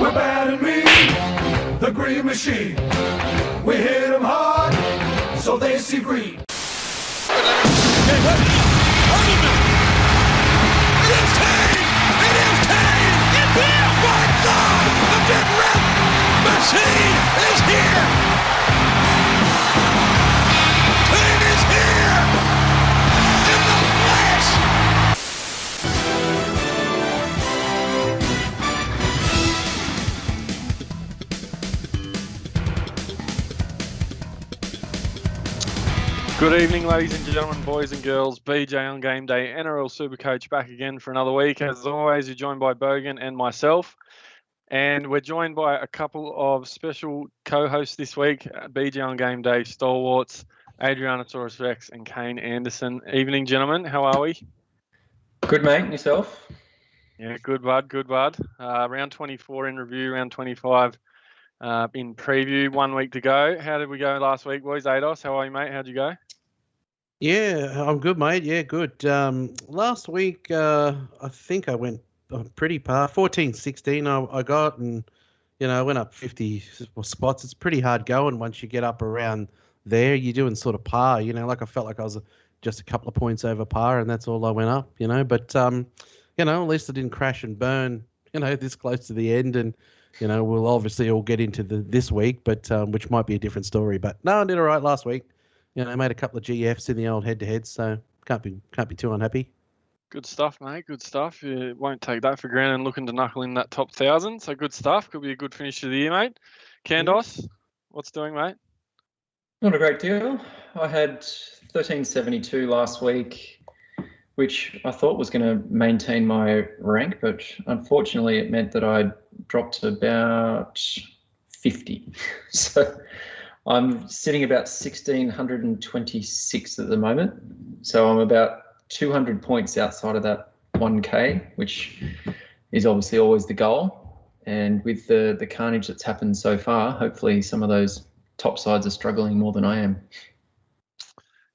We're bad and mean, the Green Machine. We hit them hard, so they see green. Machine is here! Team is here! In the flesh! Good evening, ladies and gentlemen, boys and girls. BJ on Game Day, NRL Supercoach back again for another week. As always, you're joined by Bogan and myself. And we're joined by a couple of special co-hosts this week, BJ on Game Day, stalwarts, Adrianasaurus Rex and Kane Anderson. Evening, gentlemen. How are we? Good, mate. And yourself? Yeah, good, bud. Good, bud. Round 24 in review, round 25 in preview. 1 week to go. How did we go last week, boys? Ados, how are you, mate? How'd you go? Yeah, I'm good, mate. Yeah, good. Last week, I think I went pretty par. 14-16 I got, and, I went up 50 spots. It's pretty hard going once you get up around there. You're doing sort of par, like I felt like I was just a couple of points over par, and that's all I went up, But, at least I didn't crash and burn, this close to the end. And, we'll obviously all get into this week, but which might be a different story. But, no, I did all right last week. I made a couple of GFs in the old head-to-heads, so can't be too unhappy. Good stuff, mate. Good stuff. You won't take that for granted, looking to knuckle in that top 1,000. So good stuff. Could be a good finish to the year, mate. Kandos, what's doing, mate? Not a great deal. I had 1372 last week, which I thought was going to maintain my rank, but unfortunately it meant that I dropped to about 50. So I'm sitting about 1,626 at the moment. So I'm about 200 points outside of that 1K, which is obviously always the goal. And with the carnage that's happened so far, hopefully some of those top sides are struggling more than I am.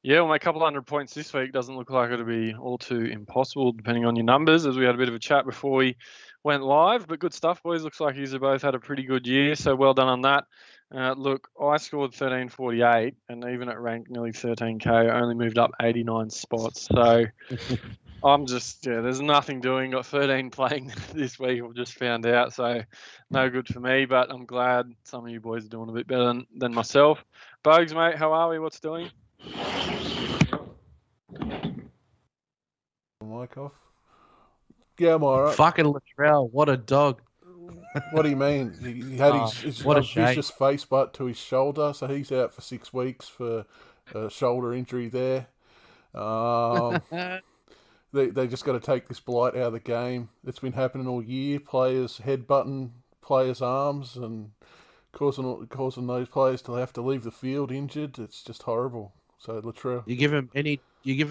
Yeah, well, a couple of 100 points this week doesn't look like it'll be all too impossible, depending on your numbers, as we had a bit of a chat before we went live. But good stuff, boys. Looks like you've both had a pretty good year, so well done on that. Look, I scored 1348, and even at rank nearly 13K, I only moved up 89 spots. So I'm just, there's nothing doing. Got 13 playing this week, I've just found out. So no good for me, but I'm glad some of you boys are doing a bit better than myself. Bogues, mate, how are we? What's doing? Mic off. Yeah, I'm all right. Fucking Latrell, what a dog. What do you mean? He had his vicious face butt to his shoulder, so he's out for 6 weeks for a shoulder injury there. They just got to take this blight out of the game. It's been happening all year. Players headbutting players' arms and causing those players to have to leave the field injured. It's just horrible. So Latrell, you give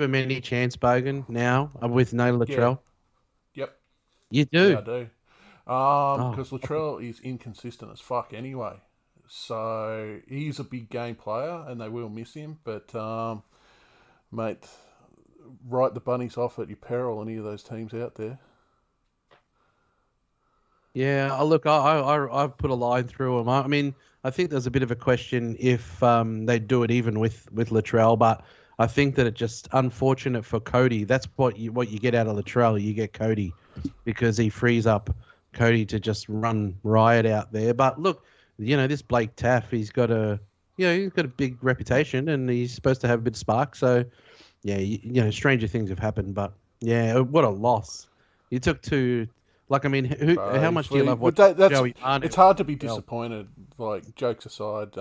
him any chance, Bogan? Now with no Latrell. Yeah. Yep. You do. Yeah, I do. Because Latrell is inconsistent as fuck anyway. So he's a big game player and they will miss him. But, mate, write the bunnies off at your peril, any of those teams out there. Yeah, look, I've put a line through them. I mean, I think there's a bit of a question if they do it even with Latrell, but I think that it's just unfortunate for Cody. That's what you get out of Latrell. You get Cody because he frees up Cody to just run riot out there. But look, this Blake Taff, he's got a big reputation and he's supposed to have a bit of spark. So, yeah, stranger things have happened. But yeah, what a loss! You took two. Like, I mean, how much do you love what Joey Arnott? It's hard to be disappointed. Like, jokes aside,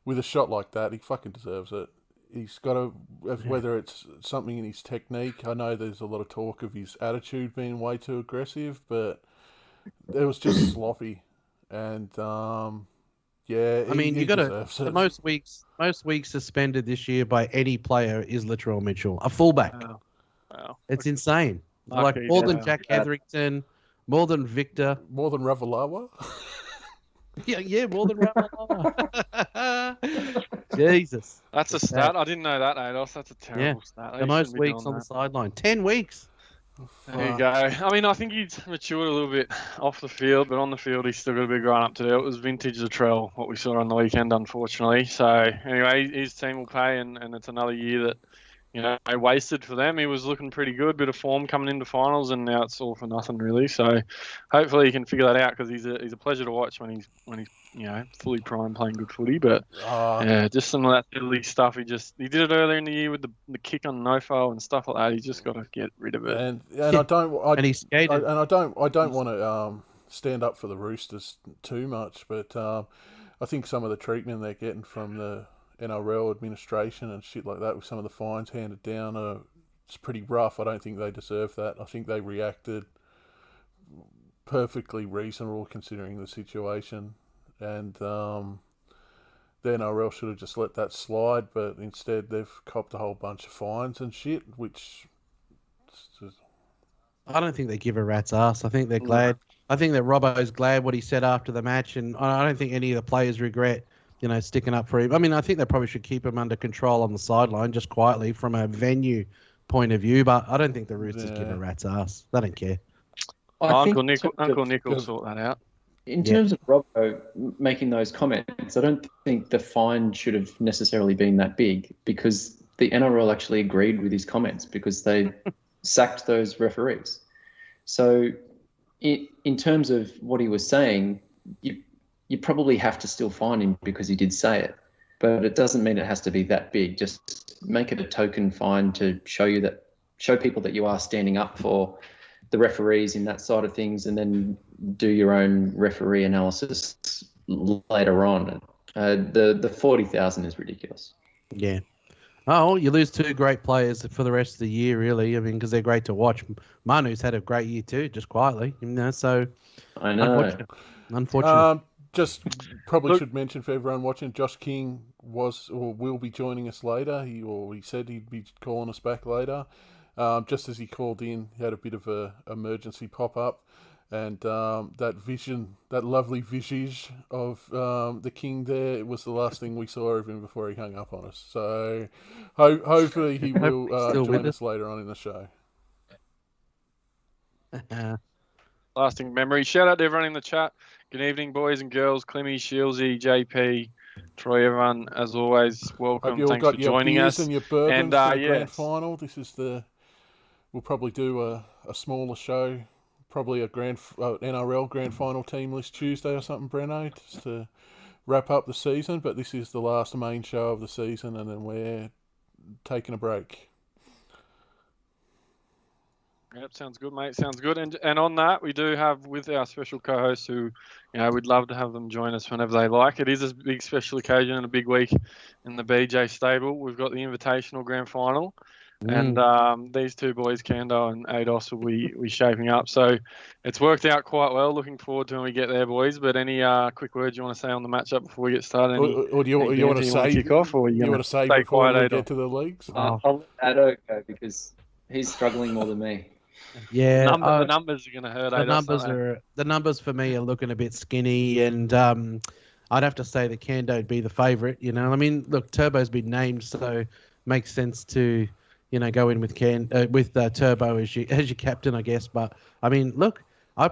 with a shot like that, he fucking deserves it. He's got to, whether it's something in his technique. I know there's a lot of talk of his attitude being way too aggressive, but it was just sloppy. And I mean, you got to most weeks suspended this year by any player is Latrell Mitchell, a fullback. Wow. It's insane. Like more than Jack Hetherington, more than Victor, more than Ravalawa. Yeah, more than Ravalawa. Jesus, that's a stat. I didn't know that, Ados. That's a terrible stat. The most weeks on the sideline. 10 weeks. There you go. I mean, I think he's matured a little bit off the field, but on the field, he's still got a big growing up to do. It was vintage Latrell, what we saw on the weekend, unfortunately. So, anyway, his team will pay, and it's another year that, wasted for them. He was looking pretty good, bit of form coming into finals, and now it's all for nothing, really. So, hopefully, he can figure that out because he's a pleasure to watch when he's fully primed playing good footy. But just some of that silly stuff. He did it earlier in the year with the kick on no-foul and stuff like that. He's just got to get rid of it. And I don't. And he skated. I don't want to stand up for the Roosters too much, but I think some of the treatment they're getting from the NRL administration and shit like that, with some of the fines handed down, it's pretty rough. I don't think they deserve that. I think they reacted perfectly reasonable considering the situation, and the NRL should have just let that slide, but instead they've copped a whole bunch of fines and shit, which I don't think they give a rat's ass. I think they're glad. I think that Robbo's glad what he said after the match, and I don't think any of the players regret, sticking up for him. I mean, I think they probably should keep him under control on the sideline, just quietly from a venue point of view. But I don't think the Roosters give a rat's ass. They don't care. Uncle Nick will sort that out. In terms of Robbo making those comments, I don't think the fine should have necessarily been that big, because the NRL actually agreed with his comments because they sacked those referees. So in terms of what he was saying, you probably have to still fine him because he did say it. But it doesn't mean it has to be that big. Just make it a token fine to show people that you are standing up for the referees in that side of things, and then do your own referee analysis later on. The 40,000 is ridiculous. Yeah. Oh, you lose two great players for the rest of the year, really. I mean, because they're great to watch. Manu's had a great year too, just quietly. So I know. Unfortunate. Just probably should mention for everyone watching, Josh King was or will be joining us later. He said he'd be calling us back later. Just as he called in, he had a bit of a emergency pop up, and that lovely visage of the King there, it was the last thing we saw of him before he hung up on us. So hopefully he will join us later on in the show. Lasting memory. Shout out to everyone in the chat. Good evening, boys and girls. Clemmy, Shieldsy, JP, Troy, everyone, as always, welcome. Hope you all Thanks got for your joining beers us. and your bourbons for the yes. grand final. This is we'll probably do a smaller show, probably a NRL grand final team list Tuesday or something, Breno, just to wrap up the season. But this is the last main show of the season, and then we're taking a break. Yep, sounds good, mate. Sounds good. And on that, we do have with our special co-hosts who, we'd love to have them join us whenever they like. It is a big special occasion and a big week in the BJ stable. We've got the Invitational Grand Final, and these two boys, Kando and Ados, will be shaping up. So it's worked out quite well. Looking forward to when we get there, boys. But any quick words you want to say on the matchup before we get started? Or do you want to say kick off, or you want to say stay before quiet, we get to the leagues? I'll let Ado go because he's struggling more than me. Yeah, the numbers are going to hurt. The numbers for me are looking a bit skinny, and I'd have to say that Kando'd be the favourite. I mean, look, Turbo's been named, so makes sense to go in with Turbo as your captain, I guess. But I mean, look, I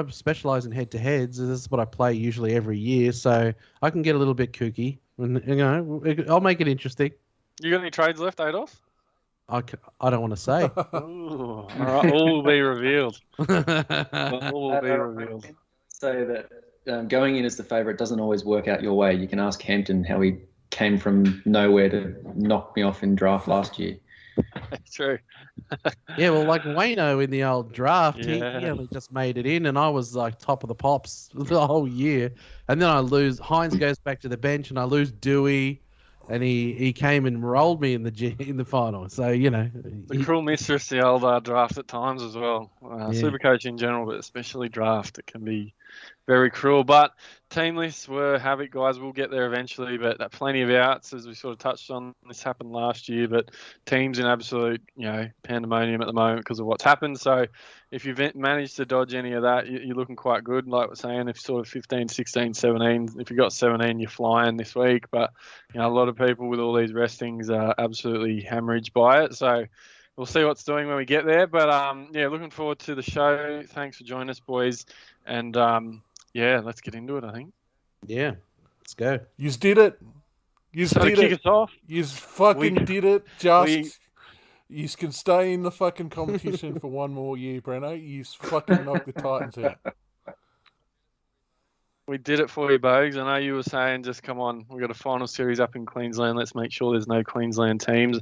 specialise in head-to-heads. This is what I play usually every year, so I can get a little bit kooky, and I'll make it interesting. You got any trades left, Ados? I don't want to say. Ooh, all right, all will be revealed. All will be revealed. Say that going in as the favourite doesn't always work out your way. You can ask Hampton how he came from nowhere to knock me off in draft last year. True. Yeah, well, like Wayno in the old draft, he only just made it in, and I was like top of the pops the whole year. And then I lose. Hines goes back to the bench, and I lose Dewey. And he came and rolled me in the final. So, The cruel mistress, the old draft at times as well. Supercoach in general, but especially draft. It can be very cruel. But team lists were havoc, guys. We'll get there eventually. But plenty of outs, as we sort of touched on. This happened last year. But teams in absolute, pandemonium at the moment because of what's happened. So if you've managed to dodge any of that, you're looking quite good. Like we're saying, if sort of 15, 16, 17, if you got 17, you're flying this week. But, a lot of people with all these restings are absolutely hemorrhaged by it. So we'll see what's doing when we get there. But yeah, looking forward to the show. Thanks for joining us, boys. And yeah, let's get into it, I think. Yeah, let's go. You did it. You So to did kick it. us off, You fucking we- did it. You can stay in the fucking competition for one more year, Breno. You fucking knocked the Titans out. we did it for you, Bogues. I know you were saying, just come on, we've got a final series up in Queensland. Let's make sure there's no Queensland teams.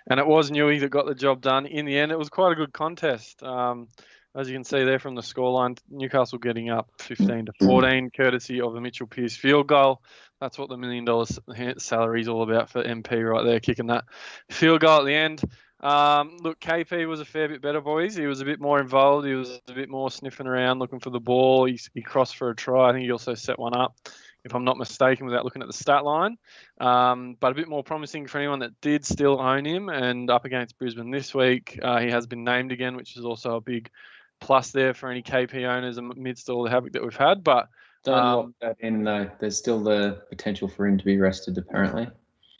And it was Newey that got the job done. In the end, it was quite a good contest. As you can see there from the scoreline, Newcastle getting up 15-14, courtesy of a Mitchell Pearce field goal. That's what the $1 million salary is all about for MP right there, kicking that field goal at the end. Look, KP was a fair bit better, boys. He was a bit more involved. He was a bit more sniffing around, looking for the ball. He crossed for a try. I think he also set one up, if I'm not mistaken, without looking at the stat line. But a bit more promising for anyone that did still own him. And up against Brisbane this week, he has been named again, which is also a big plus there for any KP owners amidst all the havoc that we've had. But Don't lock that in, though. There's still the potential for him to be rested, apparently.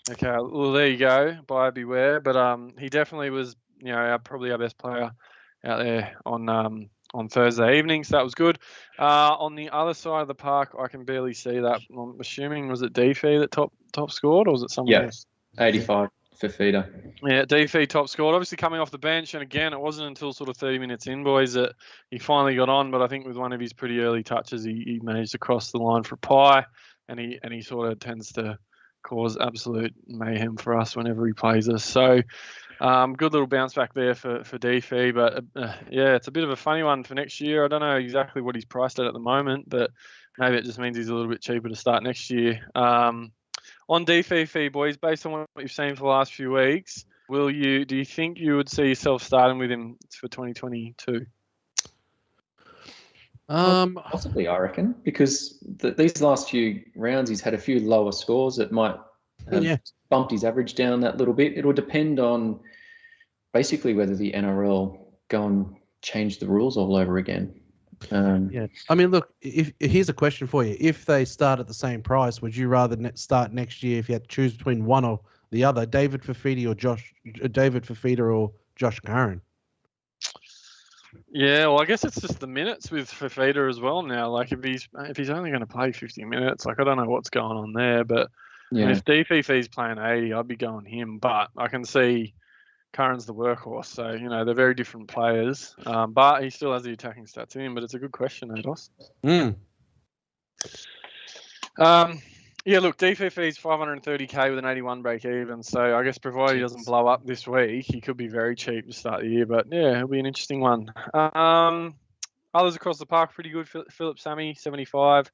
okay, well, there you go. Buyer beware. But he definitely was, probably our best player out there on Thursday evening, so that was good. On the other side of the park, I can barely see that. I'm assuming, was it Deefy that top scored, or was it someone else? 85 for Feeder. Yeah, Deefy top scored. Obviously coming off the bench, and again, it wasn't until sort of 30 minutes in, boys, that he finally got on. But I think with one of his pretty early touches, he managed to cross the line for a pie, and he sort of tends to cause absolute mayhem for us whenever he plays us. So good little bounce back there for Deefy. But yeah, it's a bit of a funny one for next year. I don't know exactly what he's priced at the moment, but maybe it just means he's a little bit cheaper to start next year. On Deefy, boys, based on what you've seen for the last few weeks, do you think you would see yourself starting with him for 2022? Possibly, I reckon, because these last few rounds he's had a few lower scores that might have bumped his average down that little bit. It'll depend on basically whether the NRL go and change the rules all over again. Yeah, I mean, look. Here's a question for you: if they start at the same price, would you rather start next year if you had to choose between one or the other, David Fifita or Josh Curran? Yeah, well, I guess it's just the minutes with Fifita as well now. Like if he's only going to play 50 minutes, like I don't know what's going on there. But Yeah. if Deefy's playing 80, I'd be going him. But I can see Curran's the workhorse, so they're very different players. But he still has the attacking stats in him. But it's a good question, Ados. Yeah, look, DFF's 530k with an 81 break even. So I guess provided he doesn't blow up this week, he could be very cheap to start the year. But yeah, it'll be an interesting one. Others across the park pretty good. Philip Sammy 75.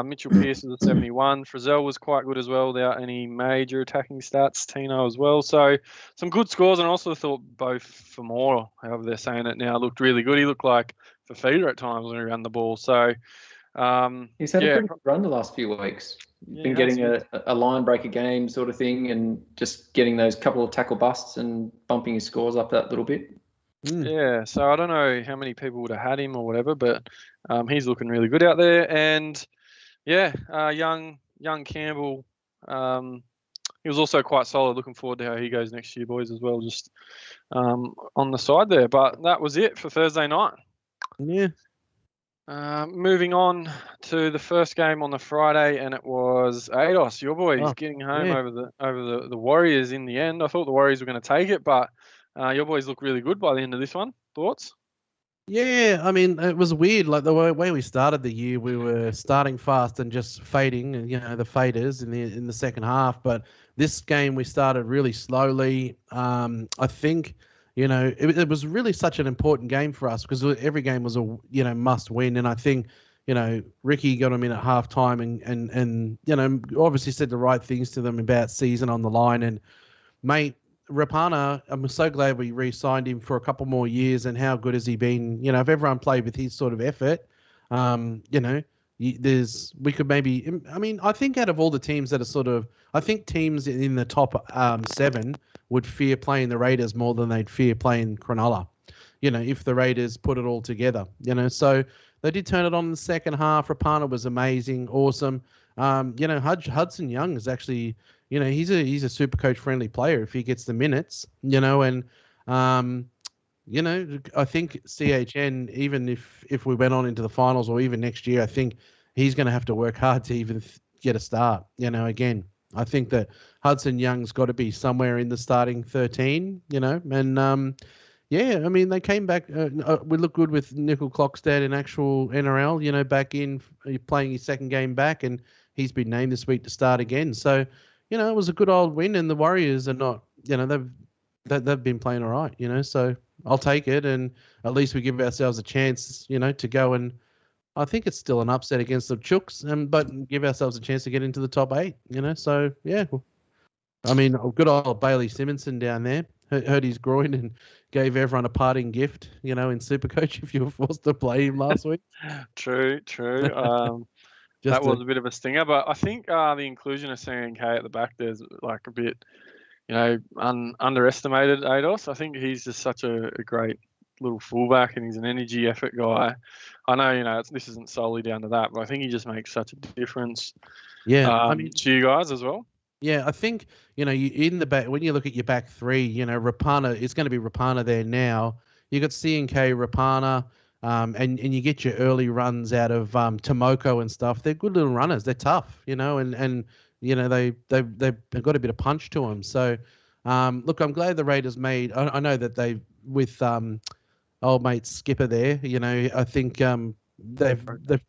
Mitchell Pearce is a 71. Frizzell was quite good as well without any major attacking stats. Tino as well. So some good scores, and I also thought both for more, however they're saying it now, looked really good. He looked like Fifita at times when he ran the ball. So he's had a pretty good run the last few weeks. Been getting a line breaker game sort of thing, and just getting those couple of tackle busts and bumping his scores up that little bit. Yeah, so I don't know how many people would have had him or whatever, but he's looking really good out there. And yeah, young Campbell, he was also quite solid. Looking forward to how he goes next year, boys, as well, just on the side there. But that was it for Thursday night. Yeah. Moving on to the first game on the Friday, and it was Ados, your boys, getting home over the Warriors in the end. I thought the Warriors were going to take it, but your boys look really good by the end of this one. Thoughts? Yeah, I mean, it was weird. Like the way we started the year, we were starting fast and just fading, the faders in the second half. But this game, we started really slowly. I think, it was really such an important game for us because every game was a must win. And I think, Ricky got them in at halftime and obviously said the right things to them about season on the line. And mate, Rapana, I'm so glad we re-signed him for a couple more years. And how good has he been? If everyone played with his sort of effort, we could maybe. I mean, I think out of all the teams that are I think teams in the top 7 would fear playing the Raiders more than they'd fear playing Cronulla. If the Raiders put it all together. So they did turn it on in the second half. Rapana was amazing, awesome. Hudson Young is actually. He's a Supercoach friendly player if he gets the minutes, and You know, I think CHN, even if we went on into the finals or even next year, I think he's going to have to work hard to even get a start. You know, again, I think that Hudson Young's got to be somewhere in the starting 13, you know, and yeah, I mean, they came back. We look good with Nickel Clockstead in actual NRL, you know, back in playing his second game back, and he's been named this week to start again. So, you know, it was a good old win, and the Warriors are not, you know, they've been playing all right, you know, so I'll take it, and at least we give ourselves a chance, you know, to go, and I think it's still an upset against the Chooks, but give ourselves a chance to get into the top 8, you know, so yeah. I mean, good old Bailey Simonson down there hurt his groin and gave everyone a parting gift, you know, in Supercoach if you were forced to play him last week. True. That was a bit of a stinger, but I think the inclusion of CNK at the back there's like a bit, you know, underestimated Ados. I think he's just such a great little fullback, and he's an energy effort guy. I know, you know, this isn't solely down to that, but I think he just makes such a difference. Yeah, I mean, to you guys as well. Yeah, I think, you know, you in the back when you look at your back three, you know, Rapana, it's going to be Rapana there now. You got CNK, Rapana, and you get your early runs out of Tomoko and stuff. They're good little runners. They're tough, you know, and you know they've got a bit of punch to them. So, look, I'm glad the Raiders made. I know that they with old mate Skipper there. You know, I think they've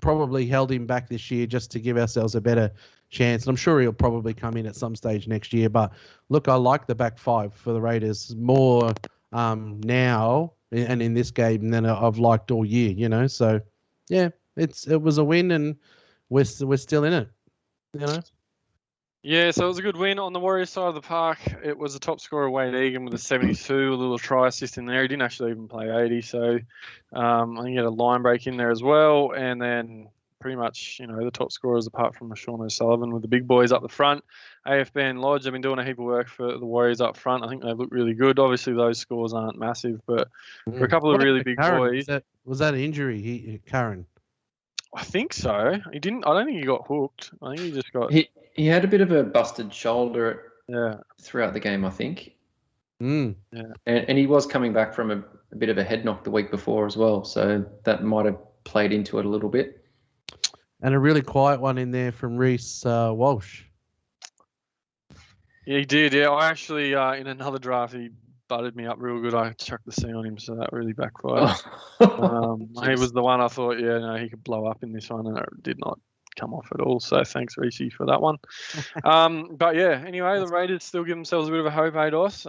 probably held him back this year just to give ourselves a better chance. And I'm sure he'll probably come in at some stage next year. But look, I like the back five for the Raiders more now and in this game than I've liked all year, you know. So, yeah, it was a win, and we're still in it, you know. Yeah, so it was a good win on the Warriors side of the park. It was the top scorer, Wade Egan, with a 72, a little try assist in there. He didn't actually even play 80, so I think he had a line break in there as well. And then pretty much, you know, the top scorers apart from Sean O'Sullivan with the big boys up the front. AFB and Lodge have been doing a heap of work for the Warriors up front. I think they look really good. Obviously, those scores aren't massive, but for a couple of really big boys. Was that an injury, Curran? I think so. He didn't. I don't think he got hooked. I think he just got. He had a bit of a busted shoulder. Yeah. Throughout the game, I think. Yeah. And he was coming back from a bit of a head knock the week before as well, so that might have played into it a little bit. And a really quiet one in there from Reece Walsh. Yeah, he did. Yeah, I actually in another draft he butted me up real good. I chucked the C on him, so that really backfired. He was the one I thought, yeah, no, he could blow up in this one, and it did not come off at all. So thanks, Reece, for that one. But yeah, anyway, the Raiders still give themselves a bit of a hope, Ados.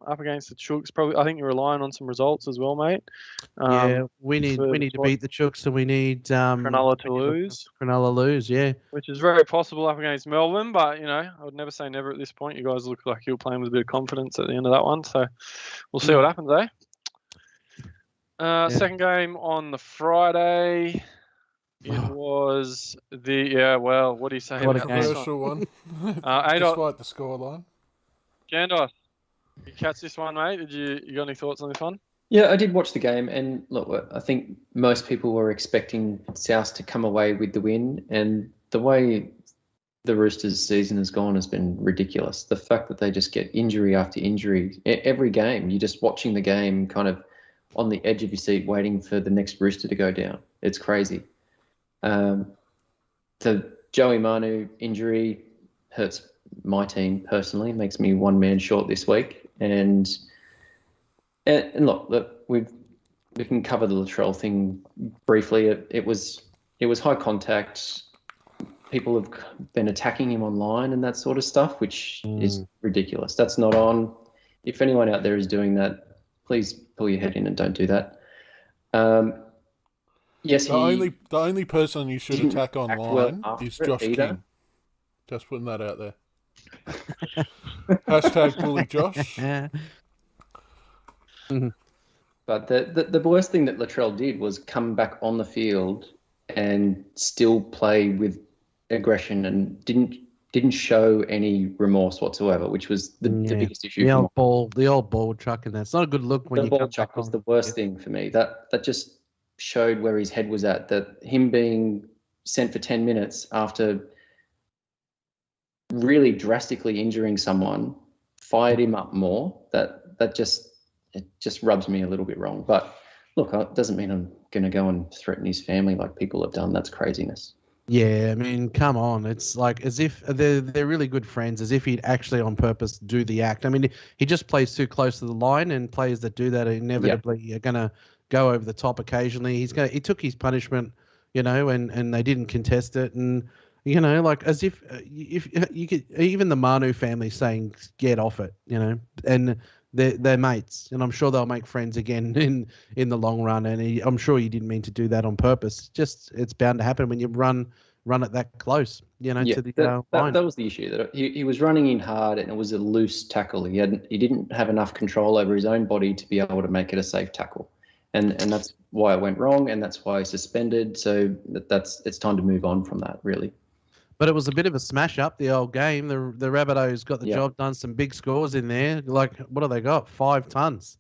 Up against the Chooks, probably. I think you're relying on some results as well, mate. Yeah, we need to beat the Chooks, and we need Cronulla to lose. Cronulla lose, yeah. Which is very possible up against Melbourne, but you know, I would never say never at this point. You guys look like you're playing with a bit of confidence at the end of that one, so we'll see what happens, eh? Second game on the Friday. It was what do you say? What a controversial one. Despite the scoreline. Jandos, you catch this one, mate? Did you got any thoughts on this one? Yeah, I did watch the game, and look, I think most people were expecting South to come away with the win, and the way the Roosters' season has gone has been ridiculous. The fact that they just get injury after injury every game, you're just watching the game kind of on the edge of your seat, waiting for the next Rooster to go down. It's crazy. The Joey Manu injury hurts my team personally, makes me one man short this week. And look, we can cover the Latrell thing briefly. It was high contact. People have been attacking him online and that sort of stuff, which is ridiculous. That's not on. If anyone out there is doing that, please pull your head in and don't do that. Yes, the only person you should attack online is Josh King. Just putting that out there. Hashtag bully Josh. But the worst thing that Latrell did was come back on the field and still play with aggression and didn't show any remorse whatsoever, which was the biggest issue. The old ball chuck, and that's not a good look when the ball chuck was the worst thing for me. That just showed where his head was at. That him being sent for 10 minutes after really drastically injuring someone fired him up more. That just it just rubs me a little bit wrong. But look, it doesn't mean I'm going to go and threaten his family like people have done. That's craziness. Yeah, I mean, come on. It's like as if they're really good friends, as if he'd actually on purpose do the act. I mean, he just plays too close to the line, and players that do that inevitably are going to go over the top occasionally. He took his punishment, and they didn't contest it, and like as if you could, even the Manu family saying get off it, and they're mates, and I'm sure they'll make friends again in the long run. And I'm sure he didn't mean to do that on purpose. Just it's bound to happen when you run it that close, to the line. That was the issue. That he was running in hard, and it was a loose tackle. He didn't have enough control over his own body to be able to make it a safe tackle, and that's why it went wrong, and that's why he suspended. So it's time to move on from that, really. But it was a bit of a smash up, the old game. The Rabbitohs got the job done, some big scores in there. Like, what do they got? 5 tons.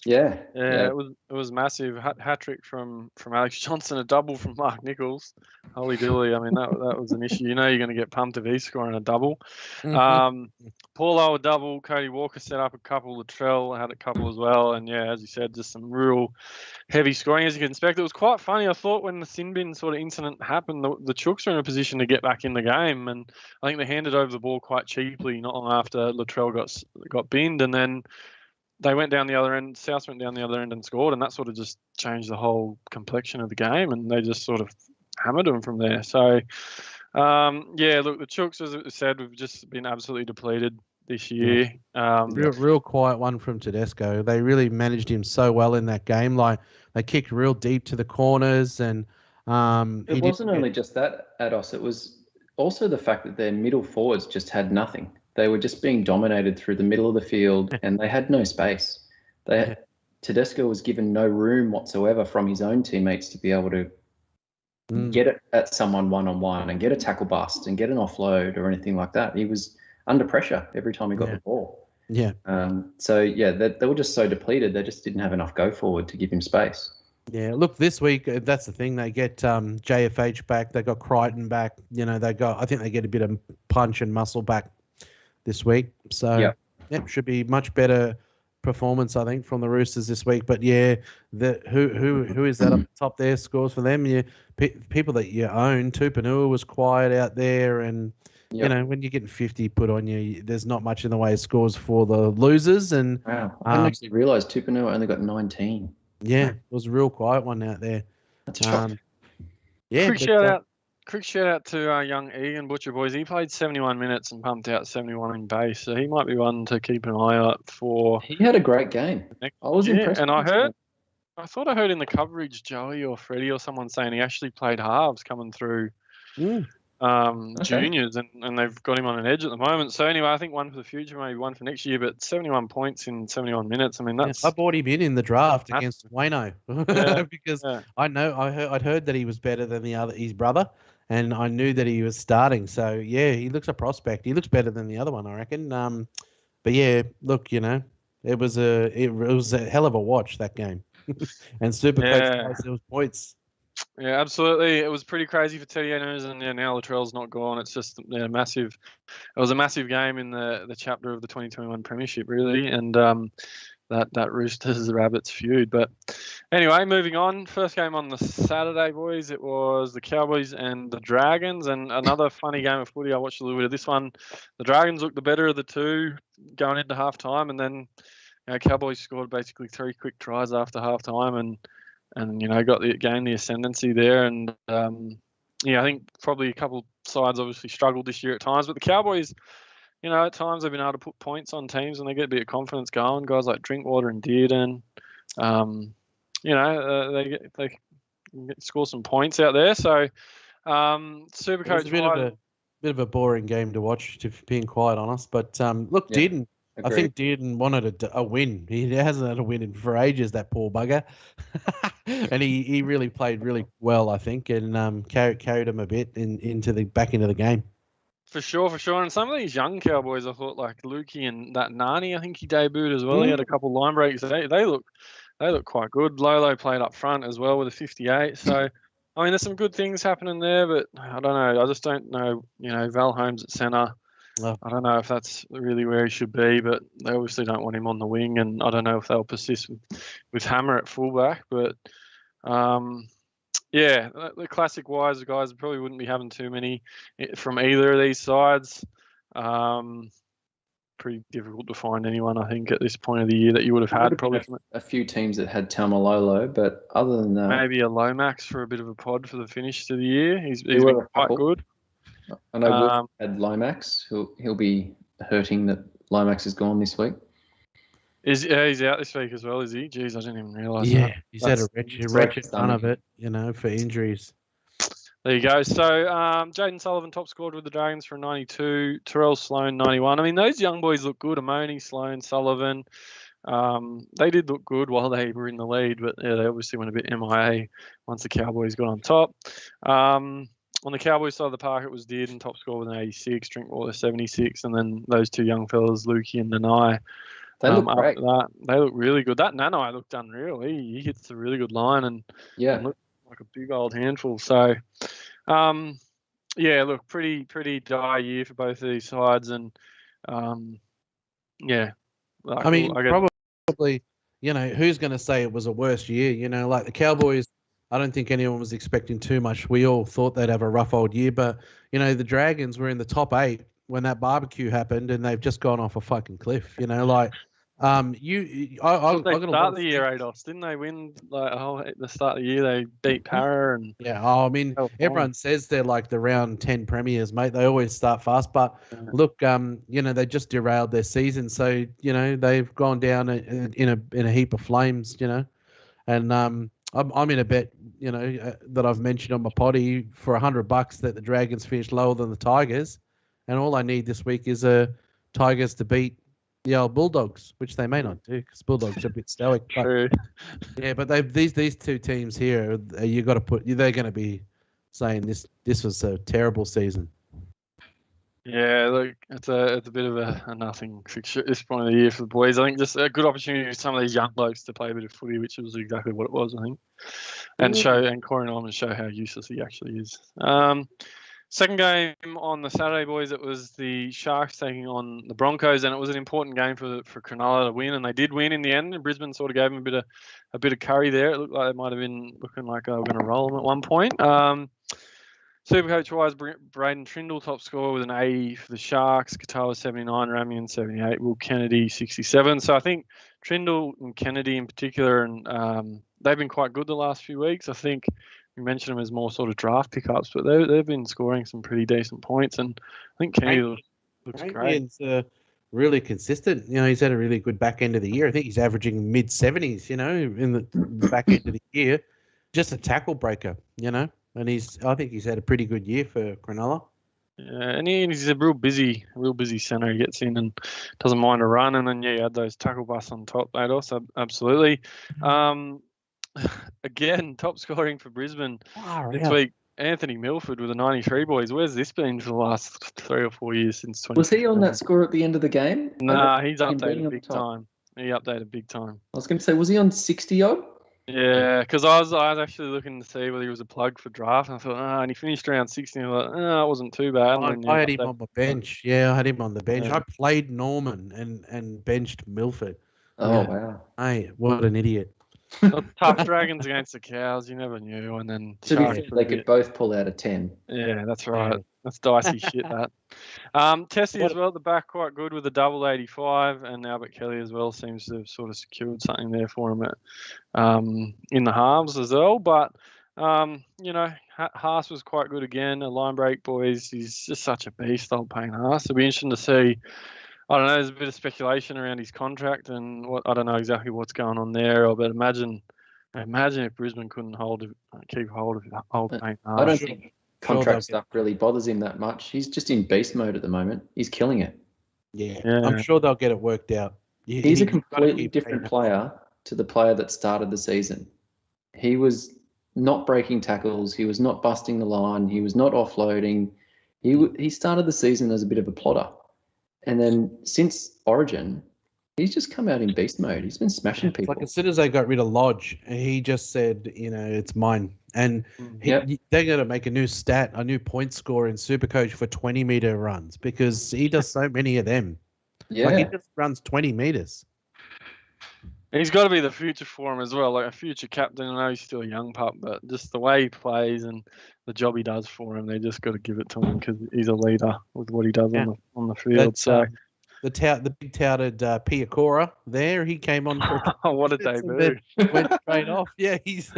Yeah. It was massive. Hat trick from Alex Johnson, a double from Mark Nichols. Holy dilly! I mean, that was an issue. You're going to get pumped if he's scoring a double. Paulo a double. Cody Walker set up a couple. Latrell had a couple as well. And as you said, just some real heavy scoring as you can expect. It was quite funny. I thought when the sin bin sort of incident happened, the Chooks were in a position to get back in the game, and I think they handed over the ball quite cheaply not long after Latrell got binned, and then they went down the other end. South went down the other end and scored, and that sort of just changed the whole complexion of the game, and they just sort of hammered them from there. So, look, the Chooks, as I said, have just been absolutely depleted this year. Real quiet one from Tedesco. They really managed him so well in that game. Like, they kicked real deep to the corners, and it wasn't only just that, Ados. It was also the fact that their middle forwards just had nothing. They were just being dominated through the middle of the field, and they had no space. Tedesco was given no room whatsoever from his own teammates to be able to get it at someone one-on-one and get a tackle bust and get an offload or anything like that. He was under pressure every time he got the ball. Yeah. They were just so depleted. They just didn't have enough go forward to give him space. Yeah, look, this week, that's the thing. They get JFH back. They got Crichton back. I think they get a bit of punch and muscle back this week. So, should be much better performance, I think, from the Roosters this week. But, who is that up top there? Scores for them. People that you own. Tupanua was quiet out there. And, when you're getting 50 put on you, there's not much in the way of scores for the losers. And wow, I didn't actually realise Tupanua only got 19. Yeah, it was a real quiet one out there. That's shocking. Quick shout out to young Egan Butcher Boys. He played 71 minutes and pumped out 71 in base, so he might be one to keep an eye out for. He had a great game. I was impressed. And I thought I heard in the coverage Joey or Freddie or someone saying he actually played halves coming through juniors, and they've got him on an edge at the moment. So anyway, I think one for the future, maybe one for next year, but 71 points in 71 minutes. I mean, that's. I bought him in the draft against Wayno because I'd heard that he was better than his brother, and I knew that he was starting. So he looks a prospect. He looks better than the other one, I reckon. But look, it was a hell of a watch, that game, and Supercoach there was points. Yeah, absolutely. It was pretty crazy for Teddy Owners, and now Latrell's not gone. It's just massive. It was a massive game in the chapter of the 2021 Premiership, really, and that Roosters Rabbits feud. But anyway, moving on. First game on the Saturday, boys. It was the Cowboys and the Dragons, and another funny game of footy. I watched a little bit of this one. The Dragons looked the better of the two going into half time, and then Cowboys scored basically 3 quick tries after half time, and gained the ascendancy there. And I think probably a couple sides obviously struggled this year at times, but the Cowboys, at times they've been able to put points on teams and they get a bit of confidence going. Guys like Drinkwater and Dearden, they score some points out there. So Supercoach, it's a bit of a boring game to watch, to being quite honest. But look, Dearden. Agreed. I think Dearden wanted a win. He hasn't had a win for ages, that poor bugger. And he really played really well, I think, and carried him a bit into the game. For sure. And some of these young Cowboys, I thought, like Lukey and that Nani, I think he debuted as well. He had a couple line breaks. They look quite good. Lolo played up front as well with a 58. So, I mean, there's some good things happening there, but I don't know. I just don't know. Val Holmes at centre. I don't know if that's really where he should be, but they obviously don't want him on the wing, and I don't know if they'll persist with Hammer at fullback. But yeah, the classic wise guys probably wouldn't be having too many from either of these sides. Pretty difficult to find anyone, I think, at this point of the year that you would have had. Probably a few teams that had Tamalolo, but other than that, maybe a Lomax for a bit of a pod for the finish to the year. He's been quite good. I know Wilf had Lomax. He'll be hurting that Lomax is gone this week. He's out this week as well, is he? Jeez, I didn't even realise that. Yeah, he's had a wretched run of it, for injuries. There you go. So Jaden Sullivan top scored with the Dragons for 92. Terrell Sloan 91. I mean, those young boys look good. Amoni, Sloan, Sullivan. They did look good while they were in the lead, but yeah, they obviously went a bit MIA once the Cowboys got on top. On the Cowboys side of the park, it was Dearden top score with an 86, Drinkwater 76, and then those two young fellas, Lukey and Nanai. They look great. After that, they look really good. That Nanai looked unreal. He hits a really good line and looked like a big old handful. So, yeah, look, pretty dire year for both of these sides, and yeah. Like, I mean, probably, who's going to say it was a worse year? Like the Cowboys, I don't think anyone was expecting too much. We all thought they'd have a rough old year, but the Dragons were in the top 8 when that barbecue happened, and they've just gone off a fucking cliff. They start the year ADOS, didn't they win? At the start of the year, they beat Para and everyone says they're like the round 10 premiers, mate. They always start fast, but look, they just derailed their season, so they've gone down in a heap of flames, and I'm in a bet, that I've mentioned on my potty for $100 that the Dragons finish lower than the Tigers, and all I need this week is Tigers to beat the old Bulldogs, which they may not do because Bulldogs are a bit stoic. But, yeah, but these two teams here, they're going to be saying this was a terrible season. Yeah, look, it's a bit of a nothing fixture at this point of the year for the boys. I think just a good opportunity for some of these young blokes to play a bit of footy, which was exactly what it was, I think, and Corey Norman show how useless he actually is. Second game on the Saturday, boys, it was the Sharks taking on the Broncos, and it was an important game for Cronulla to win, and they did win in the end. And Brisbane sort of gave them a bit of curry there. It looked like they might have been looking like they were going to roll them at one point. Supercoach wise, Braden Trindle top score with an 80 for the Sharks, Katoa 79, Ramian 78, Will Kennedy 67. So I think Trindle and Kennedy in particular, and they've been quite good the last few weeks. I think we mentioned them as more sort of draft pickups, but they've been scoring some pretty decent points, and I think Kennedy looks great. Really consistent. He's had a really good back end of the year. I think he's averaging mid 70s. In the back end of the year, just a tackle breaker. And I think he's had a pretty good year for Cronulla. Yeah, and he's a real busy centre. He gets in and doesn't mind a run, and then you add those tackle busts on top. ADOS, absolutely. Again, top scoring for Brisbane this week, Anthony Milford with a 93, boys. Where's this been for the last 3 or 4 years since 20? Was he on that score at the end of the game? Nah, he's updated big time. He updated big time. I was going to say, was he on 60 odd? Yeah, because I was actually looking to see whether he was a plug for draft, and I thought, and he finished around 60, and I thought, it wasn't too bad. I had him on my bench. Yeah, I had him on the bench. Yeah. I played Norman and benched Milford. Oh, wow. Hey, what an idiot. Tough Dragons against the Cows, you never knew. And then to be fair, they could both pull out a 10. Yeah, that's right. Yeah. That's dicey shit, that. Tessie as well at the back, quite good with a double 85, and Albert Kelly as well seems to have sort of secured something there for him in the halves as well. But, Haas was quite good again. A line break, boys. He's just such a beast, old Payne Haas. It'll be interesting to see. I don't know, there's a bit of speculation around his contract and I don't know exactly what's going on there, but imagine if Brisbane couldn't keep hold of old Payne Haas. I don't think contract stuff really bothers him that much. He's just in beast mode at the moment. He's killing it. Yeah. I'm sure they'll get it worked out. He's a completely different player to the player that started the season. He was not breaking tackles. He was not busting the line. He was not offloading. He started the season as a bit of a plotter. And then since Origin, He's just come out in beast mode. He's been smashing It's people. like as soon as they got rid of Lodge, he just said, it's mine. And they're going to make a new point score in Supercoach for 20-meter runs because he does so many of them. Yeah. Like he just runs 20 meters. He's got to be the future for him as well, like a future captain. I know he's still a young pup, but just the way he plays and the job he does for him, they just got to give it to him because he's a leader with what he does on the field. The big touted Piakora there, he came on for what a debut. Went straight off. Yeah, he's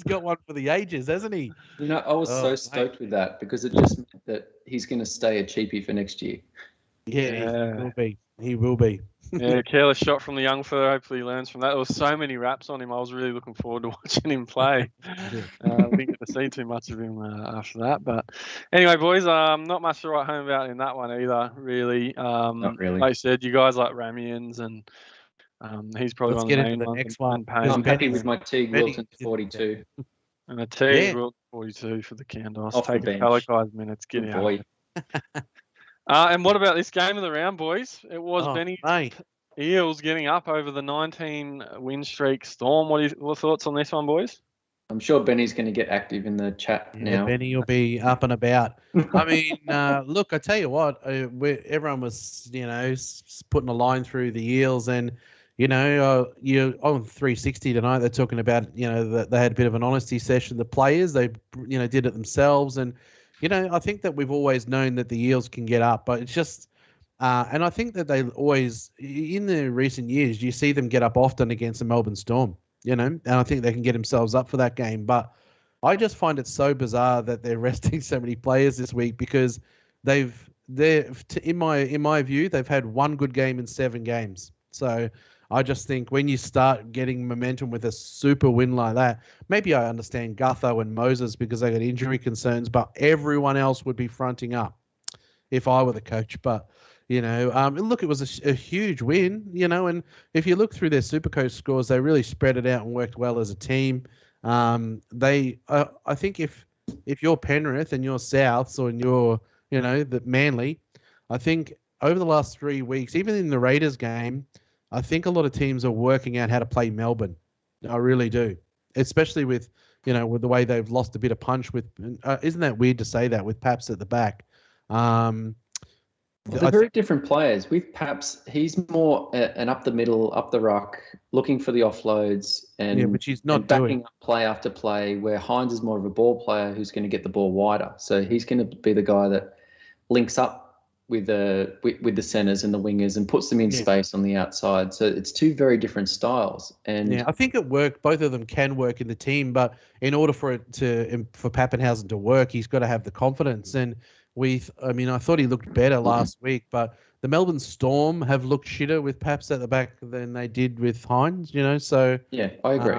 got one for the ages, hasn't he? I was so stoked with that because it just meant that he's going to stay a cheapie for next year. Yeah, he will be. Yeah, careless shot from the young fella. Hopefully he learns from that. There was so many raps on him. I was really looking forward to watching him play. We didn't get to see too much of him after that. But anyway, boys, not much to write home about in that one either, really. Not really. Like I said, you guys like Ramians, and he's probably one of the main ones. Next one. I'm happy with my Teague Wilton 42. And a Teague Wilton 42 for the Candos. Off the Take bench. Palakai's minutes. Get out. Boy. And what about this game of the round, boys? It was Benny's mate. Eels getting up over the 19-win streak Storm. What thoughts on this one, boys? I'm sure Benny's going to get active in the chat now. Benny will be up and about. I mean, look, I tell you what, everyone was, putting a line through the Eels, and you're on 360 tonight. They're talking about, that they had a bit of an honesty session. The players, they, did it themselves, and I think that we've always known that the Eels can get up, but it's just. And I think that they always, in the recent years, you see them get up often against the Melbourne Storm, and I think they can get themselves up for that game. But I just find it so bizarre that they're resting so many players this week because in my view, they've had one good game in 7 games. So I just think when you start getting momentum with a super win like that, maybe I understand Gutho and Moses because they got injury concerns, but everyone else would be fronting up if I were the coach. But look, it was a huge win, and if you look through their Supercoach scores, they really spread it out and worked well as a team. I think if you're Penrith and you're Souths or you're, the Manly, I think over the last 3 weeks, even in the Raiders game, I think a lot of teams are working out how to play Melbourne. I really do, especially with, with the way they've lost a bit of punch with, isn't that weird to say that with Paps at the back? They're very different players. With Paps, he's more an up the middle, up the ruck, looking for the offloads and, which he's not backing up play after play, where Hines is more of a ball player who's going to get the ball wider. So he's going to be the guy that links up with the centers and the wingers and puts them in space on the outside. So it's 2 very different styles. And I think it worked. Both of them can work in the team, but in order for Pappenhausen to work, he's got to have the confidence. And I thought he looked better last week, but the Melbourne Storm have looked shitter with Paps at the back than they did with Hines, so. Yeah, I agree.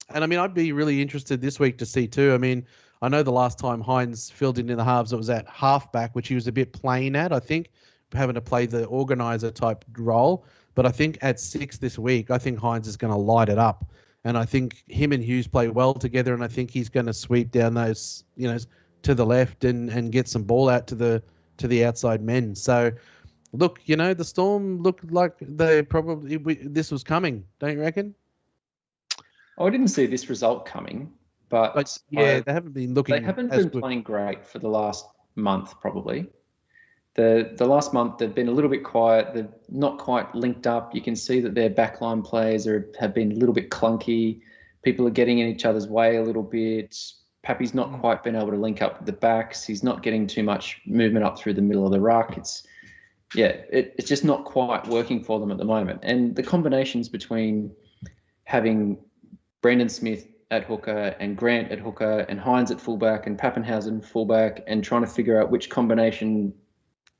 And I'd be really interested this week to see too. I know the last time Hines filled in the halves, it was at halfback, which he was a bit plain at, I think, having to play the organizer type role. But I think at 6 this week, I think Hines is going to light it up. And I think him and Hughes play well together, and I think he's going to sweep down those, to the left and get some ball out to the outside men. So, look, the Storm looked like they this was coming, don't you reckon? I didn't see this result coming, but they haven't been looking. They haven't been playing great for the last month, probably. The last month they've been a little bit quiet. They're not quite linked up. You can see that their backline players have been a little bit clunky. People are getting in each other's way a little bit. Pappy's not quite been able to link up with the backs. He's not getting too much movement up through the middle of the ruck. It's just not quite working for them at the moment. And the combinations between having Brandon Smith at hooker and Grant at hooker and Hines at fullback and Pappenhausen fullback and trying to figure out which combination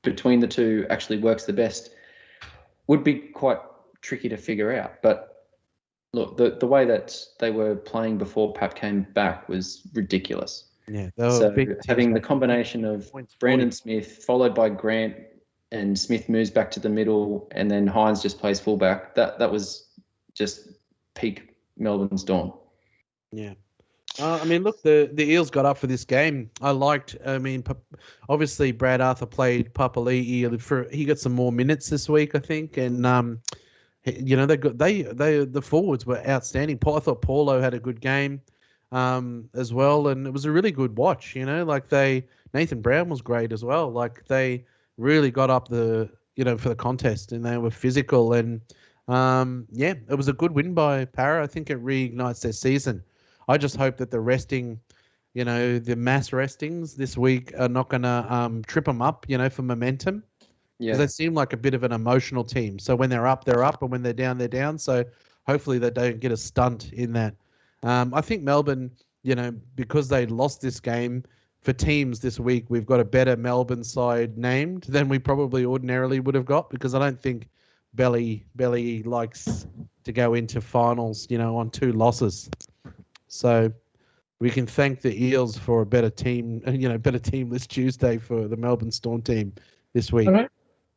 between the two actually works the best would be quite tricky to figure out. But look, the way that they were playing before Pap came back was ridiculous. Yeah. So having the combination of Brandon Smith followed by Grant and Smith moves back to the middle and then Hines just plays fullback, that was just peak Melbourne Storm. Yeah. Look, the Eels got up for this game. Obviously Brad Arthur played Papali'i. He got some more minutes this week, I think, and the forwards were outstanding. I thought Paulo had a good game as well, and it was a really good watch. Nathan Brown was great as well. Like they really got up for the contest, and they were physical. And it was a good win by Para. I think it reignites their season. I just hope that the resting, the mass restings this week are not going to trip them up, for momentum. Because they seem like a bit of an emotional team. So when they're up, and when they're down, they're down. So hopefully they don't get a stunt in that. I think Melbourne, because they lost this game, for teams this week, we've got a better Melbourne side named than we probably ordinarily would have got, because I don't think Belly likes to go into finals, on 2 losses. So we can thank the Eels for a better team, better team this Tuesday for the Melbourne Storm team this week.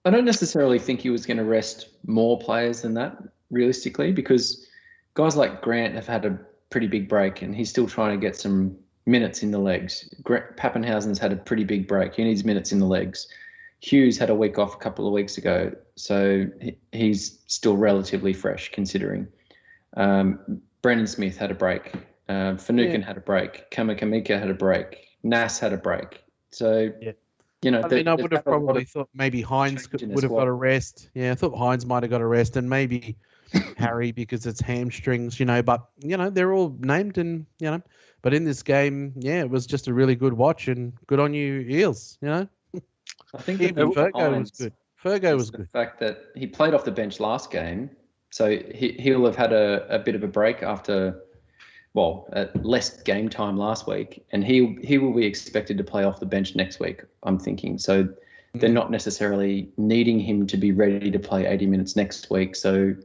I don't necessarily think he was going to rest more players than that, realistically, because guys like Grant have had a pretty big break and he's still trying to get some minutes in the legs. Pappenhausen's had a pretty big break. He needs minutes in the legs. Hughes had a week off a couple of weeks ago, so he's still relatively fresh considering. Brendan Smith had a break. Finucane had a break. Kamika had a break. Nas had a break. So... Yeah. I would have probably thought maybe Hines would have got a rest. Yeah, I thought Hines might have got a rest, and maybe Harry because it's hamstrings, But, they're all named and, But in this game, it was just a really good watch, and good on you, Eels, I think even Fergo was good. Fergo was good. The fact that he played off the bench last game, so he'll have had a bit of a break after... less game time last week, and he will be expected to play off the bench next week, I'm thinking. So they're not necessarily needing him to be ready to play 80 minutes next week, so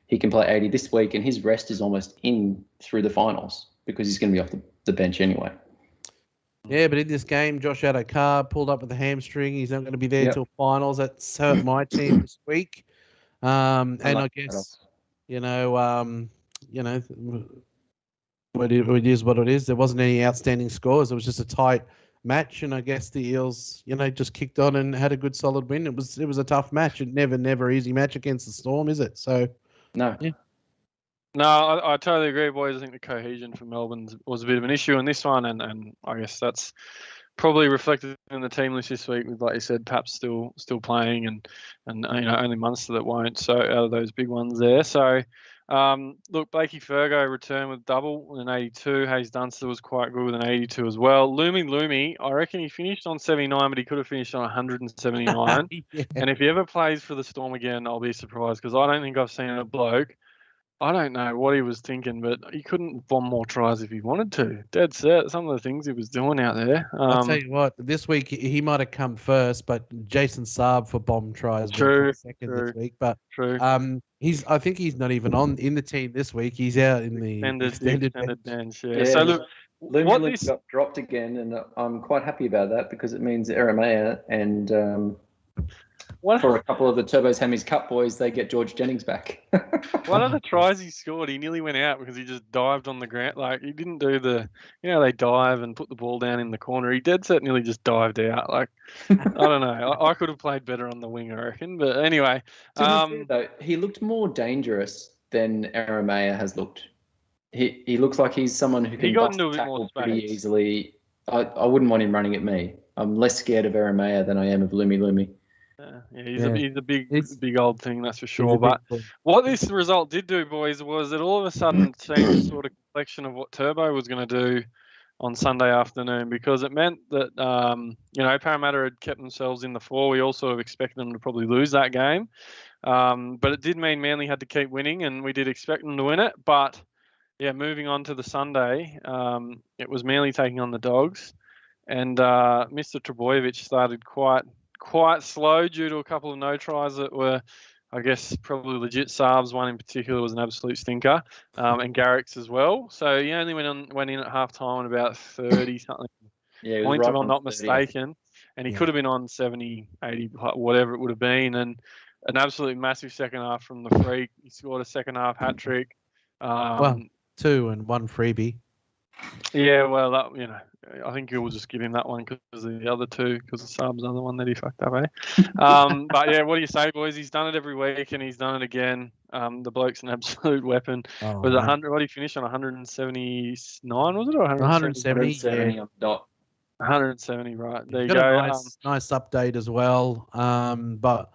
he can play 80 this week, and his rest is almost in through the finals because he's going to be off the bench anyway. Yeah, but in this game, Josh Adokar pulled up with a hamstring. He's not going to be there till finals. That's hurt my team this week. And I guess, it is what it is. There wasn't any outstanding scores. It was just a tight match, and I guess the Eels, just kicked on and had a good solid win. It was a tough match. It never easy match against the Storm, is it? So no. Yeah. No, I totally agree, boys. I think the cohesion for Melbourne was a bit of an issue in this one, and I guess that's probably reflected in the team list this week with, like you said, Pap's still playing, and only Munster that won't. So out of those big ones there, so. Look, Blakey Fergo returned with double with an 82. Hayes Dunster was quite good with an 82 as well. Loomy, I reckon he finished on 79, but he could have finished on 179. Yeah. And if he ever plays for the Storm again, I'll be surprised, because I don't think I've seen a bloke. I don't know what he was thinking, but he couldn't bomb more tries if he wanted to. Dead set. Some of the things he was doing out there. I'll tell you what, this week he might have come first, but Jason Saab for bomb tries second this week. But true. I think he's not even in the team this week. He's out in the extended bench. Yeah. So look, Lumi got dropped again, and I'm quite happy about that because it means Eremea and for a couple of the Turbos Hammies Cup boys, they get George Jennings back. One of the tries he scored, he nearly went out because he just dived on the ground. Like, he didn't do they dive and put the ball down in the corner. He dead set nearly just dived out. Like, I don't know. I could have played better on the wing, I reckon. But anyway. Though, he looked more dangerous than Eremea has looked. He looks like he's someone who can bust tackle pretty easily. I wouldn't want him running at me. I'm less scared of Eremea than I am of Lumi. He's a big old thing, that's for sure. But what this result did do, boys, was it all of a sudden changed sort of complexion of what Turbo was going to do on Sunday afternoon, because it meant that Parramatta had kept themselves in the 4. We all sort of expected them to probably lose that game, but it did mean Manly had to keep winning, and we did expect them to win it. But moving on to the Sunday, it was Manly taking on the Dogs, and Mr. Trebojevic started quite slow due to a couple of no tries that were, I guess, probably legit Saab's. One in particular was an absolute stinker, and Garrick's as well. So he only went in at half time on about 30 something points, if I'm not mistaken, and he could have been on 70, 80, whatever it would have been. And an absolutely massive second half from the freak. He scored a second half hat trick. 2 and 1 freebie. Yeah, well, I think you'll just give him that one because of the other 2, because the Saab's the other one that he fucked up, eh? But what do you say, boys? He's done it every week, and he's done it again. The bloke's an absolute weapon. Oh, Was it man. 100? What did he finish on? 179, was it? Or 170, 170 yeah. on the dot. 170, right. There you Got go. a nice update as well. But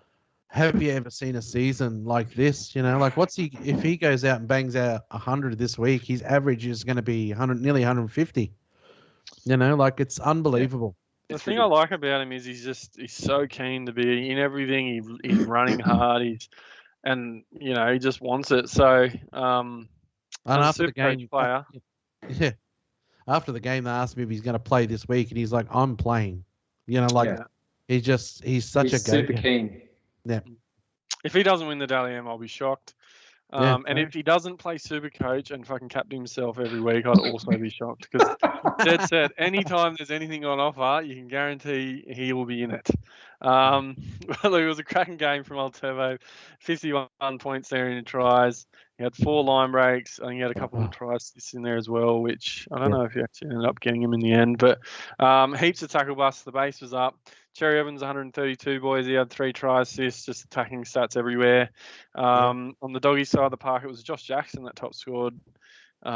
have you ever seen a season like this? You know, like if he goes out and bangs out 100 this week, his average is going to be nearly 150. You know, like it's unbelievable. The thing I like about him is he's so keen to be in everything. He's running hard. And he just wants it. So And as after a the Supercoach game, player, yeah. After the game, they asked me if he's going to play this week, and he's like, "I'm playing." You know, like he's such a super keen. Yeah. If he doesn't win the Dally M, I'll be shocked. And if he doesn't play Supercoach and fucking captain himself every week, I'd also be shocked. Because Jed said, anytime there's anything on offer, you can guarantee he will be in it. Well, it was a cracking game from old Turbo. 51 points there in the tries. He had 4 line breaks. I think he had a couple of try assists in there as well, which I don't know if he actually ended up getting him in the end. But heaps of tackle busts. The base was up. Cherry Evans, 132, boys. He had 3 try assists, just attacking stats everywhere. On the doggy side of the park, it was Josh Jackson that top scored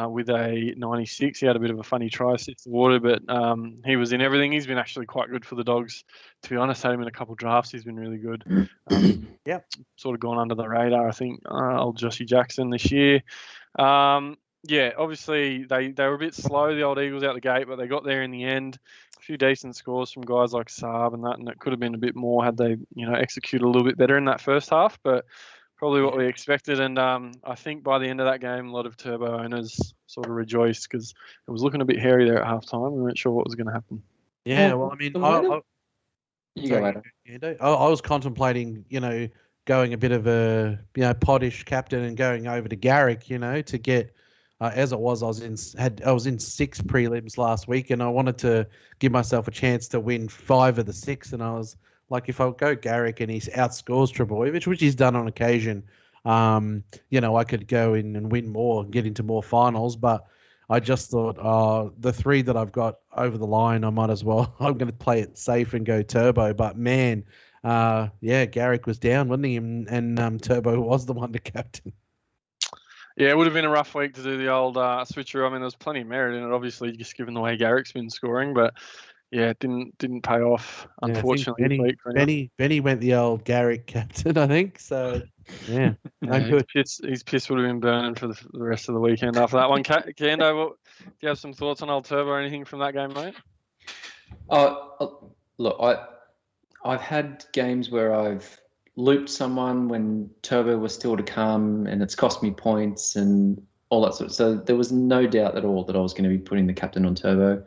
with a 96. He had a bit of a funny try assist to Water, but he was in everything. He's been actually quite good for the Dogs. To be honest, had him in a couple of drafts. He's been really good. Sort of gone under the radar, I think, old Joshy Jackson this year. Obviously they were a bit slow, the old Eagles out the gate, but they got there in the end. A few decent scores from guys like Saab and it could have been a bit more had they, executed a little bit better in that first half, but probably what we expected. And I think by the end of that game, a lot of Turbo owners sort of rejoiced because it was looking a bit hairy there at halftime. We weren't sure what was going to happen. Yeah, well, I mean, I was contemplating, going a bit of a, poddish captain and going over to Garrick, to get, as it was, I was in 6 prelims last week, and I wanted to give myself a chance to win 5 of the 6, and I was like, if I go Garrick and he outscores Trebojevic, which he's done on occasion, I could go in and win more and get into more finals. But I just thought, the 3 that I've got over the line, I might as well. I'm going to play it safe and go Turbo. But man, Garrick was down, wasn't he? And Turbo was the one to captain. Yeah, it would have been a rough week to do the old switcheroo. I mean, there's plenty of merit in it, obviously, just given the way Garrick's been scoring. But yeah, it didn't pay off, unfortunately. Benny went the old Garrick captain, I think. So yeah, good. His piss would have been burning for the rest of the weekend after that one. Kando, do you have some thoughts on old Turbo or anything from that game, mate? Look, I've had games where I've looped someone when Turbo was still to come, and it's cost me points and all that sort of. So there was no doubt at all that I was going to be putting the captain on Turbo.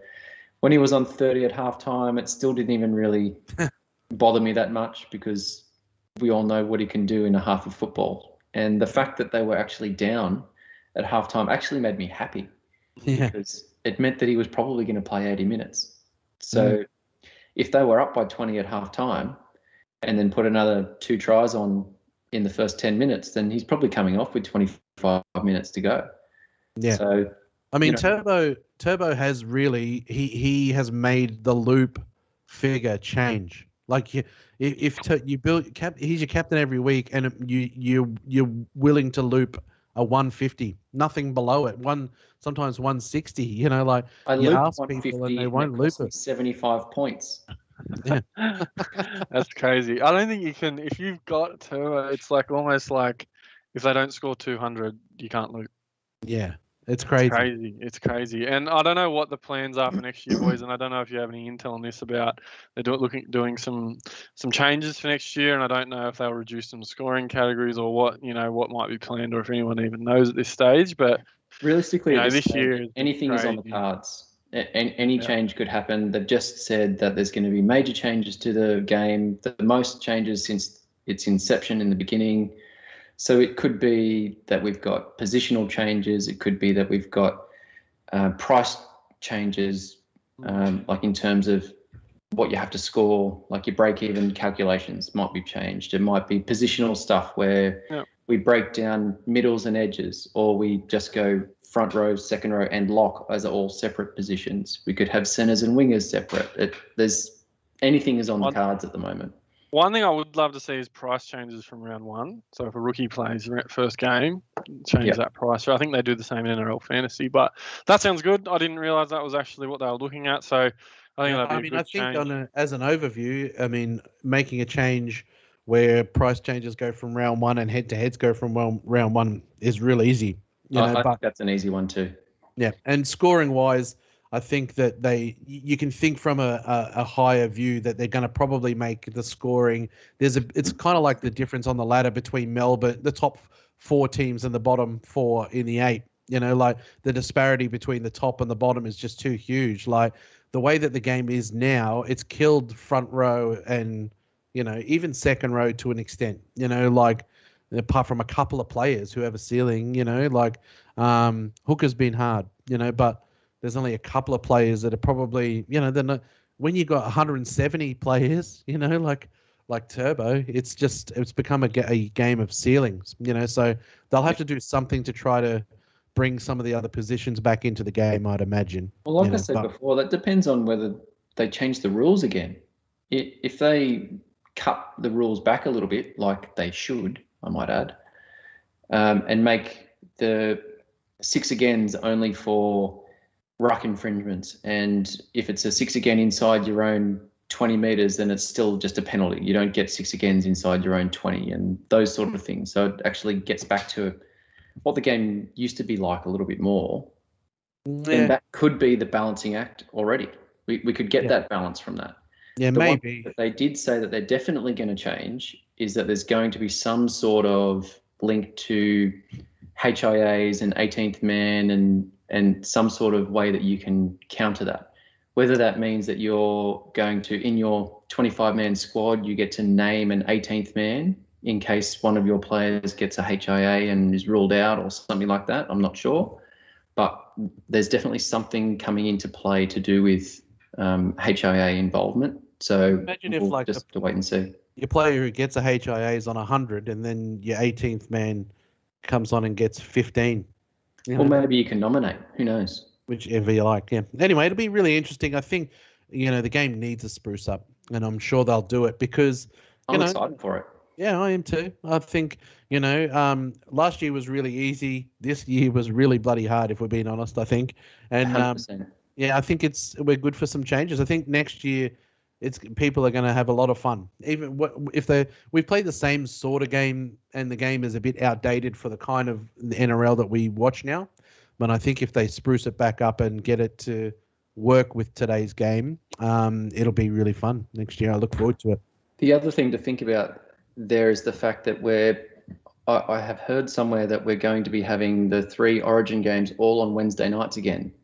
When he was on 30 at halftime, it still didn't even really bother me that much because we all know what he can do in a half of football. And the fact that they were actually down at halftime actually made me happy because it meant that he was probably going to play 80 minutes. So if they were up by 20 at halftime and then put another 2 tries on in the first 10 minutes, then he's probably coming off with 25 minutes to go. Yeah. So, I mean, Turbo has really he has made the loop figure change. Like if you build he's your captain every week, and you're willing to loop a 150, nothing below it. Sometimes 160. Like I you looped ask people and they won't loop it. 75 points. Yeah. That's crazy. I don't think you can. If you've got Turbo, it's like almost like if they don't score 200, you can't loop. Yeah. It's crazy. It's crazy. And I don't know what the plans are for next year, boys. And I don't know if you have any intel on this about they're doing some changes for next year. And I don't know if they'll reduce some scoring categories or what might be planned, or if anyone even knows at this stage. But realistically, this year anything is on the cards. Any change could happen. They've just said that there's going to be major changes to the game, the most changes since its inception in the beginning. So it could be that we've got positional changes. It could be that we've got price changes, like in terms of what you have to score, like your break-even calculations might be changed. It might be positional stuff where we break down middles and edges, or we just go front row, second row, and lock as all separate positions. We could have centres and wingers separate. Anything is on the cards at the moment. One thing I would love to see is price changes from round one. So if a rookie plays first game, change that price. So I think they do the same in NRL fantasy. But that sounds good. I didn't realise that was actually what they were looking at. So I think that'd be a good change. As an overview, I mean, making a change where price changes go from round one and head-to-heads go from round one is real easy. I think that's an easy one too. Yeah, and scoring-wise, I think that you can think from a higher view that they're going to probably make the scoring. It's kind of like the difference on the ladder between Melbourne, the top 4 teams and the bottom 4 in the 8. Like the disparity between the top and the bottom is just too huge. Like the way that the game is now, it's killed front row and, even second row to an extent, like apart from a couple of players who have a ceiling, like Hooker's been hard, but there's only a couple of players that are probably, they're not, when you got 170 players, like Turbo, it's become a game of ceilings, so they'll have to do something to try to bring some of the other positions back into the game, I'd imagine. Well, like I said before, that depends on whether they change the rules again. If they cut the rules back a little bit, like they should, I might add, and make the 6 agains only for ruck infringements, and if it's a 6 again inside your own 20 metres, then it's still just a penalty. You don't get 6 agains inside your own 20 and those sort of things. So it actually gets back to what the game used to be like a little bit more. Yeah. And that could be the balancing act already. We could get that balance from that. Yeah, maybe. That they did say that they're definitely going to change is that there's going to be some sort of link to HIAs and 18th man and some sort of way that you can counter that. Whether that means that you're going to, in your 25-man squad, you get to name an 18th man in case one of your players gets a HIA and is ruled out or something like that. I'm not sure. But there's definitely something coming into play to do with HIA involvement. So imagine if like just to wait and see. Your player who gets a HIA is on 100 and then your 18th man comes on and gets 15. Or maybe you can nominate. Who knows? Whichever you like, yeah. Anyway, it'll be really interesting. I think, the game needs a spruce up, and I'm sure they'll do it because, I'm excited for it. Yeah, I am too. I think, last year was really easy. This year was really bloody hard, if we're being honest, I think. And, 100%. I think we're good for some changes. I think next year people are going to have a lot of fun. Even if we've played the same sort of game and the game is a bit outdated for the kind of the NRL that we watch now. But I think if they spruce it back up and get it to work with today's game, it'll be really fun next year. I look forward to it. The other thing to think about there is the fact that I have heard somewhere that we're going to be having the 3 Origin games all on Wednesday nights again.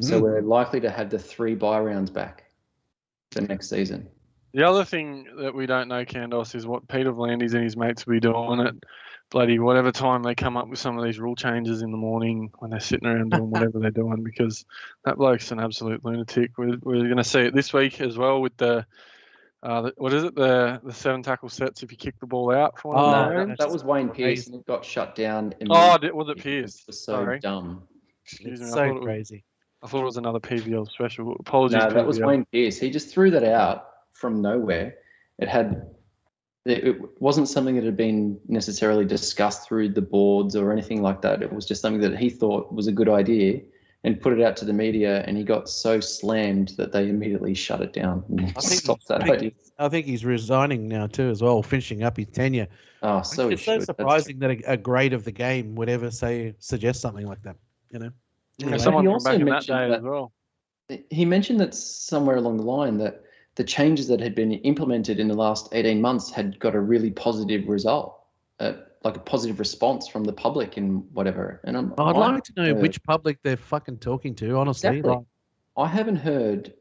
So we're likely to have the 3 bye rounds back for next season. The other thing that we don't know, Candos, is what Peter V'landys and his mates will be doing at bloody whatever time they come up with some of these rule changes in the morning when they're sitting around doing whatever they're doing, because that bloke's an absolute lunatic. We're going to see it this week as well with the what is it? The 7 tackle sets if you kick the ball out for one. That was Wayne Pearce and it got shut down. Was it Pearce? It was so dumb. Excuse me. So crazy. I thought it was another PVL special. Apologies. No, that PVL. was Wayne Pearce. He just threw that out from nowhere. It wasn't something that had been necessarily discussed through the boards or anything like that. It was just something that he thought was a good idea and put it out to the media, and he got so slammed that they immediately shut it down and stopped that idea. I think he's resigning now too as well, finishing up his tenure. Oh, so it's so surprising that a grade of the game would ever suggest something like that, Anyway. Someone he also mentioned that as well. He mentioned that somewhere along the line that the changes that had been implemented in the last 18 months had got a really positive result, like a positive response from the public and whatever. And I'd like to know which public they're fucking talking to, honestly. Exactly. I haven't heard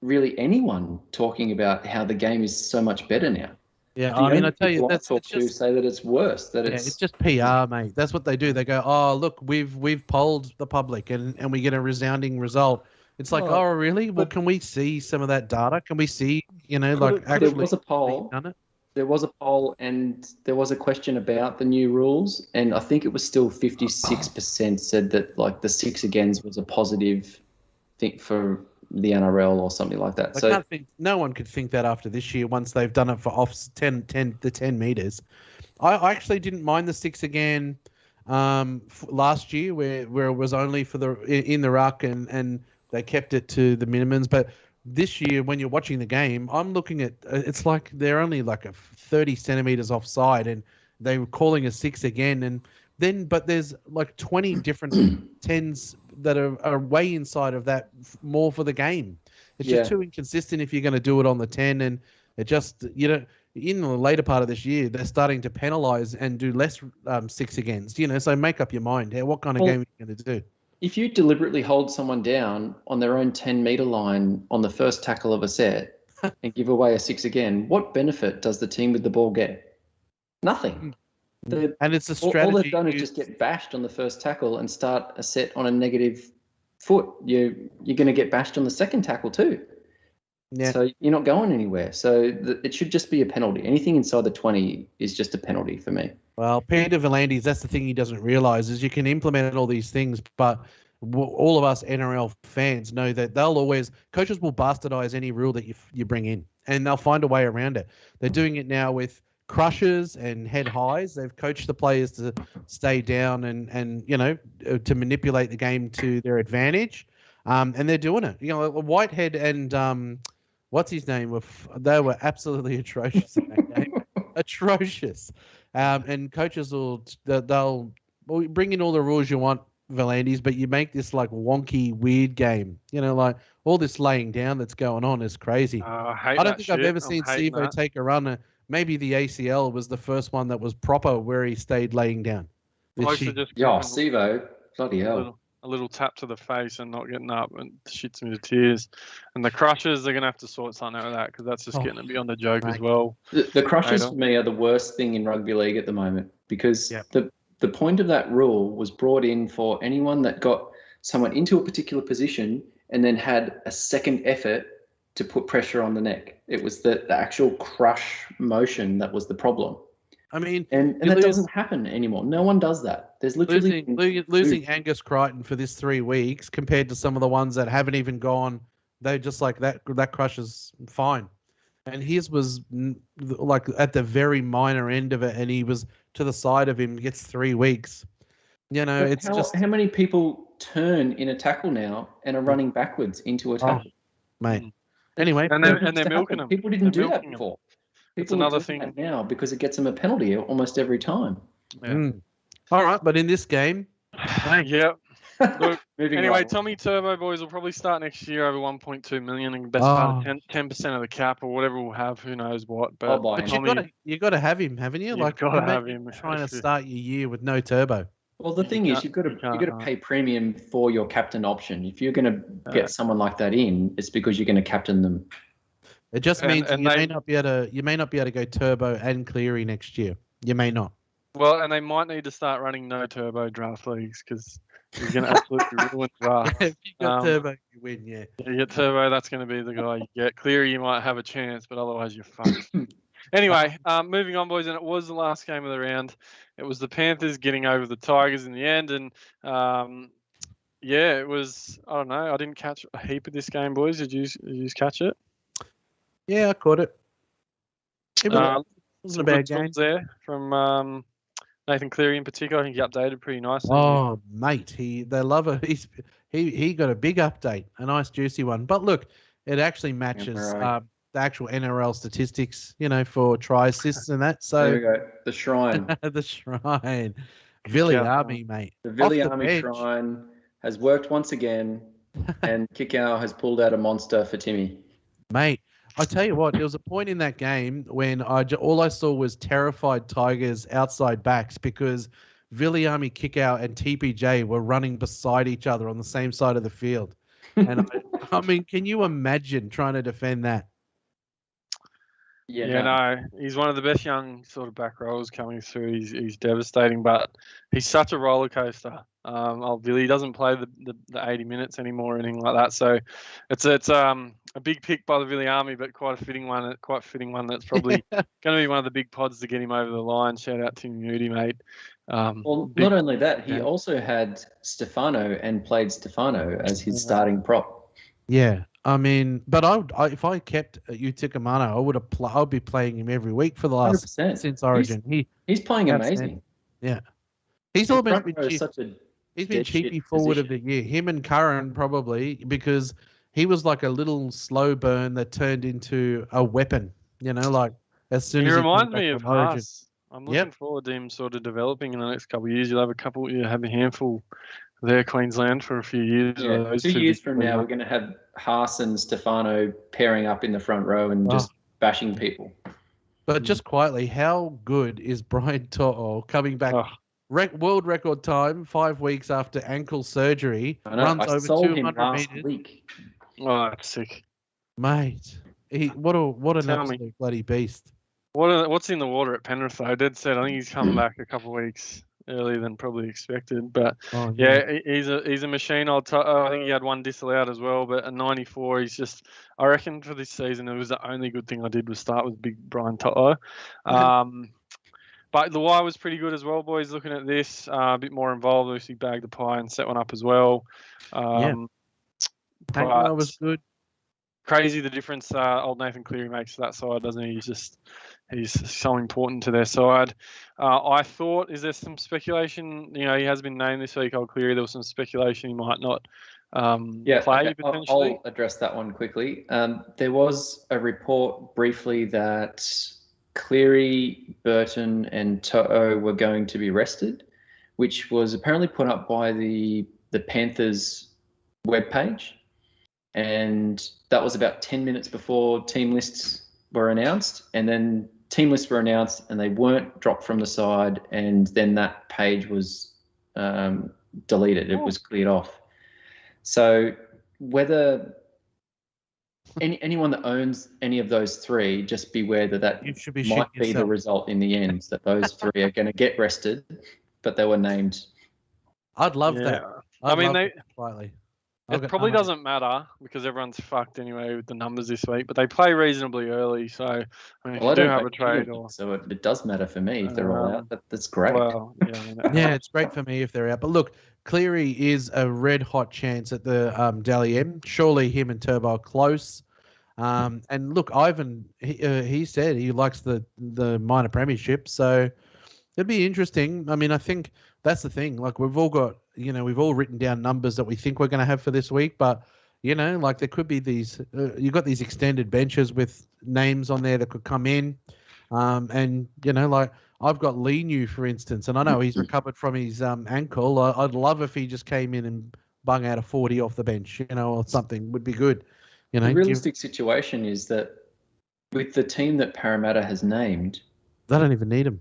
really anyone talking about how the game is so much better now. Yeah, I mean, I tell you, that's just say that it's worse. It's just PR, mate. That's what they do. They go, "Oh, look, we've polled the public, and we get a resounding result." It's like, oh, really? Well, can we see some of that data? Can we see, actually? There was a poll. There was a poll, and there was a question about the new rules, and I think it was still 56% said that like the 6 agains was a positive thing for the NRL or something like that. I So can't think. No one could think that after this year. Once they've done it for off 10 meters, I actually didn't mind the 6 again last year, where it was only for in the ruck and they kept it to the minimums. But this year, when you're watching the game, I'm looking at it's like they're only like a 30 centimeters offside, and they were calling a 6 again, and then but there's like 20 different 10s that are way inside of that more for the game. It's just too inconsistent if you're going to do it on the 10, and it just in the later part of this year they're starting to penalise and do less 6 against. So make up your mind. What kind of game are you going to do? If you deliberately hold someone down on their own 10-meter line on the first tackle of a set and give away a 6 again, what benefit does the team with the ball get? Nothing. And it's a strategy. All they've done is just get bashed on the first tackle and start a set on a negative foot. You're going to get bashed on the second tackle too. Yeah. So you're not going anywhere. So it should just be a penalty. Anything inside the 20 is just a penalty for me. Well, Peter V'landys, that's the thing he doesn't realise is you can implement all these things, but all of us NRL fans know that coaches will bastardise any rule that you bring in, and they'll find a way around it. They're doing it now with crushes and head highs. They've coached the players to stay down and to manipulate the game to their advantage, and they're doing it. Whitehead and what's his name? They were absolutely atrocious in that game. Atrocious. And coaches they'll bring in all the rules you want, V'landys, but you make this like wonky, weird game. Like all this laying down that's going on is crazy. I don't think I've ever seen Sivo take a run. Maybe the ACL was the first one that was proper where he stayed laying down. Sivo, bloody hell. A little tap to the face and not getting up and shits me to tears. And the crushes, they're going to have to sort something out with that because that's just getting to be on the joke as well. The crushes for me are the worst thing in rugby league at the moment because the point of that rule was brought in for anyone that got someone into a particular position and then had a second effort to put pressure on the neck. It was the actual crush motion that was the problem. I mean, and that doesn't happen anymore. No one does that. There's literally losing Angus Crichton for this 3 weeks compared to some of the ones that haven't even gone. They just like that crush is fine, and his was like at the very minor end of it, and he was to the side of him. Gets 3 weeks. How many people turn in a tackle now and are running backwards into a tackle, mate? Anyway, and they're milking them. People didn't do that before. It's another thing now because it gets them a penalty almost every time. Yeah. All right, but in this game, yeah. Look, anyway, Tommy Turbo boys will probably start next year over 1.2 million and best part of 10% of the cap or whatever we'll have. Who knows what? But you got to have him, haven't you? You've got to have him. Trying to start your year with no Turbo. Well, the thing is, you've got to pay premium for your captain option. If you're going to get someone like that in, it's because you're going to captain them. It just means you may not be able to go Turbo and Cleary next year. You may not. Well, and they might need to start running no Turbo draft leagues because you're going to absolutely ruin drafts. If you got Turbo, you win. Yeah. You get Turbo, that's going to be the guy you get. Cleary, you might have a chance, but otherwise you're fucked. Anyway, moving on, boys, and it was the last game of the round. It was the Panthers getting over the Tigers in the end, and it was. I don't know. I didn't catch a heap of this game, boys. Did you catch it? Yeah, I caught it. It wasn't a bad game there from Nathan Cleary in particular. I think he updated pretty nicely. Oh, mate, they love it. He got a big update, a nice juicy one. But look, it actually matches the actual NRL statistics, for try assists and that. So there we go. The shrine. The shrine. Army, mate. The Villy Army shrine has worked once again, and Kikau has pulled out a monster for Timmy. Mate, I tell you what, there was a point in that game when all I saw was terrified Tigers outside backs because Viliami Kikau and TPJ were running beside each other on the same side of the field. And I mean, can you imagine trying to defend that? Yeah, no, he's one of the best young sort of back rowers coming through. He's devastating, but he's such a roller coaster. Billy doesn't play the 80 minutes anymore or anything like that. So it's a big pick by the Billy Army, but quite a fitting one. That's probably going to be one of the big pods to get him over the line. Shout out to Moody, mate. Not only that, he also had Stefano and played Stefano as his starting prop. Yeah, I mean, but if I kept Utica Mano, I would have. I'd be playing him every week for the last 100%. since Origin. He's playing outstanding. amazing. Yeah, he's The almost front been row is such a he's been dead shit cheapy forward of position. the year. Him and Curran probably because he was like a little slow burn that turned into a weapon. You know, like as soon He as he came reminds back me of from Origin. Haas. I'm looking forward to him sort of developing in the next couple of years. You'll have a handful there, Queensland, for a few years. Yeah, Those 2 two years big from now, players. we're going to have Haas and Stefano pairing up in the front row and just bashing people. But just quietly, how good is Brian To'o coming back? Oh, World record time, 5 weeks after ankle surgery, I know. runs I over sold him 200 last meters. week. oh, that's sick. Mate, what an Tell me. absolute bloody beast. What's in the water at Penrith, though? Dead set. I think he's come back a couple of weeks earlier than probably expected. But Oh, yeah, he's a machine. I think he had one disallowed as well. But at 94, he's just. I reckon for this season, it was the only good thing I did was start with big Brian To'o. But the Y was pretty good as well, boys. Looking at this, a bit more involved. Lucy bagged the pie and set one up as well. Tankma was good. Crazy the difference old Nathan Cleary makes to that side, doesn't he? He's so important to their side. I thought, is there some speculation? You know, he has been named this week, old Cleary. There was some speculation he might not play Okay. potentially. I'll address that one quickly. There was a report briefly that Cleary, Burton, and To'o were going to be rested, which was apparently put up by the Panthers webpage. And that was about 10 minutes before team lists were announced. And then team lists were announced and they weren't dropped from the side. And then that page was deleted. It was cleared off. So whether anyone that owns any of those three, just beware that You should be might shitting be the yourself. result in the end, that those three are going to get rested, but they were named. I'd love that. I mean, quietly. it probably doesn't matter because everyone's fucked anyway with the numbers this week, but they play reasonably early. So, I mean, if you do have a trade so it does matter for me if they're all out. That's great. Well, yeah, I mean, yeah, it's great for me if they're out. But look, Cleary is a red hot chance at the Dally M. Surely him and Turbo are close. And look, Ivan, he said he likes the minor premiership, so it'd be interesting. I mean, I think that's the thing. Like we've all written down numbers that we think we're going to have for this week, but like there could be these. You've got these extended benches with names on there that could come in, and like I've got Lenu, for instance, and I know he's recovered from his ankle. I'd love if he just came in and bung out a 40 off the bench, or something would be good. The realistic situation is that with the team that Parramatta has named, they don't even need him.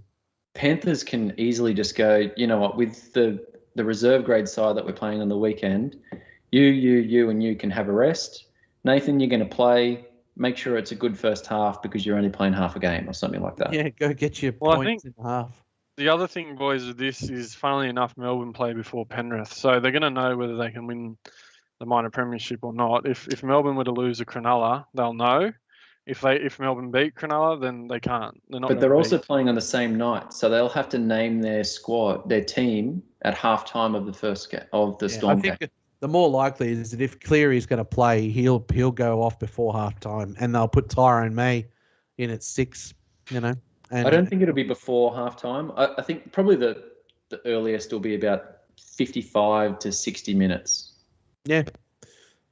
Panthers can easily just go, you know what, with the reserve grade side that we're playing on the weekend, you and you can have a rest. Nathan, you're going to play. Make sure it's a good first half because you're only playing half a game or something like that. Yeah, go get your points in half. The other thing, boys, with this is, funnily enough, Melbourne play before Penrith, so they're going to know whether they can win the minor premiership or not. If Melbourne were to lose a Cronulla, they'll know. If Melbourne beat Cronulla, then they can't. But they're also playing on the same night, so they'll have to name their squad, their team, at halftime of the first Storm game. I think the more likely is that if Cleary's going to play, he'll go off before halftime, and they'll put Tyrone May in at 6. And I don't think it'll be before halftime. I think probably the earliest will be about 55 to 60 minutes. Yeah,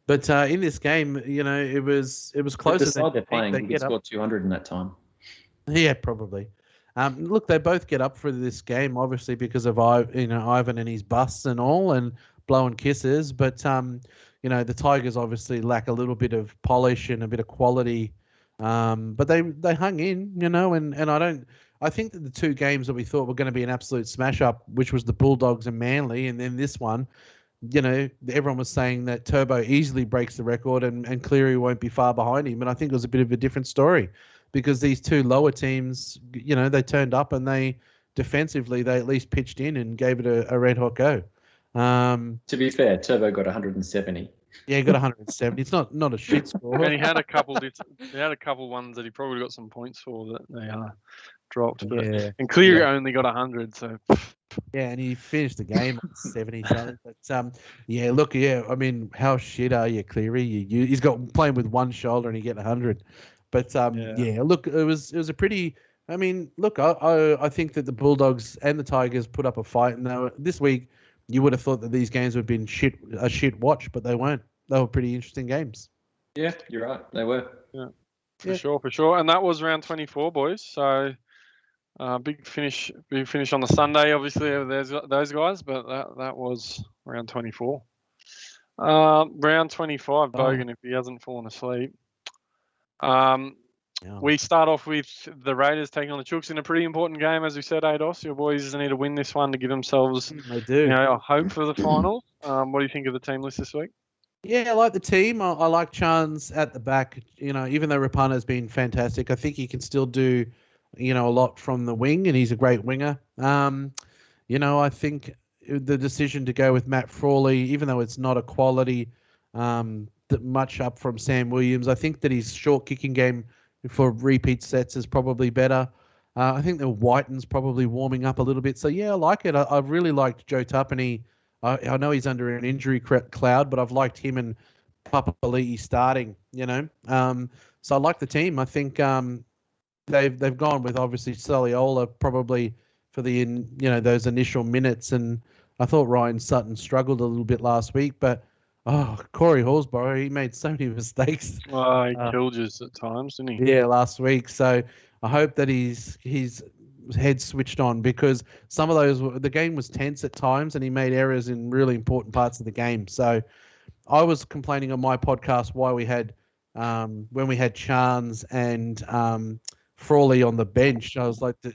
but in this game, it was closer. The side they're playing, they could score 200 in that time. Yeah, probably. Look, they both get up for this game, obviously because of Ivan and his busts and all, and blowing kisses. But the Tigers obviously lack a little bit of polish and a bit of quality. But they hung in, and I think that the two games that we thought were going to be an absolute smash up, which was the Bulldogs and Manly, and then this one. Everyone was saying that Turbo easily breaks the record and Cleary won't be far behind him. And I think it was a bit of a different story because these two lower teams, they turned up and they defensively, they at least pitched in and gave it a red hot go. To be fair, Turbo got 170. Yeah, he got 170. It's not a shit score. And he had a couple. He had a couple ones that he probably got some points for that dropped. But Yeah. and Cleary only got 100, so. Yeah, and he finished the game at 70 something. But yeah, look, yeah, I mean, how shit are you, Cleary? He's got playing with one shoulder and he get 100. But yeah, look, it was a pretty. I mean, look, I think that the Bulldogs and the Tigers put up a fight, and this week you would have thought that these games would have been a shit watch, but they weren't. They were pretty interesting games. Yeah, you're right. They were. Yeah, for sure. And that was round 24, boys. So. Big finish on the Sunday. Obviously, there's those guys, but that was round 24. Round 25, Bogan, if he hasn't fallen asleep. We start off with the Raiders taking on the Chooks in a pretty important game, as we said, Ados. Your boys need to win this one to give themselves, a hope for the final. What do you think of the team list this week? Yeah, I like the team. I like Chance at the back. Even though Rapana's been fantastic, I think he can still do a lot from the wing, and he's a great winger. I think the decision to go with Matt Frawley, even though it's not a quality much up from Sam Williams, I think that his short kicking game for repeat sets is probably better. I think the Whiten's probably warming up a little bit. So, yeah, I like it. I've really liked Joe Tuppeny. I know he's under an injury cloud, but I've liked him and Papali'i starting, So I like the team. I think they've gone with obviously Soliola probably for the those initial minutes, and I thought Ryan Sutton struggled a little bit last week, but Corey Horsburgh, he made so many mistakes. Well, he killed us at times, didn't he? Yeah, last week. So I hope that his head switched on, because some of the game was tense at times and he made errors in really important parts of the game. So I was complaining on my podcast why we had when we had Chance and Frawley on the bench. I was like the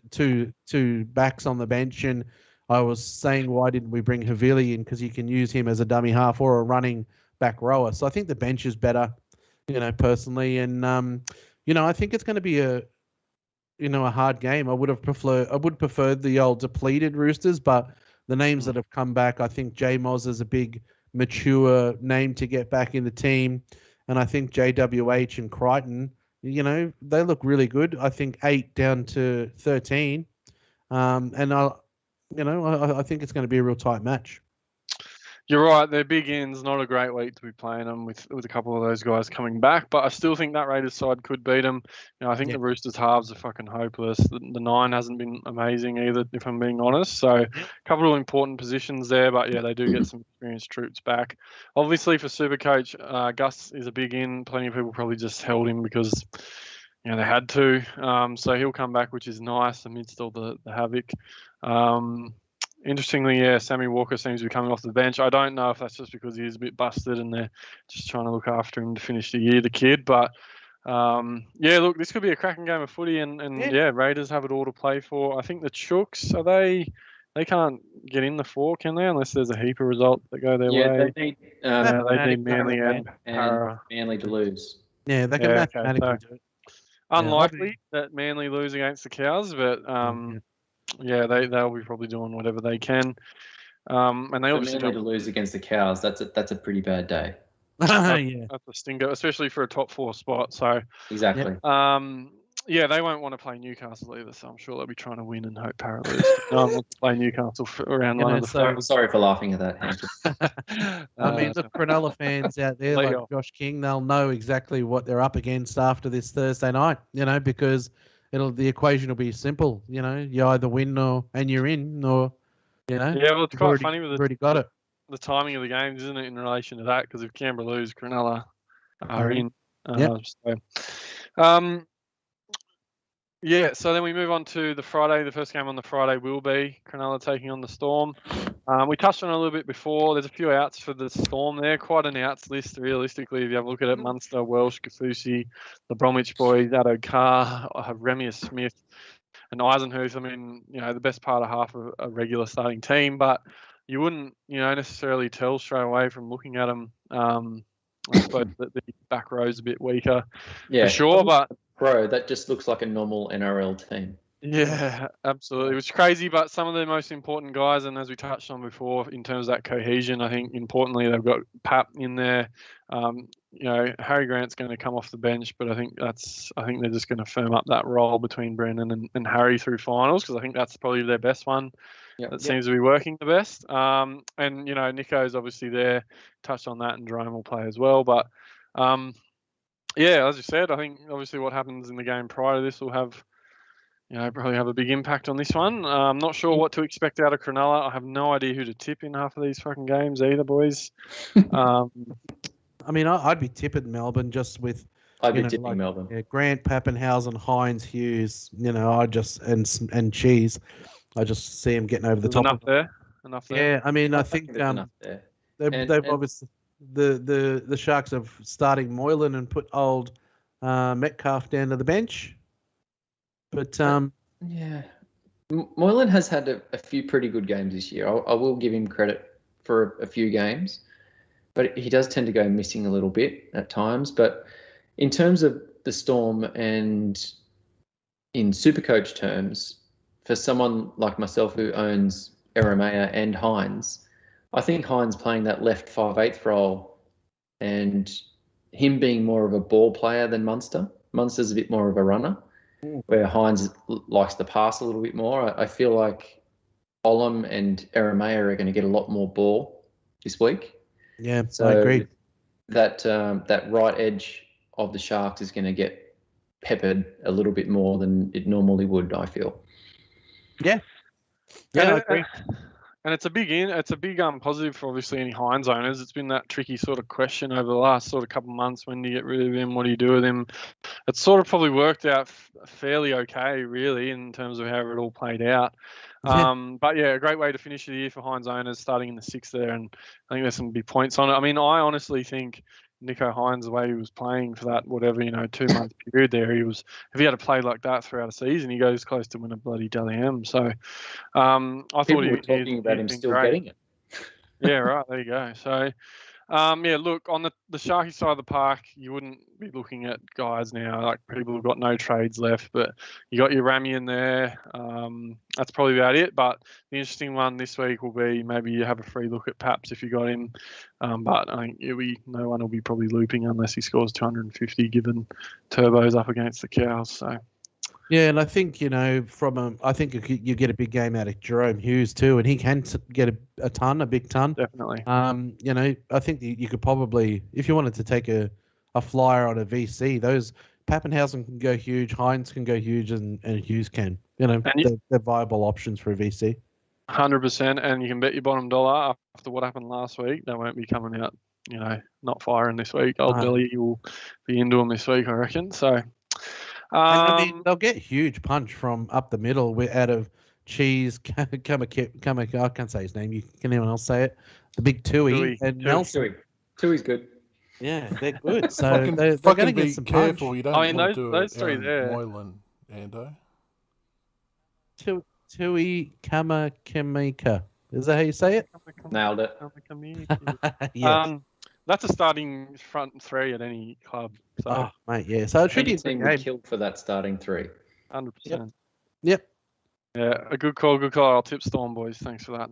two backs on the bench, and I was saying, why didn't we bring Havili in? Because you can use him as a dummy half or a running back rower. So I think the bench is better, personally. And, I think it's going to be a hard game. I would prefer the old depleted Roosters, but the names that have come back, I think J Moz is a big, mature name to get back in the team. And I think JWH and Crichton, they look really good. I think 8 down to 13. And I think it's going to be a real tight match. You're right. They're big ins. Not a great week to be playing them with a couple of those guys coming back. But I still think that Raiders side could beat them. I think the Roosters halves are fucking hopeless. The 9 hasn't been amazing either, if I'm being honest. So a couple of important positions there. But yeah, they do get some experienced troops back. Obviously for Supercoach, Gus is a big in. Plenty of people probably just held him because they had to. So he'll come back, which is nice amidst all the havoc. Interestingly, Sammy Walker seems to be coming off the bench. I don't know if that's just because he is a bit busted and they're just trying to look after him to finish the year, the kid. But, look, this could be a cracking game of footy and Raiders have it all to play for. I think the Chooks, they can't get in the 4, can they? Unless there's a heap of results that go their way. They need Manly and Para. Manly to lose. Yeah, they can mathematically do it. Unlikely that Manly lose against the Cows, but... they'll be probably doing whatever they can. And they obviously Manly to lose against the Cows. That's a pretty bad day. That's a stinker, especially for a top 4 spot. So exactly. They won't want to play Newcastle either. So I'm sure they'll be trying to win and hope Para lose. No one wants to play Newcastle for around one of the. I'm sorry for laughing at that, Hank. I mean, look, Cronulla fans out there like Josh King, they'll know exactly what they're up against after this Thursday night. Because. The equation will be simple, you either win and you're in, or Yeah, well, it's quite funny with already got it. The timing of the games, isn't it, in relation to that? Because if Canberra lose, Cronulla are in. So then we move on to the Friday. The first game on the Friday will be Cronulla taking on the Storm. We touched on it a little bit before. There's a few outs for the Storm there. Quite an outs list, realistically, if you have a look at it. Munster, Welsh, Kafusi, the Bromwich boys, Addo Carr, Remius Smith, and Eisenhuth. I mean, the best part of half of a regular starting team, but you wouldn't, necessarily tell straight away from looking at them. I suppose that the back row is a bit weaker, for sure, but... Bro, that just looks like a normal NRL team. Yeah, absolutely. It was crazy, but some of the most important guys, and as we touched on before, in terms of that cohesion, I think importantly they've got Pap in there. Harry Grant's going to come off the bench, but I think they're just going to firm up that role between Brendan and Harry through finals, because I think that's probably their best one. That seems to be working the best. And Nico's obviously there. Touched on that, and Jerome will play as well. But as you said, I think obviously what happens in the game prior to this will have. Probably have a big impact on this one. I'm not sure what to expect out of Cronulla. I have no idea who to tip in half of these fucking games either, boys. I mean, I'd be tipping Melbourne just with. I'd be tipping Melbourne. Yeah, Grant, Pappenhausen, Hines, Hughes. And Cheese. I just see him getting over the top. Enough there. Yeah, I mean, I think enough there. They've obviously the Sharks have starting Moylan and put old Metcalf down to the bench. But Moylan has had a few pretty good games this year. I will give him credit for a few games, but he does tend to go missing a little bit at times. But in terms of the Storm and in Supercoach terms, for someone like myself who owns Eremea and Hines, I think Hines playing that left 5/8 role and him being more of a ball player than Munster. Munster's a bit more of a runner, where Hines likes to pass a little bit more. I feel like Olam and Eremea are going to get a lot more ball this week. Yeah, so I agree. That right edge of the Sharks is going to get peppered a little bit more than it normally would, I feel. Yeah, I agree. And it's a big positive for obviously any Hines owners. It's been that tricky sort of question over the last sort of couple of months. When do you get rid of him? What do you do with him? It's sort of probably worked out fairly okay, really, in terms of how it all played out. But yeah, a great way to finish the year for Hines owners, starting in the 6th there, and I think there's some big points on it. I mean, I honestly think Nico Hines, the way he was playing for that 2-month period there, if he had to play like that throughout a season, he goes close to win a bloody Dally M. So I thought he was talking about him still getting it. Yeah, right. There you go. So look, on the Sharky side of the park, you wouldn't be looking at guys now like people who've got no trades left, but you got your Ramy in there. That's probably about it. But the interesting one this week will be maybe you have a free look at Paps if you got him. But I think no one will be probably looping unless he scores 250, given Turbo's up against the Cows. So. Yeah, and I think, I think you get a big game out of Jerome Hughes too, and he can get a big ton. Definitely. I think you could probably, if you wanted to take a flyer on a VC, those Pappenhausen can go huge, Hines can go huge, and Hughes can. They're viable options for a VC. 100%, and you can bet your bottom dollar after what happened last week, they won't be coming out, not firing this week. Old Billy will be into them this week, I reckon. So. I mean, they'll get huge punch from up the middle out of Cheese, I can't say his name. Can anyone else say it? The big Tui and Nelson. Tui's good. Yeah, they're good. So they're going to to get be some careful. punch. You don't want to do those it three there. Moylan, Ando. Tui Kamika. Is that how you say it? Nailed it. Yes. That's a starting front three at any club. So. Oh, mate, yeah. So it should be a team game. killed for that starting 3. 100%. Yep. Yeah, a good call. I'll tip Storm, boys. Thanks for that.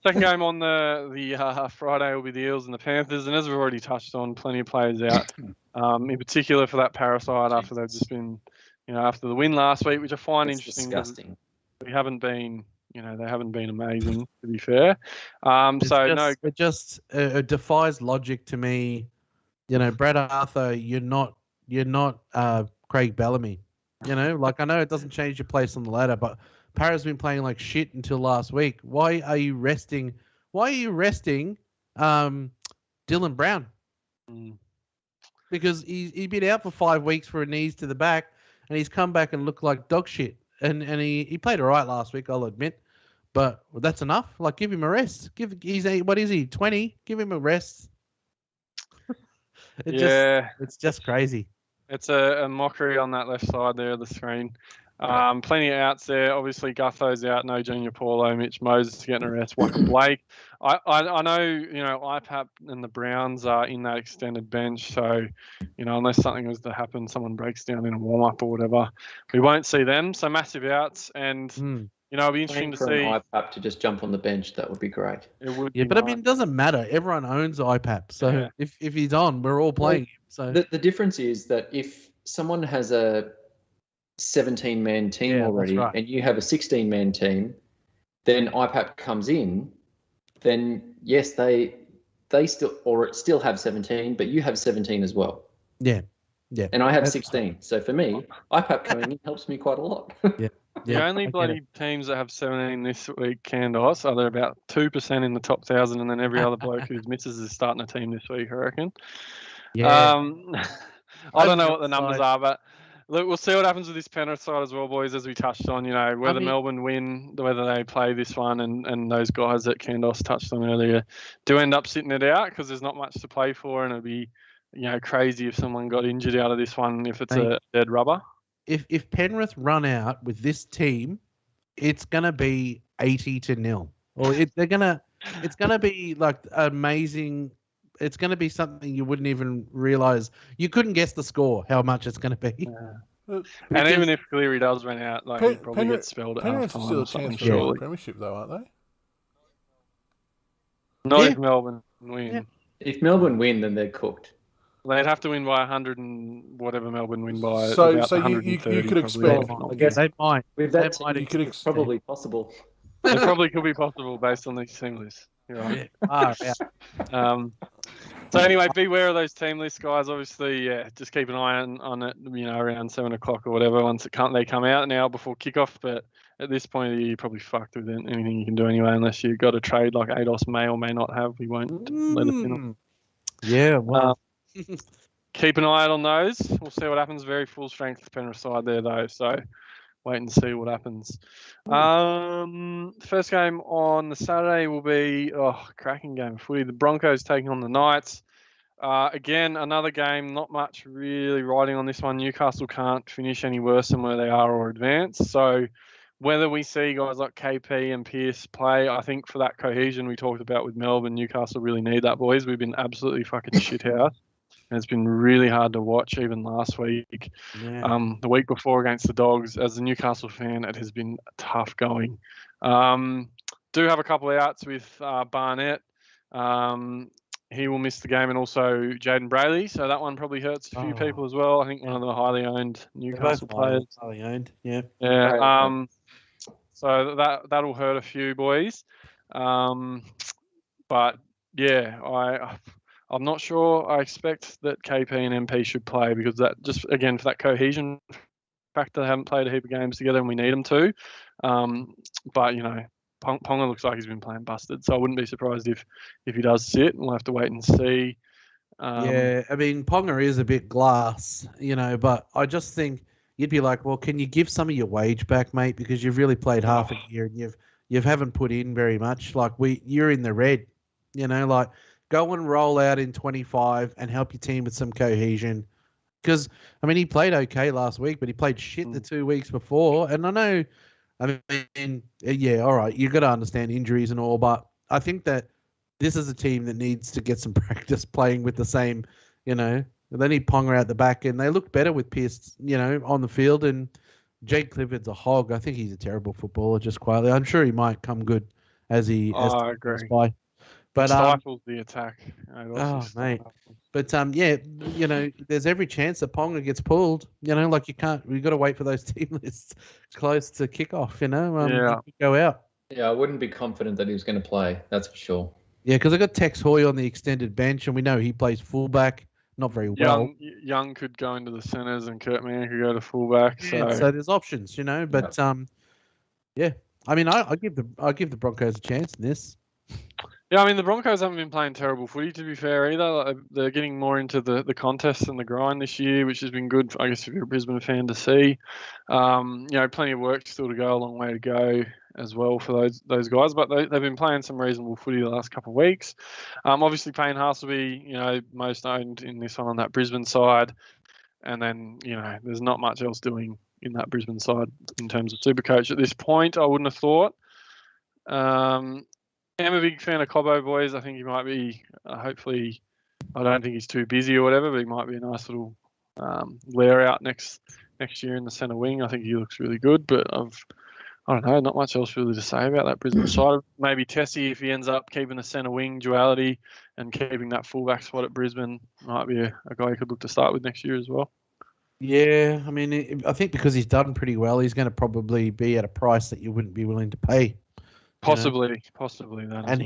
Second game on the Friday will be the Eels and the Panthers, and as we've already touched on, plenty of players out. In particular for that Parasite after they've just been, after the win last week, which I find interesting. Disgusting. We haven't been. They haven't been amazing, to be fair. It just defies logic to me. Brad Arthur, you're not Craig Bellamy. I know it doesn't change your place on the ladder, but Para's been playing like shit until last week. Why are you resting? Dylan Brown? Because he's been out for 5 weeks for a knees to the back, and he's come back and looked like dog shit. And he played all right last week, I'll admit. But that's enough. Like, give him a rest. What is he? 20? Give him a rest. It's just crazy. It's a mockery on that left side there of the screen. Plenty of outs there. Obviously, Gutho's out. No Junior Paulo. Mitch Moses getting a rest. Waka Blake. I know, IPAP and the Browns are in that extended bench. So, unless something was to happen, someone breaks down in a warm-up or whatever, we won't see them. So massive outs. And, it'll be interesting to for see. an IPAP to just jump on the bench, that would be great. It would Yeah, be but I nice. mean, it doesn't matter. Everyone owns IPAP. So Yeah. if he's on, we're all playing him. So The difference is that if someone has a 17-man team Yeah, that's already right. and you have a 16-man team, then IPAP comes in, then yes, they still have 17, but you have 17 as well. yeah. And I have That's 16. So for me, IPAP coming in helps me quite a lot. The only I get bloody teams that have 17 this week, Candos, are there about 2% in the top 1,000, and then every other bloke whose misses is starting a team this week, I reckon. Yeah. I don't know what the numbers are, but look, we'll see what happens with this Penrith side as well, boys, as we touched on, whether Melbourne win, whether they play this one, and those guys that Candos touched on earlier do end up sitting it out because there's not much to play for, and it'd be, crazy if someone got injured out of this one if it's a dead rubber. If Penrith run out with this team, it's gonna be 80-0, or it's gonna be like amazing. It's gonna be something you wouldn't even realize. You couldn't guess the score, how much it's gonna be. And even if Cleary does run out, he'll probably get spelled at Penrith half are time still or a something. chance for Surely. the premiership, though, aren't they? Not if Melbourne win. Yeah. If Melbourne win, then they're cooked. They'd have to win by 100 and whatever Melbourne win by. So about you 130 could probably. expect. I guess They might. with that They might team, exceed it's probably possible. It probably could be possible based on these team lists. You're right. Far out. So anyway, beware of those team lists, guys. Obviously, just keep an eye on it. Around 7 o'clock or whatever. Once they come out an hour before kickoff. But at this point of the year, you're probably fucked with anything you can do anyway, unless you've got a trade like ADOS may or may not have. We won't let it in. Yeah, well, Keep an eye out on those. We'll see what happens. Very full strength Penrith side there, though. So wait and see what happens. First game on the Saturday will be cracking game of footy. The Broncos taking on the Knights. Again, another game. Not much really riding on this one. Newcastle can't finish any worse than where they are or advance. So whether we see guys like KP and Pearce play, I think for that cohesion we talked about with Melbourne, Newcastle really need that, boys. We've been absolutely fucking shithouse. And it's been really hard to watch even last week. yeah. The week before against the Dogs, as a Newcastle fan, it has been tough going. Do have a couple of outs with Barnett. He will miss the game, and also Jaden Brayley. So that one probably hurts a few people as well. I think one of the highly owned Newcastle players. Highly owned, yeah. Yeah. So that'll hurt a few boys. But yeah, I'm not sure. I expect that KP and MP should play because that just, again, for that cohesion factor, they haven't played a heap of games together and we need them to. But, Ponga looks like he's been playing busted. So I wouldn't be surprised if he does sit, and we'll have to wait and see. Yeah, I mean, Ponga is a bit glass, but I just think you'd be like, well, can you give some of your wage back, mate? Because you've really played half a year and you haven't put in very much. Like you're in the red, go and roll out in 25 and help your team with some cohesion. Because, he played okay last week, but he played shit the 2 weeks before. And I mean, yeah, all right, you've got to understand injuries and all, but I think that this is a team that needs to get some practice playing with the same, they need Ponga out the back, and they look better with Pearce, on the field. And Jake Clifford's a hog. I think he's a terrible footballer, just quietly. I'm sure he might come good as he I agree. goes by. But stifles the attack. Mate. But there's every chance that Ponga gets pulled. We've got to wait for those team lists close to kickoff. Go out. Yeah, I wouldn't be confident that he was going to play. That's for sure. Yeah, because I got Tex Hoy on the extended bench, and we know he plays fullback, not very well. Young could go into the centres, and Kurt Mann could go to fullback. Yeah, so there's options, But yeah, I give the Broncos a chance in this. Yeah, the Broncos haven't been playing terrible footy, to be fair, either. They're getting more into the contest and the grind this year, which has been good, I guess, if you're a Brisbane fan to see. Plenty of work still to go, a long way to go as well for those guys, but they've been playing some reasonable footy the last couple of weeks. Obviously, Payne Hasselby, most owned in this one on that Brisbane side. And then, there's not much else doing in that Brisbane side in terms of Supercoach at this point. I wouldn't have thought. I'm a big fan of Cobbo, boys. I think he might be, hopefully, I don't think he's too busy or whatever, but he might be a nice little lair out next year in the centre wing. I think he looks really good, but I don't know, not much else really to say about that Brisbane side. Maybe Tessie, if he ends up keeping the centre wing duality and keeping that fullback spot at Brisbane, might be a guy you could look to start with next year as well. Yeah, I mean, I think because he's done pretty well, he's going to probably be at a price that you wouldn't be willing to pay. Possibly that. And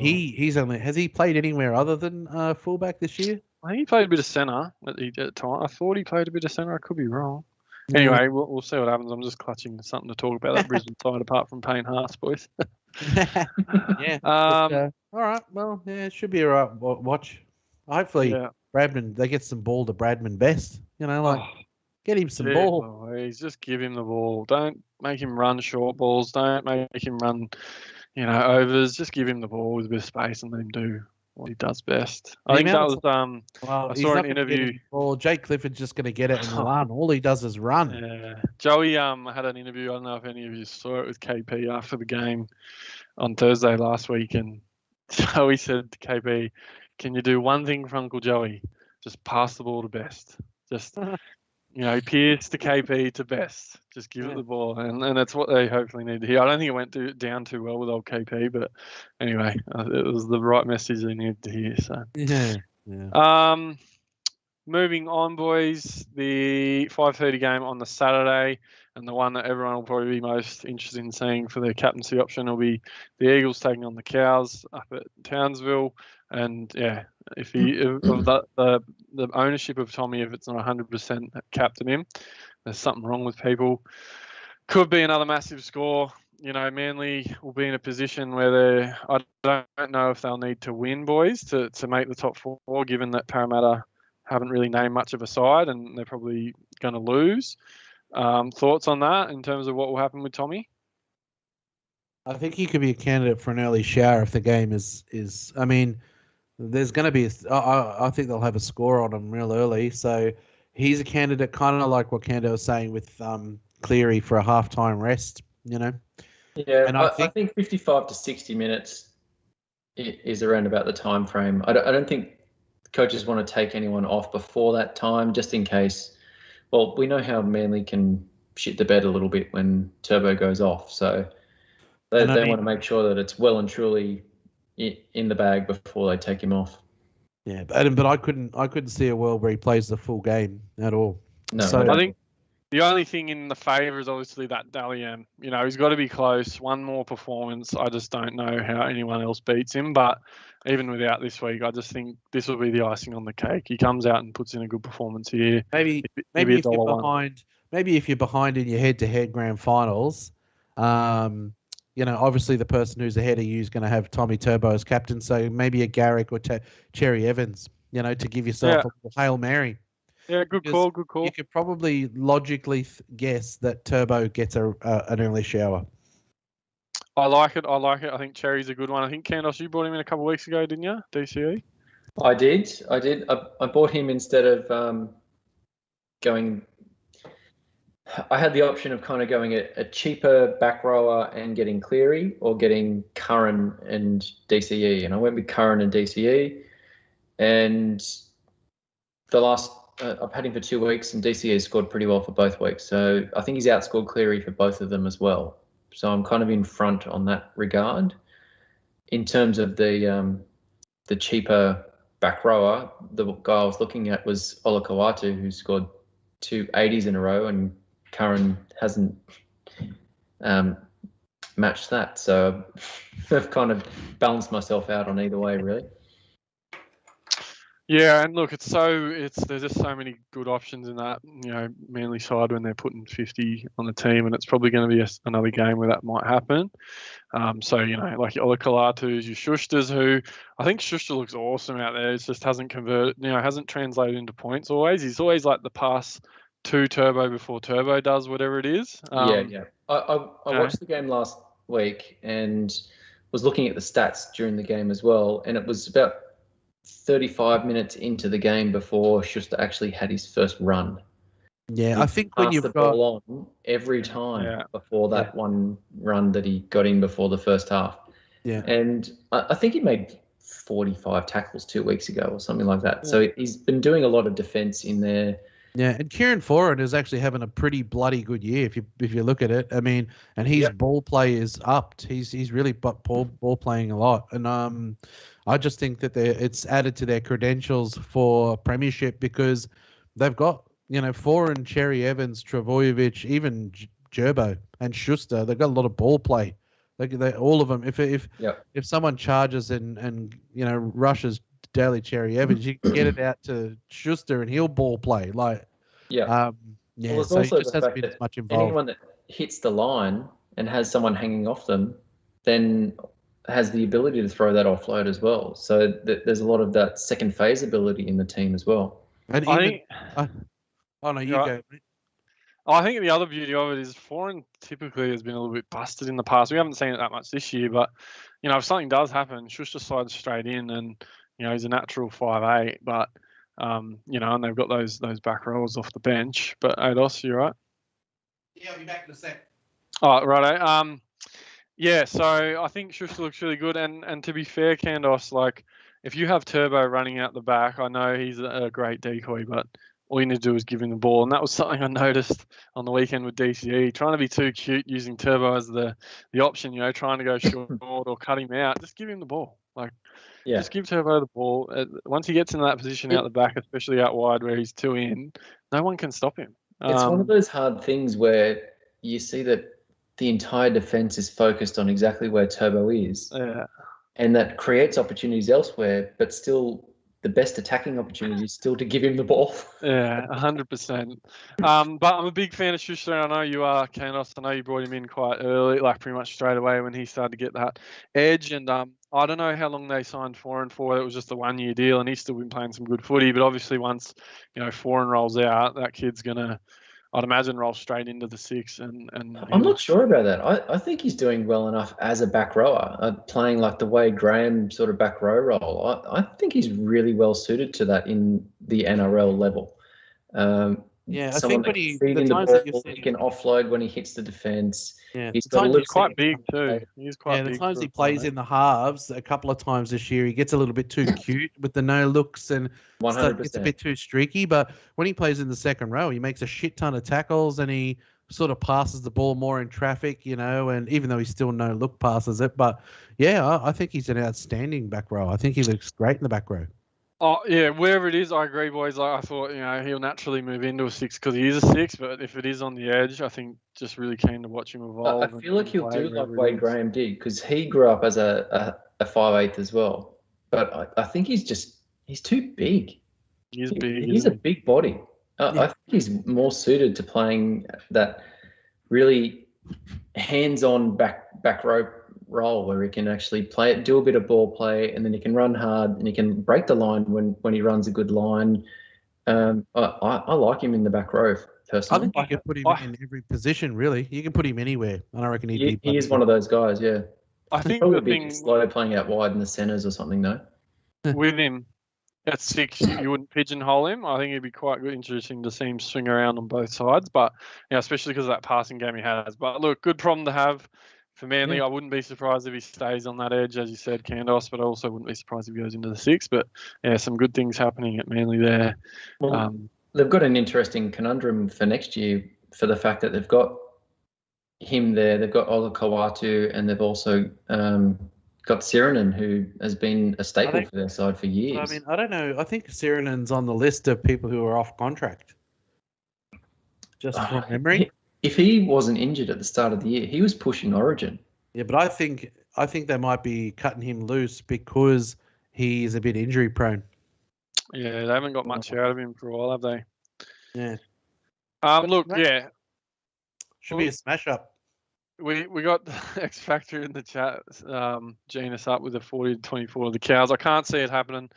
has he played anywhere other than fullback this year? I think he played a bit of centre at time. I thought he played a bit of centre. I could be wrong. Anyway, we'll see what happens. I'm just clutching something to talk about that Brisbane side apart from Payne Haas, boys. Yeah. All right. Well, yeah, it should be all right. Watch. Hopefully, Bradman, they get some ball to Bradman Best. Get him some ball. Boys, just give him the ball. Don't make him run short balls. Don't make him run, overs. Just give him the ball with a bit of space and let him do what he does best. I think that was I saw an interview. Well, Jake Clifford's just going to get it and run. All he does is run. Yeah. Joey had an interview. I don't know if any of you saw it with KP after the game on Thursday last week, and Joey said to KP, "Can you do one thing for Uncle Joey? Just pass the ball to Best. Just." Pierce to KP to Best. Just give it the ball. And that's what they hopefully need to hear. I don't think it went down too well with old KP, but anyway, it was the right message they needed to hear. So Yeah. Moving on, boys, the 5:30 game on the Saturday, and the one that everyone will probably be most interested in seeing for their captaincy option will be the Eagles taking on the Cows up at Townsville. And if the ownership of Tommy, if it's not 100% captain him, there's something wrong with people. Could be another massive score. Manly will be in a position where I don't know if they'll need to win, boys, to make the top four, given that Parramatta haven't really named much of a side and they're probably going to lose. Thoughts on that in terms of what will happen with Tommy? I think he could be a candidate for an early shower if the game is. I mean, there's going to be. I think they'll have a score on him real early, so he's a candidate, kind of like what Kando was saying with Cleary for a halftime rest. Yeah, and I think 55 to 60 minutes is around about the time frame. I don't think coaches want to take anyone off before that time, just in case. Well, we know how Manly can shit the bed a little bit when Turbo goes off, so they want to make sure that it's well and truly in the bag before they take him off. Yeah, but I couldn't see a world where he plays the full game at all. No, so I think the only thing in the favour is obviously that Dally M. He's got to be close. One more performance. I just don't know how anyone else beats him. But even without this week, I just think this will be the icing on the cake. He comes out and puts in a good performance here. Maybe if you're behind, in your head-to-head grand finals, obviously the person who's ahead of you is going to have Tommy Turbo as captain. So maybe a Garrick or Cherry Evans, to give yourself a Hail Mary. Yeah, good call. You could probably logically guess that Turbo gets an early shower. I like it. I think Cherry's a good one. I think, Candos, you brought him in a couple of weeks ago, didn't you? DCE? I did. I bought him instead of going. I had the option of kind of going a cheaper back rower and getting Cleary, or getting Curran and DCE. And I went with Curran and DCE. And the last... I've had him for 2 weeks, and DCE scored pretty well for both weeks. So I think he's outscored Cleary for both of them as well. So I'm kind of in front on that regard. In terms of the cheaper back rower, the guy I was looking at was Olakau'atu, who scored 2 80s in a row, and Curran hasn't matched that. So I've kind of balanced myself out on either way, really. Yeah, and look, there's just so many good options in that, Manly side when they're putting 50 on the team, and it's probably going to be another game where that might happen. So, like your Olakau'atus, your Schusters, who I think Schuster looks awesome out there. It just hasn't converted, hasn't translated into points always. He's always like the pass to Turbo before Turbo does whatever it is. Yeah. I watched the game last week and was looking at the stats during the game as well, and it was about 35 minutes into the game before Schuster actually had his first run. Yeah, He I think when passed you've the got ball on every time Yeah. before that one run that he got in before the first half. Yeah. And I think he made 45 tackles 2 weeks ago or something like that. So he's been doing a lot of defense in there. Yeah, and Kieran Foran is actually having a pretty bloody good year if you look at it. I mean, and his ball play is upped. He's really ball playing a lot, and I just think that it's added to their credentials for premiership because they've got Foran, Cherry Evans, Travojevic, even Gerbo and Schuster. They've got a lot of ball play. They all of them. If someone charges and rushes Daly Cherry Evans, you can get it out to Schuster and he'll ball play. Well, there's So he also just the hasn't fact been as that much involved. anyone that hits the line and has someone hanging off them then has the ability to throw that offload as well. So there's a lot of that second phase ability in the team as well. And I even, think. oh no, you Right. go. Mate. I think the other beauty of it is Foran typically has been a little bit busted in the past. We haven't seen it that much this year, but if something does happen, Schuster slides straight in, and he's a natural 5'8". But and they've got those back rows off the bench. But Ados, you right? Yeah, I'll be back in a sec. Oh, righto. Yeah, so I think Schuster looks really good, and to be fair, Kandos, like if you have Turbo running out the back, I know he's a great decoy, but all you need to do is give him the ball, and that was something I noticed on the weekend with DCE, trying to be too cute using Turbo as the option, trying to go short or cut him out. Just give him the ball, just give Turbo the ball. Once he gets in that position out the back, especially out wide where he's 2 in, no one can stop him. It's one of those hard things where you see that the entire defense is focused on exactly where Turbo is. Yeah. And that creates opportunities elsewhere, but still the best attacking opportunity is still to give him the ball. Yeah, 100%. But I'm a big fan of Schuster. I know you are, Kanos. I know you brought him in quite early, like pretty much straight away when he started to get that edge. And I don't know how long they signed Foran for. It was just a 1-year deal, and he's still been playing some good footy. But obviously, once Foran rolls out, that kid's gonna, I'd imagine, roll straight into the 6. And I'm not sure about that. I think he's doing well enough as a back rower, playing like the Wade Graham sort of back row role. I think he's really well suited to that in the NRL level. I think when he can offload when he hits the defence. Yeah, he's quite big too. He's quite big. The times he plays in the halves, a couple of times this year, he gets a little bit too cute with the no looks and 100%. Gets a bit too streaky. But when he plays in the second row, he makes a shit ton of tackles and he sort of passes the ball more in traffic, and even though he still no look passes it. But yeah, I think he's an outstanding back row. I think he looks great in the back row. Oh yeah, wherever it is, I agree, boys. I thought he'll naturally move into a 6 because he is a 6. But if it is on the edge, I think just really keen to watch him evolve. I feel like he'll do like Wade Graham did because he grew up as a 5'8" as well. But I think he's too big. He's big. He's a big body. I think he's more suited to playing that really hands-on back row role where he can actually do a bit of ball play, and then he can run hard and he can break the line when he runs a good line. I like him in the back row personally. I think you can put him in every position, really. You can put him anywhere, and I reckon he is one of those guys. Yeah, I think probably be slow playing out wide in the centres or something though. With him at 6, you wouldn't pigeonhole him. I think it'd be quite good, interesting to see him swing around on both sides, but especially because of that passing game he has. But look, good problem to have for Manly. I wouldn't be surprised if he stays on that edge, as you said, Kandos, but I also wouldn't be surprised if he goes into the 6. But some good things happening at Manly there. Well, they've got an interesting conundrum for next year for the fact that they've got him there. They've got Ola Kawatu, and they've also got Sirinen, who has been a staple for their side for years. I mean, I don't know. I think Sirenen's on the list of people who are off contract. Just from memory. If he wasn't injured at the start of the year, he was pushing Origin. Yeah, but I think they might be cutting him loose because he is a bit injury prone. Yeah, they haven't got much out of him for a while, have they? Yeah. Look, yeah. Should be a smash up. We got X Factor in the chat, geeing us up with a 40-24 of the Cows. I can't see it happening.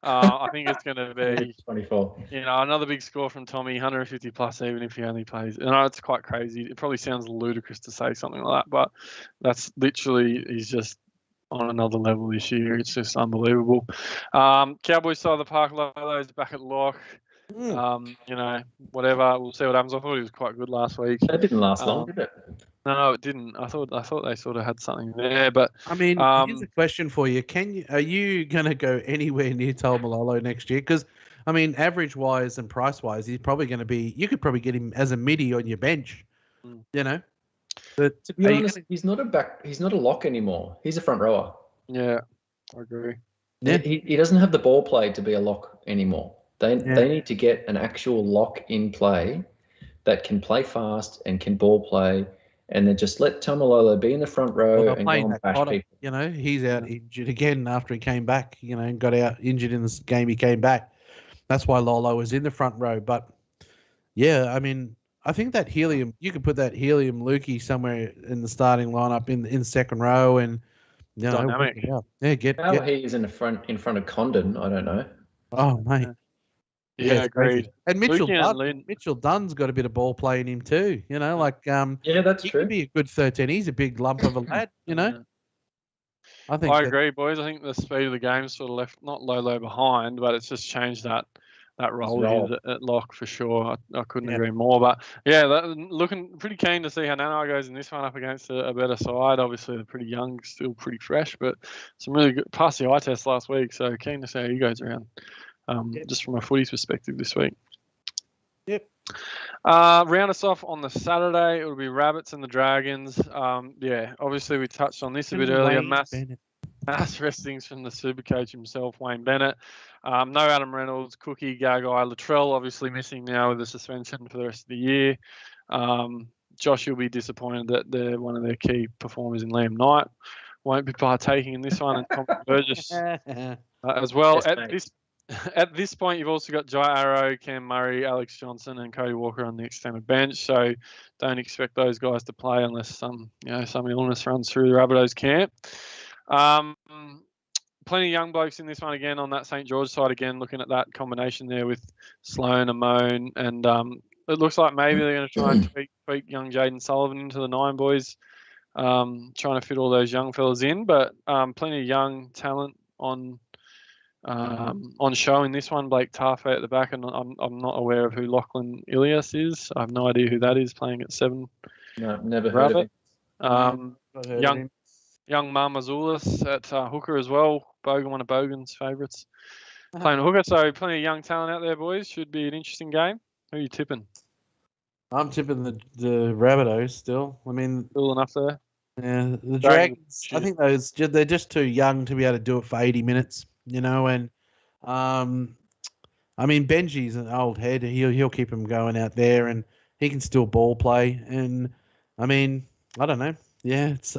I think it's going to be 24. Another big score from Tommy, 150 plus, even if he only plays. And it's quite crazy. It probably sounds ludicrous to say something like that, but that's literally, he's just on another level this year. It's just unbelievable. Cowboys side of the park, Lolo's back at lock. You know, whatever. We'll see what happens. I thought he was quite good last week. That didn't last long, did it? No, it didn't. I thought they sort of had something there, but I mean, here's a question for you: Are you going to go anywhere near Taumalolo next year? Because I mean, average wise and price wise, he's probably going to be. You could probably get him as a midi on your bench. You know, but to be honest, he's not a lock anymore. He's a front rower. Yeah, I agree. Yeah. He doesn't have the ball play to be a lock anymore. They need to get an actual lock in play that can play fast and can ball play, and then just let Taumalolo be in the front row and go and bash people. You know, he's out injured again after he came back. You know, and got out injured in this game. He came back. That's why Lolo was in the front row. But yeah, I mean, I think that Helium, you could put that Helium Lukey somewhere in the starting lineup in second row, and you know, dynamic. Yeah, How he is in front of Condon, I don't know. Oh mate. Yeah, agreed. And Mitchell Dunn's got a bit of ball play in him too. You know, like that's he true. could be a good 13. He's a big lump of a lad. You know. I agree, boys. I think the speed of the game sort of left not Lolo behind, but it's just changed that role at lock for sure. I couldn't agree more. But yeah, looking pretty keen to see how Nanai goes in this one up against a better side. Obviously, they're pretty young, still pretty fresh, but some really good passed the eye test last week. So keen to see how he goes around. Just from a footy's perspective this week. Yep. Round us off on the Saturday. It'll be Rabbits and the Dragons. Obviously we touched on this a bit earlier. Mass restings from the Supercoach himself, Wayne Bennett. No Adam Reynolds, Cookie, Gagai, Latrell obviously missing now with the suspension for the rest of the year. Josh will be disappointed that one of their key performers in Liam Knight won't be partaking in this one, and Tom Burgess as well. Yes, At this point, you've also got Jai Arrow, Cam Murray, Alex Johnson, and Cody Walker on the extended bench. So don't expect those guys to play unless some illness runs through the Rabbitohs camp. Plenty of young blokes in this one again on that St. George side again, looking at that combination there with Sloan, Amone, and it looks like maybe they're going to try and tweak young Jaden Sullivan into the 9 boys, trying to fit all those young fellas in. But plenty of young talent on show in this one. Blake Tarfe at the back, and I'm not aware of who Lachlan Ilias is. I have no idea who that is playing at 7. No, never heard of him. Young Marmazoulis at hooker as well. Bogan, one of Bogan's favourites, playing a hooker. So plenty of young talent out there, boys. Should be an interesting game. Who are you tipping? I'm tipping the Rabbitohs still. I mean, still enough there. Yeah, the Dragons. I think they're just too young to be able to do it for 80 minutes. You know, and I mean, Benji's an old head. He'll keep him going out there, and he can still ball play. And I mean, I don't know. Yeah, it's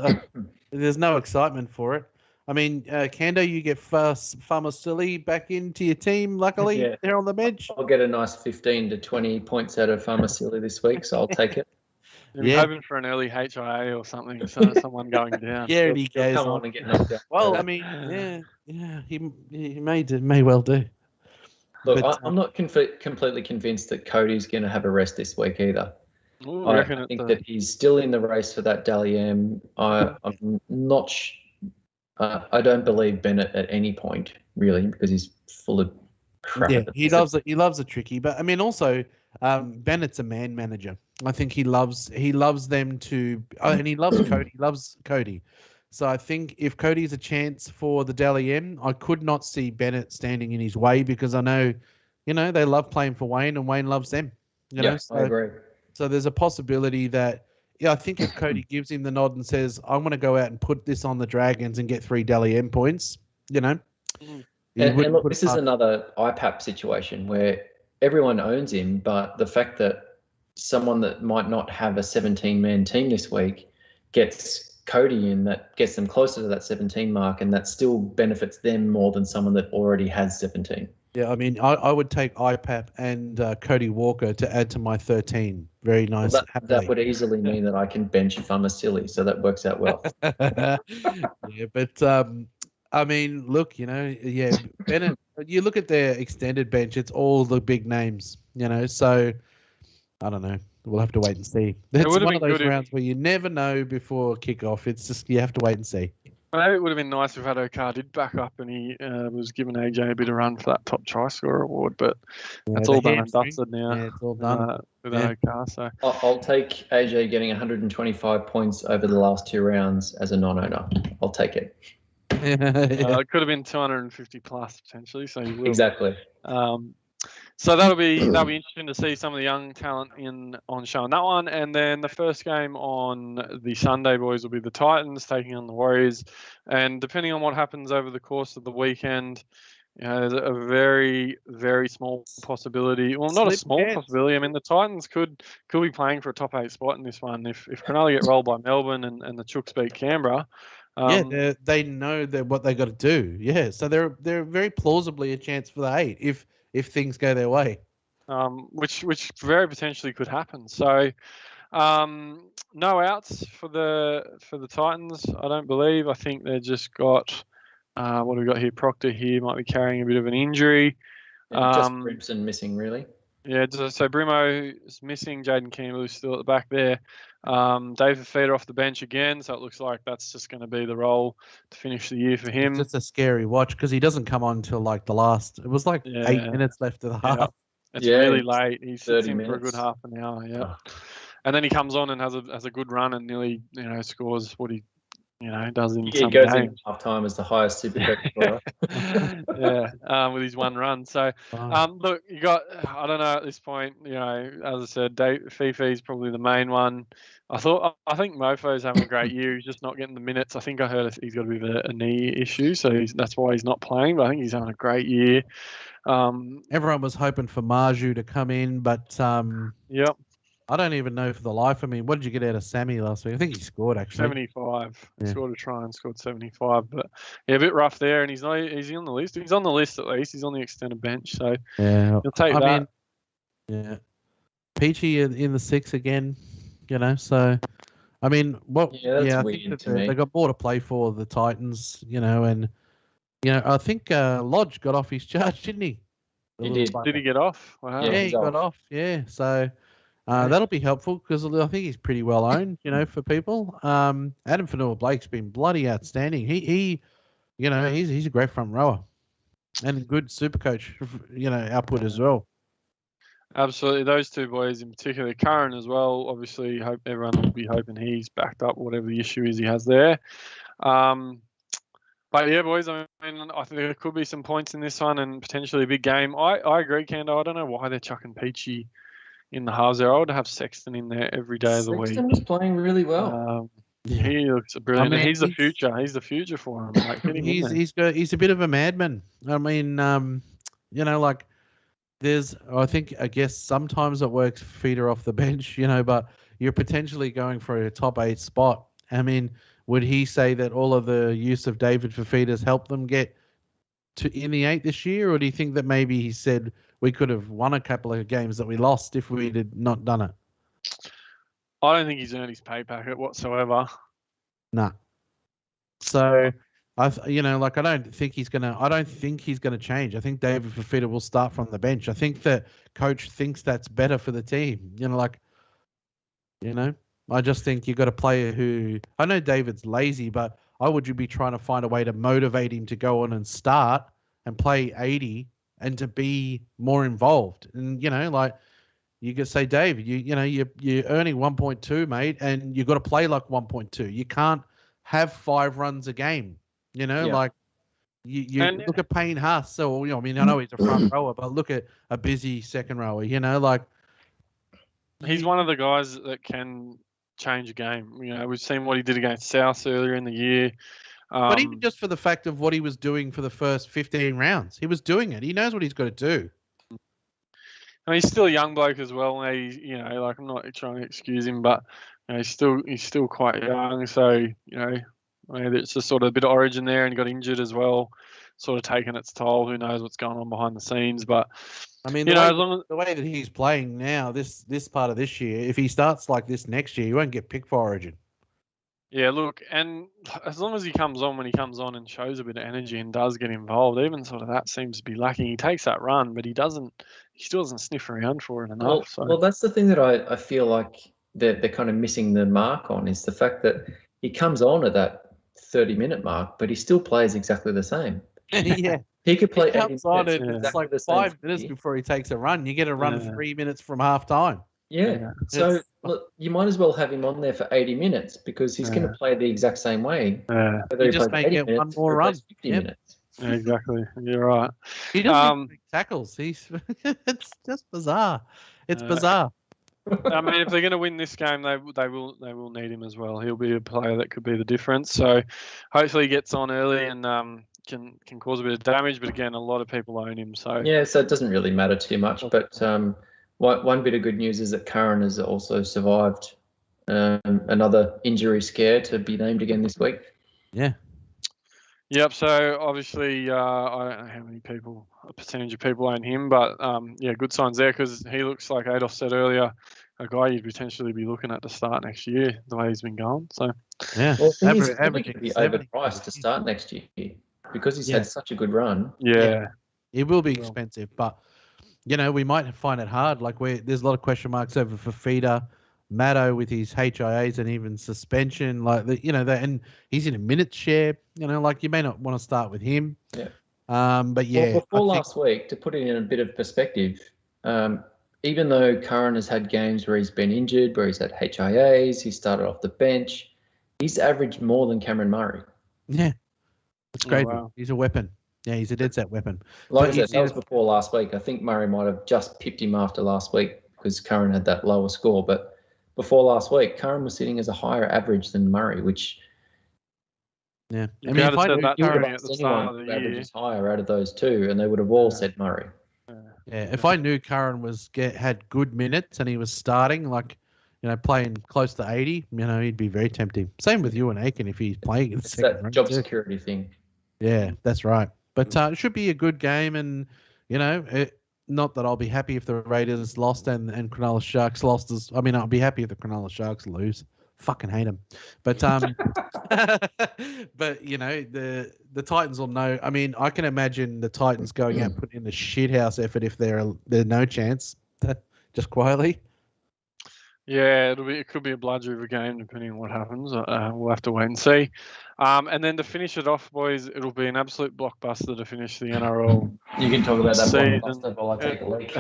there's no excitement for it. I mean, Kando, you get Famasili back into your team. Luckily, they're on the bench. I'll get a nice 15 to 20 points out of Famasili this week, so I'll take it. You're hoping for an early HIA or something, so someone going down. Yeah, and he goes on and get knocked out. Well, I mean, he may well do. Look, but, I'm not completely convinced that Cody's going to have a rest this week either. Ooh, I think that he's still in the race for that Dally M. I'm not. I don't believe Bennett at any point really, because he's full of crap. Yeah, he loves it. He loves a tricky, but I mean also. Bennett's a man manager. I think he loves them to, and he loves Cody. He loves Cody. So I think if Cody's a chance for the Dally M, I could not see Bennett standing in his way, because I know, they love playing for Wayne and Wayne loves them. I agree. So there's a possibility that, I think if Cody gives him the nod and says, I'm going to go out and put this on the Dragons and get 3 Dally M points, And look, this is another IPAP situation where everyone owns him, but the fact that someone that might not have a 17-man team this week gets Cody in, that gets them closer to that 17 mark, and that still benefits them more than someone that already has 17. Yeah, I mean, I would take IPAP and Cody Walker to add to my 13. Very nice. Well, that would easily mean that I can bench Famasili, so that works out well. Yeah, but I mean, look, Bennett, you look at their extended bench, it's all the big names, so I don't know. We'll have to wait and see. It's one of those rounds where you never know before kickoff. It's just, you have to wait and see. Maybe it would have been nice if Adokar did back up and he was giving AJ a bit of run for that top try scorer award, but that's the all done and hamstring. dusted now. Yeah, it's all done. With Yeah. Adokar. So I'll take AJ getting 125 points over the last 2 rounds as a non-owner. I'll take it. it could have been 250 plus potentially. So he will. Exactly. So that'll be interesting to see some of the young talent on show in that one. And then the first game on the Sunday, boys, will be the Titans taking on the Warriors. And depending on what happens over the course of the weekend, there's a very, very small possibility. Well, not a small possibility. I mean, the Titans could be playing for a top 8 spot in this one if Cronulla get rolled by Melbourne and the Chooks beat Canberra. They know what they got to do. Yeah, so they're very plausibly a chance for the 8 if things go their way. Which very potentially could happen. So no outs for the Titans, I don't believe. I think they've just got what have we got here? Proctor here might be carrying a bit of an injury. Just Brimson missing, really. Yeah, so Brimo is missing. Jaden Campbell still at the back there. David Feeder off the bench again, so it looks like that's just going to be the role to finish the year for him. It's just a scary watch because he doesn't come on until like the last. It was like 8 minutes left of the half. It's really late. He sits in minutes. for a good half an hour. Yeah, and then he comes on and has a good run and nearly scores what he does in some goes games. in half time as the highest Supercoach scorer. With his one run. So, look, you got, I don't know at this point, as I said, Fifi's probably the main one. I think Mofo's having a great year. He's just not getting the minutes. I think I heard he's got a bit of a knee issue, so that's why he's not playing. But I think he's having a great year. Everyone was hoping for Marju to come in, but yep. I don't even know for the life of me. What did you get out of Sammy last week? I think he scored actually. 75. He scored a try and scored 75. But yeah, a bit rough there. And he's on the list. He's on the list at least. He's on the extended bench. So yeah, he'll take that. Yeah. Peachy in the 6 again. So I mean, I think they got more to play for, the Titans. And I think Lodge got off his charge, didn't he? He did. Did he get off? Wow. Yeah, he got off. Yeah, so. That'll be helpful because I think he's pretty well owned, for people. Adam Fanua-Blake's been bloody outstanding. He's a great front rower and good Supercoach, output as well. Absolutely, those two boys in particular. Curran as well. Obviously, hope everyone will be hoping he's backed up, whatever the issue is he has there. But yeah, boys, I mean, I think there could be some points in this one and potentially a big game. I agree, Kando. I don't know why they're chucking Peachy in the halves there. I would have Sexton in there every day of the week. Sexton was playing really well. He looks brilliant. He's the future. He's the future for him. Like, he's a bit of a madman. I mean, I guess sometimes it works feeder off the bench, but you're potentially going for a top 8 spot. I mean, would he say that all of the use of David for feeders helped them get in the 8 this year, or do you think that maybe he said we could have won a couple of games that we lost if we had not done it? I don't think he's earned his pay packet whatsoever. Nah. So, I don't think he's gonna change. I think David Fafita will start from the bench. I think the coach thinks that's better for the team. I just think you got a player who, I know David's lazy, but I would be trying to find a way to motivate him to go on and start and play 80 and to be more involved. And, you could say, Dave, you're earning 1.2, mate, and you got to play like 1.2. You can't have 5 runs a game, you look at Payne Haas. So, I know he's a front rower, but look at a busy second rower, He's one of the guys that can change a game. We've seen what he did against South earlier in the year. But even just for the fact of what he was doing for the first 15 rounds, he was doing it. He knows what he's got to do. I mean, he's still a young bloke as well. I'm not trying to excuse him, but he's still quite young. So it's just sort of a bit of origin there, and he got injured as well, sort of taking its toll. Who knows what's going on behind the scenes? But I mean, the way that he's playing now, this part of this year, if he starts like this next year, he won't get picked for Origin. Yeah, look, and as long as he comes on when he comes on and shows a bit of energy and does get involved, even sort of that seems to be lacking. He takes that run, but he still doesn't sniff around for it enough. Well, that's the thing that I feel like they're kind of missing the mark on, is the fact that he comes on at that 30-minute mark, but he still plays exactly the same. Yeah. He could play He 80 comes on minutes. and it's exactly like the same 5 minutes footy. before he takes a run. You get a run Yeah. 3 minutes from half time. Yeah. So look, you might as well have him on there for 80 minutes because he's going to play the exact same way. Yeah, Whether You he just plays may 80 get one minutes more or he run. plays 50 Yep. minutes. yeah, exactly. You're right. He doesn't even Um, make tackles. He's it's just bizarre. It's Uh, bizarre. I mean, if they're going to win this game, they will need him as well. He'll be a player that could be the difference. So hopefully he gets on early and can cause a bit of damage. But again, a lot of people own him. So Yeah, so it doesn't really matter too much. But one bit of good news is that Curran has also survived another injury scare to be named again this week. Yeah. Yep. So obviously, I don't know how many people, a percentage of people own him, but yeah, good signs there because he looks like Adolf said earlier, a guy you'd potentially be looking at to start next year the way he's been going. So Yeah. Well, I think he's probably Averaging going to be 70. overpriced to start next year because he's Yeah. had such a good run. yeah, It will be He will. expensive, but we might find it hard. Like there's a lot of question marks over Fafita, Maddo with his HIAs and even suspension. Like and he's in a minute share. Like you may not want to start with him. Yeah. But yeah, Well, before last week, to put it in a bit of perspective, even though Curran has had games where he's been injured, where he's had HIAs, he started off the bench, he's averaged more than Cameron Murray. Yeah, it's Oh, great. wow. He's a weapon. Yeah, he's a dead set weapon. Like But I said, that was before last week. I think Murray might have just pipped him after last week because Curran had that lower score. But before last week, Curran was sitting as a higher average than Murray, which Yeah, You I mean, had if I said knew that you would Curran have at the asked start anyone of the who year. averages higher out of those two, and they would have all Yeah. said Murray. if I knew Curran had good minutes and he was starting playing close to 80, he'd be very tempting. Same with Ewan Aiken if he's playing in the It's second that round job too. security thing. Yeah, that's right. But it should be a good game, and not that I'll be happy if the Raiders lost and Cronulla Sharks lost. I'll be happy if the Cronulla Sharks lose. Fucking hate them. But but the Titans will know. I mean, I can imagine the Titans going out and putting in a shithouse effort if they're no chance. Just quietly. Yeah, it could be a bludger of a game depending on what happens. We'll have to wait and see. And then to finish it off, boys, it'll be an absolute blockbuster to finish the NRL. You can talk about that Season. blockbuster while I take a leak.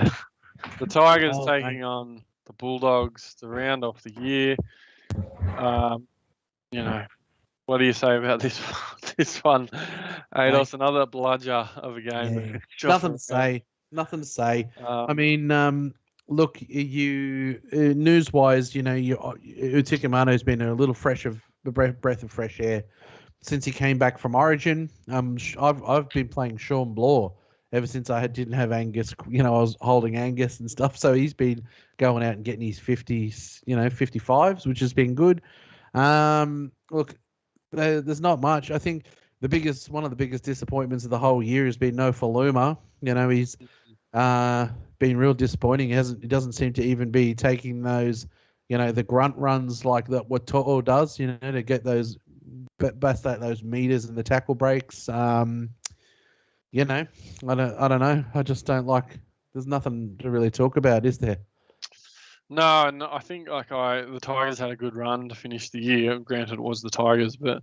The Tigers Oh, taking on the Bulldogs to round off the year. What do you say about this one? Ados, another bludger of a game. Yeah. Nothing to say. Nothing to say. I mean, look, you news-wise, Utikamano's been a little breath of fresh air since he came back from Origin. I've been playing Sean Blaw ever since I didn't have Angus. I was holding Angus and stuff, so he's been going out and getting his 50s, 55s, which has been good. Look, there's not much. I think one of the biggest disappointments of the whole year has been no Faluma. He's been real disappointing. He doesn't seem to even be taking those, the grunt runs like that what To'o does, to get those bust out those meters and the tackle breaks. I don't know. I just don't like. There's nothing to really talk about, is there? No, I think the Tigers had a good run to finish the year. Granted, it was the Tigers, but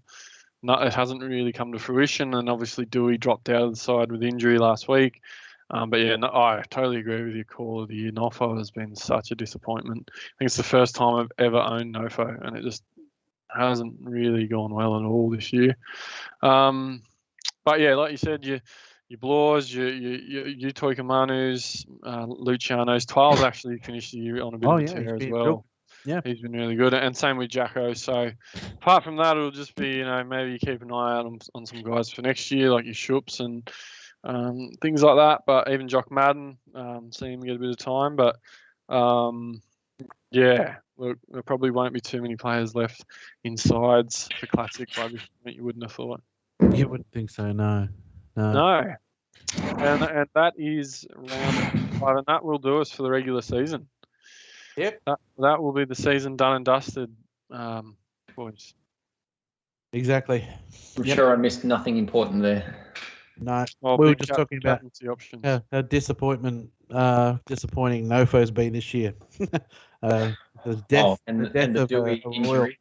no, it hasn't really come to fruition. And obviously, Dewey dropped out of the side with injury last week. But yeah, no, I totally agree with your call of the year. Nofo has been such a disappointment. I think it's the first time I've ever owned Nofo, and it just hasn't really gone well at all this year. But yeah, like you said, your Blaws, your Toikamanus, Luciano's, Twile's actually finished the year on a bit of a tear as well. Yeah, he's been really good, and same with Jacko. So apart from that, it'll just be maybe you keep an eye out on some guys for next year, like your Shoops and things like that. But even Jock Madden, see him get a bit of time. But yeah, look, there probably won't be too many players left in sides for classic rugby. You wouldn't have thought. You wouldn't think so, no. No. And that is round 5, and that will do us for the regular season. Yep. That will be the season done and dusted, boys. Exactly. I'm sure I missed nothing important there. No, Well, we were just talking about the options. how disappointing Nofo's been this year. The death and the of Dewey a injury.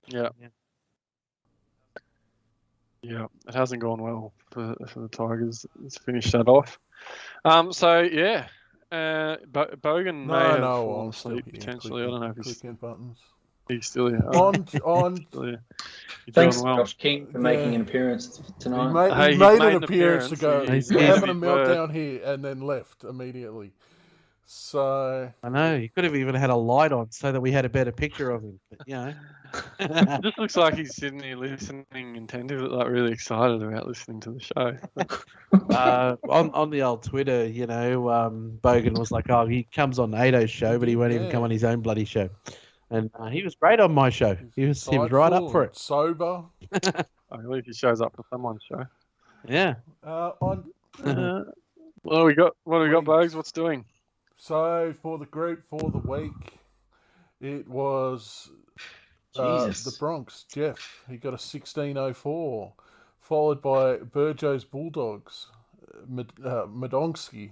Yeah. Yeah, it hasn't gone well for the Tigers. It's finished that off. So yeah, Bogan may have fallen I'm still asleep here. Potentially. I don't know if Clicking buttons. he's still here. On Still here. You're Thanks, doing well. Josh King, for making an appearance He tonight. Hey, he he's made made an an appearance to appearance. go. He's We're given having a his word. meltdown here, and then left immediately. So I know you could have even had a light on so that we had a better picture of him. But, you know, It just looks like he's sitting here listening attentively, like really excited about listening to the show. on the old Twitter, you know, Bogan was like, "Oh, he comes on Nado's show, but he won't even come on his own bloody show." And he was great on my show. He was right up for it. Sober. I believe he shows up for someone's show. Yeah. On What do we got? What do we got, Bogues? What's doing? So for the group for the week, it was Jesus. the Bronx. Jeff, he got a 16.04, followed by Burjo's Bulldogs. Madonsky,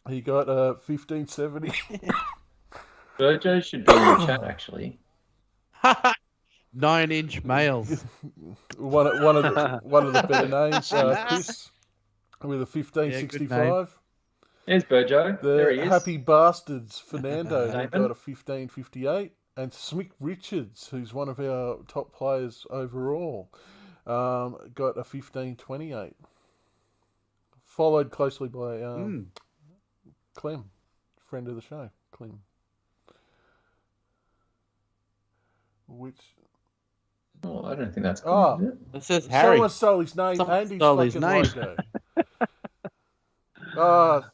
he got a 15.70. Virgo should be in the chat, actually. 9-inch males. one of the better names, Chris, with a 15.65. There's Burjo. There he The is. Happy Bastards, Fernando, who David. got a 15.58. And Smick Richards, who's one of our top players overall, got a 15.28. Followed closely by Clem, friend of the show, Clem. Which... Oh, I don't think that's good, Oh. is it? It says Harry. Someone stole his name Someone and his stole fucking his name. logo.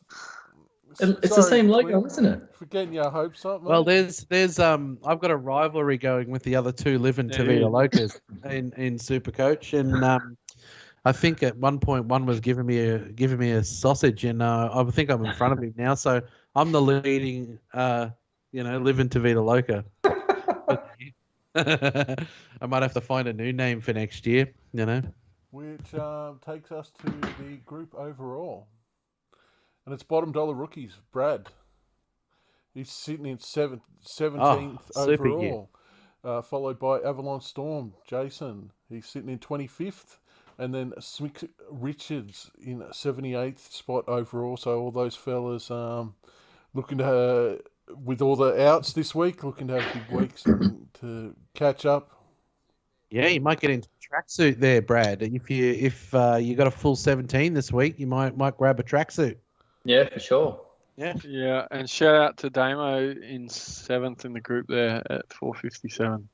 It's the same logo, isn't it? Forgetting your hopes up, mate. Well, there's I've got a rivalry going with the other two living Tavita Locas in Supercoach, and I think at one point one was giving me a sausage, and I think I'm in front of him now, so I'm the leading living Tavita Loca. I might have to find a new name for next year, you know. Which takes us to the group overall. And it's bottom dollar rookies. Brad. He's sitting in 17th super overall. Followed by Avalon Storm. Jason. He's sitting in 25th. And then Smick Richards in 78th spot overall. So all those fellas looking to, with all the outs this week, looking to have big weeks to catch up. Yeah, you might get into tracksuit there, Brad. If you got a full 17 this week, you might grab a tracksuit. Yeah, for sure. Yeah, and shout out to Damo in 7th in the group there at 457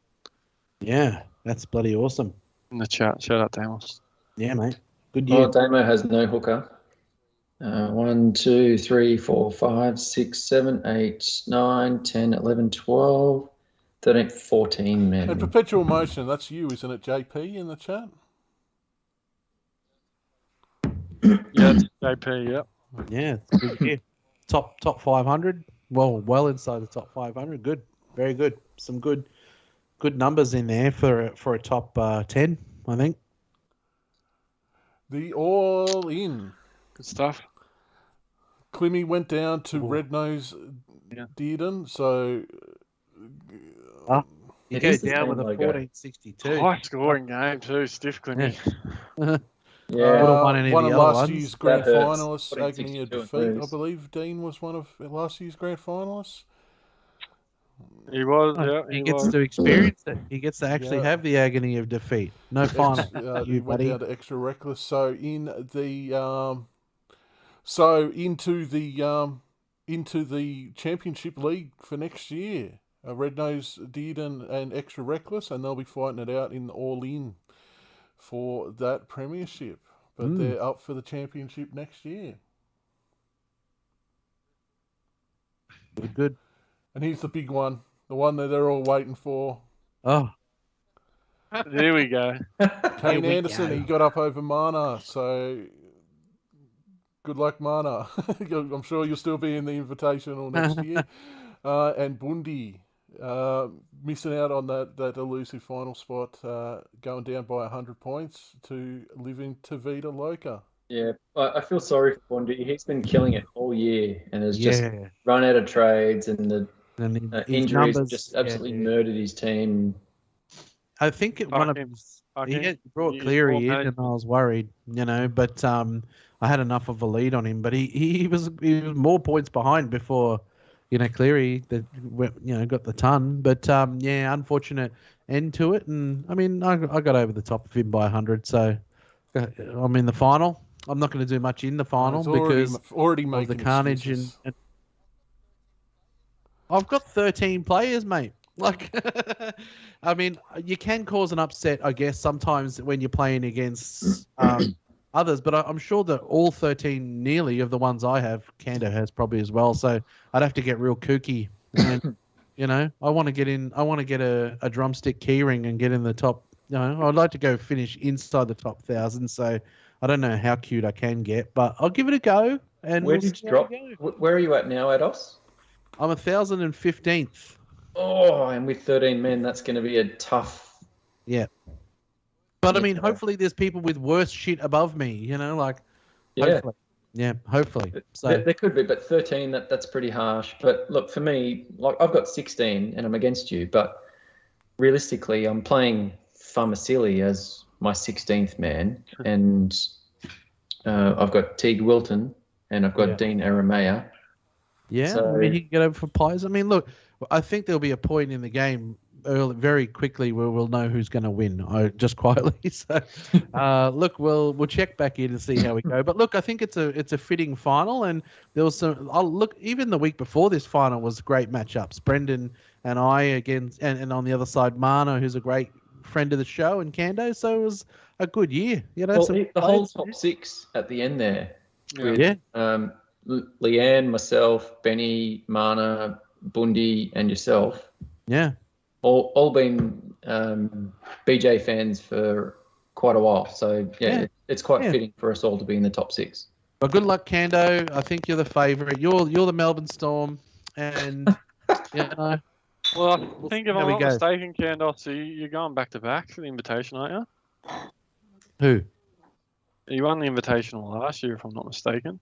Yeah, that's bloody awesome. in the chat. Shout out Damos. Yeah, mate. Good year. Oh, Damo has no hooker. 1, 2, 3, 4, 5, 6, 7, 8, 9, 10, 11, 12, 13, 14 men. And Perpetual Motion, that's you, isn't it, JP, in the chat? Yeah, it's JP, yep. Yeah, it's a good year. Top 500. Well inside the top 500. Good, very good. Some good numbers in there for a top 10, I think. The All In. Good stuff. Climmy went down to Red Nose Dearden, so You It go is the down same with a logo. 1462. High scoring game too, stiff Climmy. Yeah. Would've won any of one the of other last ones. year's grand That hurts. finalists, Putting agony of 62 in defeat. I lose. believe Dean was one of last year's grand finalists. He was, He he gets was. to experience it. He gets to actually Yeah. have the agony of defeat. No final. He You went buddy. down to extra reckless. So into the championship league for next year. Red Nose Dearden and extra reckless, and they'll be fighting it out in All In for that premiership. But they're up for the championship next year. Good. And here's the big one, the one that they're all waiting for. Oh, There we go. Kane we Anderson, go. he got up over Mana, so good luck, Mana. I'm sure you'll still be in the Invitational next year. And Bundy, missing out on that elusive final spot, going down by 100 points to living Tavita Loca. Yeah, I feel sorry for Bondi. He's been killing it all year and has just yeah. run out of trades, and the And his injuries have numbers, just absolutely murdered his team. I think one of his fucking. brought He's Cleary in, more and I was worried, but I had enough of a lead on him. But he was more points behind before, Cleary that got the ton. But yeah, unfortunate end to it. And I mean, I got over the top of him by 100, so I'm in the final. I'm not going to do much in the final It's already, because already of making the carnage excuses. and I've got 13 players, mate. Like, I mean, you can cause an upset, I guess, sometimes when you're playing against others, but I'm sure that all 13 nearly of the ones I have, Kando has probably as well. So I'd have to get real kooky. And, I want to get in, I want to get a drumstick keyring and get in the top. I'd like to go finish inside the top 1,000. So I don't know how cute I can get, but I'll give it a go. And Where we'll did see you how drop? we go. Where are you at now, Ados? I'm 1,015th. Oh, and with 13 men, that's going to be a tough. Yeah. But I mean, Yeah. hopefully there's people with worse shit above me, Yeah. hopefully. Yeah, hopefully. So There could be, but 13, that's pretty harsh. But look, for me, like I've got 16 and I'm against you, but realistically, I'm playing Famasili as my 16th man, and I've got Teague Wilton and I've got Yeah. Dean Aramea. yeah, So- I mean, he can get over for pies. I mean, look, I think there'll be a point in the game very quickly where we'll know who's going to win. Just quietly. So, look, we'll check back in and see how we go. But look, I think it's a fitting final, and there was some. Look, even the week before this final was great matchups. Brendan and I against, and on the other side, Mana, who's a great friend of the show, and Kando. So it was a good year. Well, some the whole players- top six at the end there. Yeah. With, Leanne, myself, Benny, Mana, Bundy, and yourself. Yeah. All been BJ fans for quite a while. So, Yeah. it's quite Yeah. fitting for us all to be in the top six. But good luck, Kando. I think you're the favourite. You're the Melbourne Storm, and Well, I think if There I'm we not go. mistaken, Candos, you're going back to back for the invitation, aren't you? who? You won the invitational last year, if I'm not mistaken.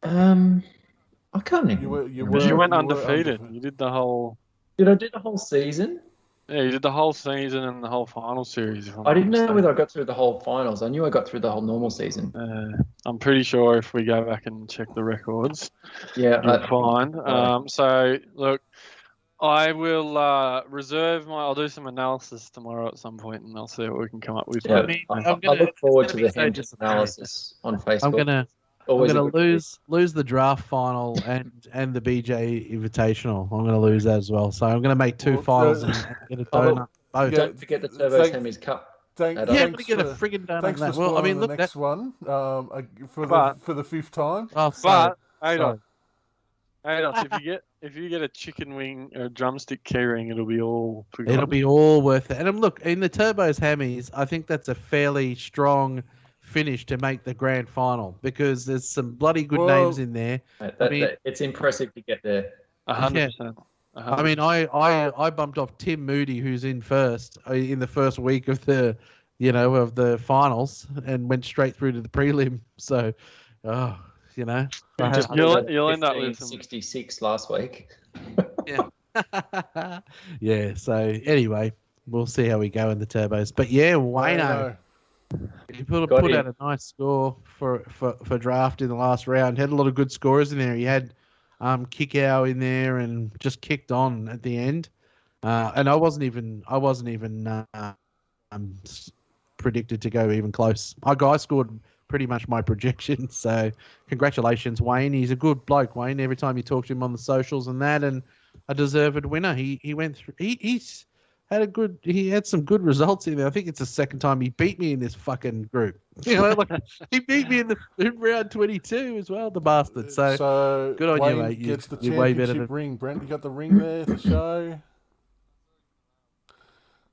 I can't even. You were, Because you went were undefeated. You did the whole. Did I do the whole season? Yeah, you did the whole season and the whole final series. If I'm I not didn't know mistaken. whether I got through the whole finals. I knew I got through the whole normal season. I'm pretty sure if we go back and check the records, Yeah, you'll find. So look, I will reserve my. I'll do some analysis tomorrow at some point, and I'll see what we can come up with. yeah. I mean, I I'm gonna- look forward it's to gonna the be so Hampton disappointing. analysis on Facebook. I'm gonna Always a good read. lose the draft final and the BJ Invitational. I'm gonna lose that as well. So I'm gonna make two Well, finals the- and get a Oh, donut. look, Both. Yeah. Don't forget the Turbo Thank- Sammy's Cup. Thank, Yeah, Yeah, I'm thanks gonna get a for, friggin' donut. thanks on for that. Well, I mean, spoiling look, the that. next one But- for the fifth time. Oh, But sorry. Ados, if you get a chicken wing or a drumstick keyring, it'll be all forgotten. It'll be all worth it. And look, in the Turbos Hammies, I think that's a fairly strong finish to make the grand final because there's some bloody good Well- names in there. Mate, it's impressive to get there. 100%. I mean, I bumped off Tim Moody, who's in first in the first week of the, of the finals, and went straight through to the prelim. So, I Just had- You'll end up with some- 66 last week. yeah. So anyway, we'll see how we go in the turbos. But yeah, Wayno. He put Got him. out a nice score for draft in the last round. Had a lot of good scorers in there. He had Kickow in there and just kicked on at the end. And I wasn't even predicted to go even close. I scored pretty much my projection. So congratulations, Wayne. He's a good bloke, Wayne. Every time you talk to him on the socials and that, and a deserved winner. He went through. He had some good results in there. I think it's the second time he beat me in this fucking group. He beat me in round 22 as well, the bastard. So good on you, Wayne mate. gets the You're way better championship than- ring. Brent, you got the ring there to show.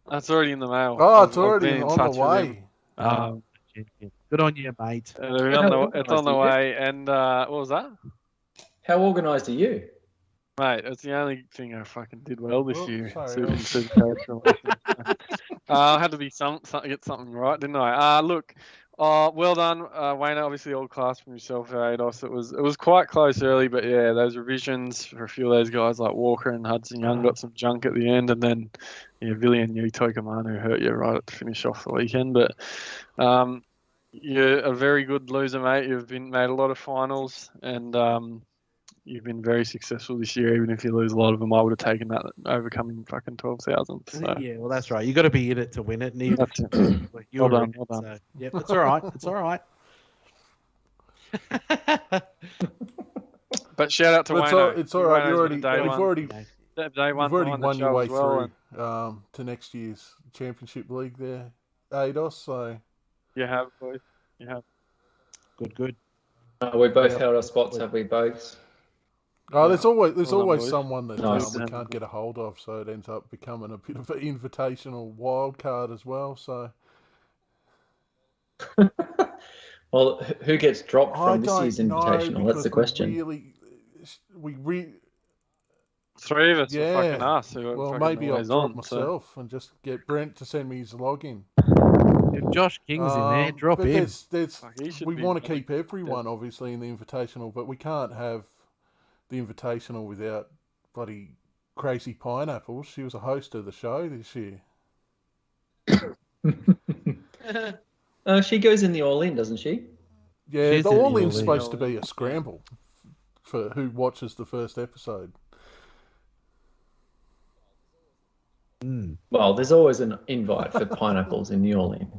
That's already in the mail. Oh, it's I've already been in on touch the with way. him. Um, good on you, mate. It's on the way. And what was that? How organised are you? Mate, it's the only thing I fucking did well this Oh, year. sorry. In Supercoach relations. I had to be get something right, didn't I? Look, Oh, well done, Wayne. Obviously, all class from yourself, Ados. It was quite close early, but yeah, those revisions for a few of those guys like Walker and Hudson Young got some junk at the end, and then Villi and Tokamanu hurt you right at the finish off the weekend. But you're a very good loser, mate. You've made a lot of finals, and you've been very successful this year. Even if you lose a lot of them, I would have taken that overcoming fucking 12,000. So. Yeah, well, that's right. You got to be in it to win it. And even That's if it. you're Well in done, it, well done. So, yeah, it's all right. It's all right. But shout out to Wayne. It's all right. You've already Day one won your way well, through to next year's Championship League there, Ados. So you have, boys. You have. Good. We both held our spots, have we, both? Oh, there's always boys. someone that Nice. we can't get a hold of, so it ends up becoming a bit of an invitational wild card as well. So Well, who gets dropped I from this year's don't know, invitational? That's the because question. Three of us Yeah. were fucking us. Who were Well, fucking maybe I'll always drop on, myself and just get Brent to send me his login. If Josh King's in there, drop but him. He should we be want to like- keep everyone, obviously, in the Invitational, but we can't have the Invitational without bloody Crazy Pineapple. She was a host of the show this year. She goes in the All-In, doesn't she? Yeah, She's the in the All-In's All-In. supposed to be a scramble for who watches the first episode. Well, there's always an invite for pineapples in the All-In.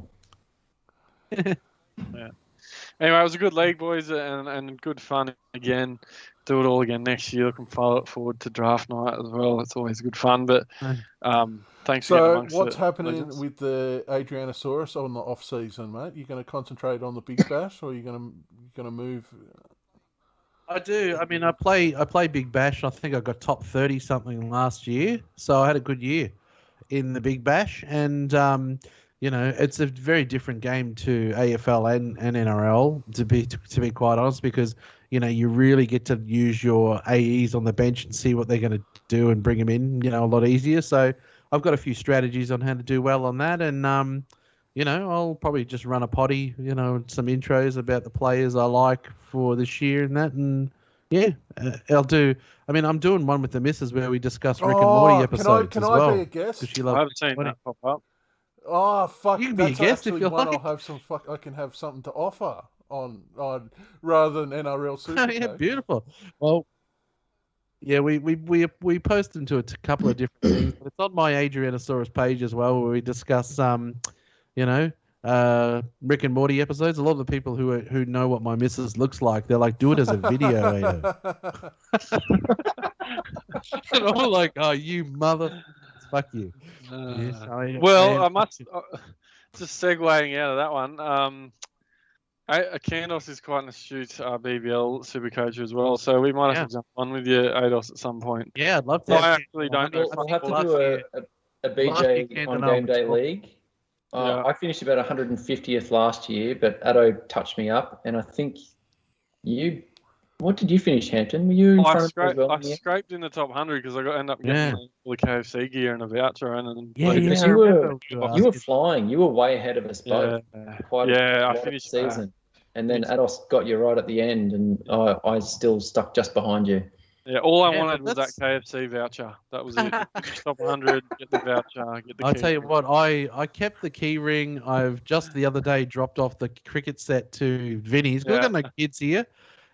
Anyway, it was a good league, boys, and good fun again. Do it all again next year. Looking forward to draft night as well. It's always good fun. But thanks for getting So, amongst what's it, happening legends. with the Adrianosaurus on the off season, mate? You going to concentrate on the Big Bash, or are you going to move? I do. I mean, I play Big Bash. I think I got top 30 something last year, so I had a good year in the Big Bash, and it's a very different game to AFL and NRL to be quite honest, because you really get to use your AEs on the bench and see what they're going to do and bring them in, a lot easier. So I've got a few strategies on how to do well on that, and I'll probably just run a potty, some intros about the players I like for this year and that, and I'll do. I mean, I'm doing one with the missus where we discuss Rick and Morty episodes can Oh, as I well. well. Be a guest? She I loves haven't seen that pop up. Oh fuck! You can be a That's guest if actually you one like. I'll have some I can have something to offer on rather than NRL Supercoach. Oh, yeah, beautiful. Well, yeah, we post them to a couple of different things. But it's on my Adrianosaurus page as well, where we discuss Rick and Morty episodes. A lot of the people who know what my missus looks like, they're like, do it as a video. And I'm like, oh, you mother, fuck you. Yes, I must just segueing out of that one. Candos is quite an astute BBL Supercoach as well, so we might have to jump on with you, Ados, at some point. Yeah, I'd love to. I actually don't know. We'll have to do a BJ on Game Day League. I finished about 150th last year, but Addo touched me up, and I think you. What did you finish, Hampton? Were you in front of me as well? I scraped in the top 100 because I ended up getting all the KFC gear and a voucher, and because you were flying. You were way ahead of us both. I finished season, and then Ados got you right at the end, and I still stuck just behind you. Yeah, all I wanted was that KFC voucher. That was it. Finish top 100, get the voucher, get the. I'll tell you what, I kept the key ring. I've just the other day dropped off the cricket set to Vinny's. We've got no kids here.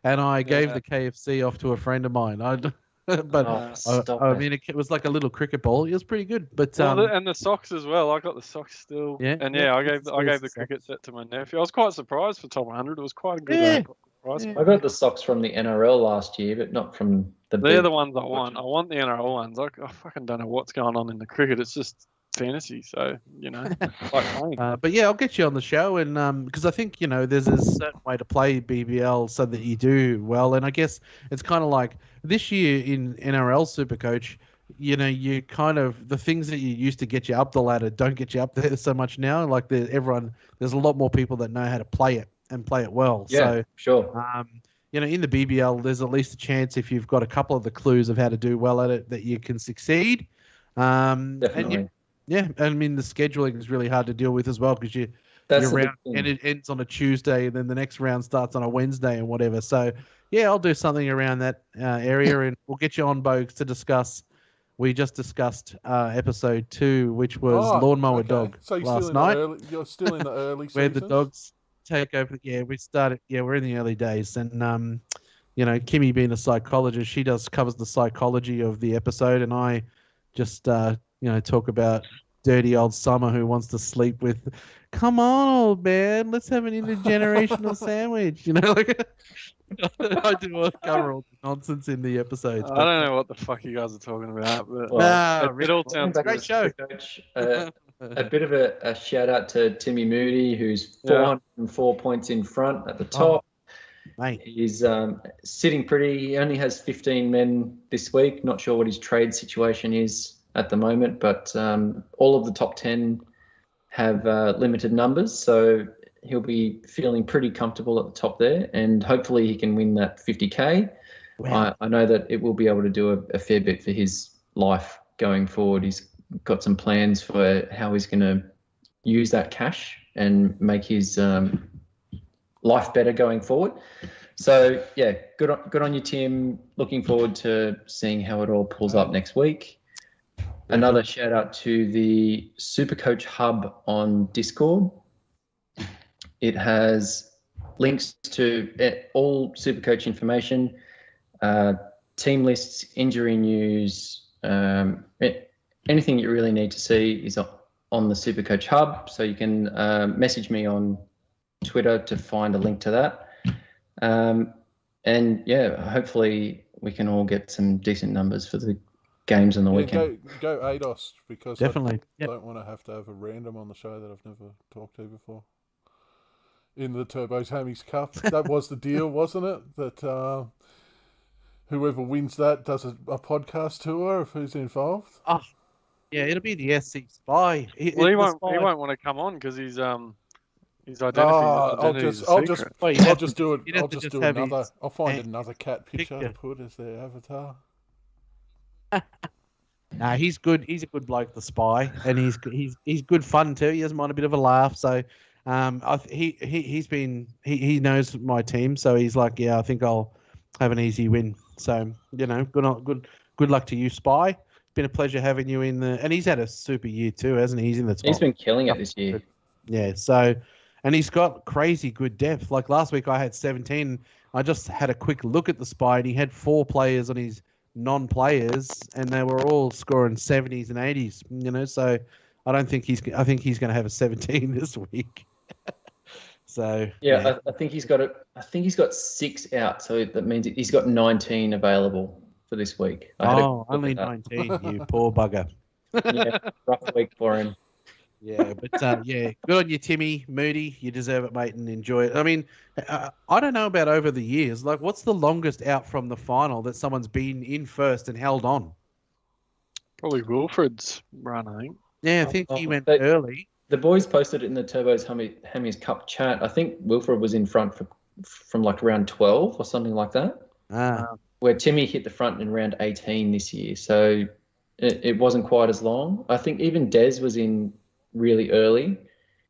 And I gave the KFC off to a friend of mine. I mean, it was like a little cricket ball. It was pretty good, but and the socks as well. I got the socks still. I gave the cricket set to my nephew. I was quite surprised for top 100. It was quite a good price. I got the socks from the NRL last year, but not from the. They're the ones I want. I want the NRL ones. I fucking don't know what's going on in the cricket. It's just fantasy, so like playing. But yeah, I'll get you on the show, and because I think there's a certain way to play BBL so that you do well, and I guess it's kind of like this year in NRL Supercoach, you kind of the things that you used to get you up the ladder don't get you up there so much now. Like there's a lot more people that know how to play it and play it well. Yeah, so sure. In the BBL, there's at least a chance if you've got a couple of the clues of how to do well at it that you can succeed. Definitely. Yeah, I mean the scheduling is really hard to deal with as well because That's your the big round, thing. and it ends on a Tuesday, and then the next round starts on a Wednesday and whatever. So, yeah, I'll do something around that area, and we'll get you on, Bogues, to discuss. We just discussed episode 2, which was Lawnmower Dog So you're last still in night, the early. You're still in the early where seasons. the dogs take over. Yeah, we started. Yeah, we're in the early days, and you know, Kimmy being a psychologist, she covers the psychology of the episode, and I just talk about dirty old Summer who wants to sleep with. Come on, old man, let's have an intergenerational sandwich. You know, like I do cover all the nonsense in the episodes. I don't know what the fuck you guys are talking about, but Well, it all sounds back to good. great show. Supercoach, a bit of a shout out to Timmy Moody, who's 404 points in front at the top. Mate. He's sitting pretty. He only has 15 men this week. Not sure what his trade situation is at the moment, but all of the top 10 have limited numbers, so he'll be feeling pretty comfortable at the top there, and hopefully he can win that 50K. Wow. I know that it will be able to do a fair bit for his life going forward. He's got some plans for how he's going to use that cash and make his life better going forward. So yeah, good on you, Tim. Looking forward to seeing how it all pulls up next week. Another shout out to the Supercoach Hub on Discord. It has links to all Supercoach information, team lists, injury news, anything you really need to see is on the Supercoach Hub. So you can message me on Twitter to find a link to that. And yeah, hopefully we can all get some decent numbers for the games on the weekend. Go ADOS, because Definitely. I don't want to have a random on the show that I've never talked to before. In the Turbo's Hammies Cup, that was the deal, wasn't it? That whoever wins that does a podcast tour of who's involved. Oh, yeah, it'll be the SC Spy. He won't want to come on because his identity. I'll just do it. I'll just do another. I'll find another cat picture to put as their avatar. Nah, he's good. He's a good bloke, the Spy, and he's good fun too. He doesn't mind a bit of a laugh. So, he knows my team, so he's like, yeah, I think I'll have an easy win. So, you know, good luck to you, Spy. Been a pleasure having you in the, and he's had a super year too, hasn't he? He's in the top. He's been killing it this year. Yeah. So, and he's got crazy good depth. Like last week, I had 17. I just had a quick look at the Spy, and he had 4 players on his non-players, and they were all scoring 70s and 80s. You know, so I think he's going to have a 17 this week. So yeah. I think he's got it. I think he's got 6 out, so that means he's got 19 available for this week. Only 19, you poor bugger. Yeah, rough week for him. Yeah, but yeah, good on you, Timmy Moody. You deserve it, mate, and enjoy it. I mean, I don't know about over the years. Like, what's the longest out from the final that someone's been in first and held on? Probably Wilfred's run, I think. Yeah, I think he went early. The boys posted it in the Turbo's Hammies Cup chat. I think Wilfred was in front from like round 12 or something like that. Where Timmy hit the front in round 18 this year. So it wasn't quite as long. I think even Des was in really early.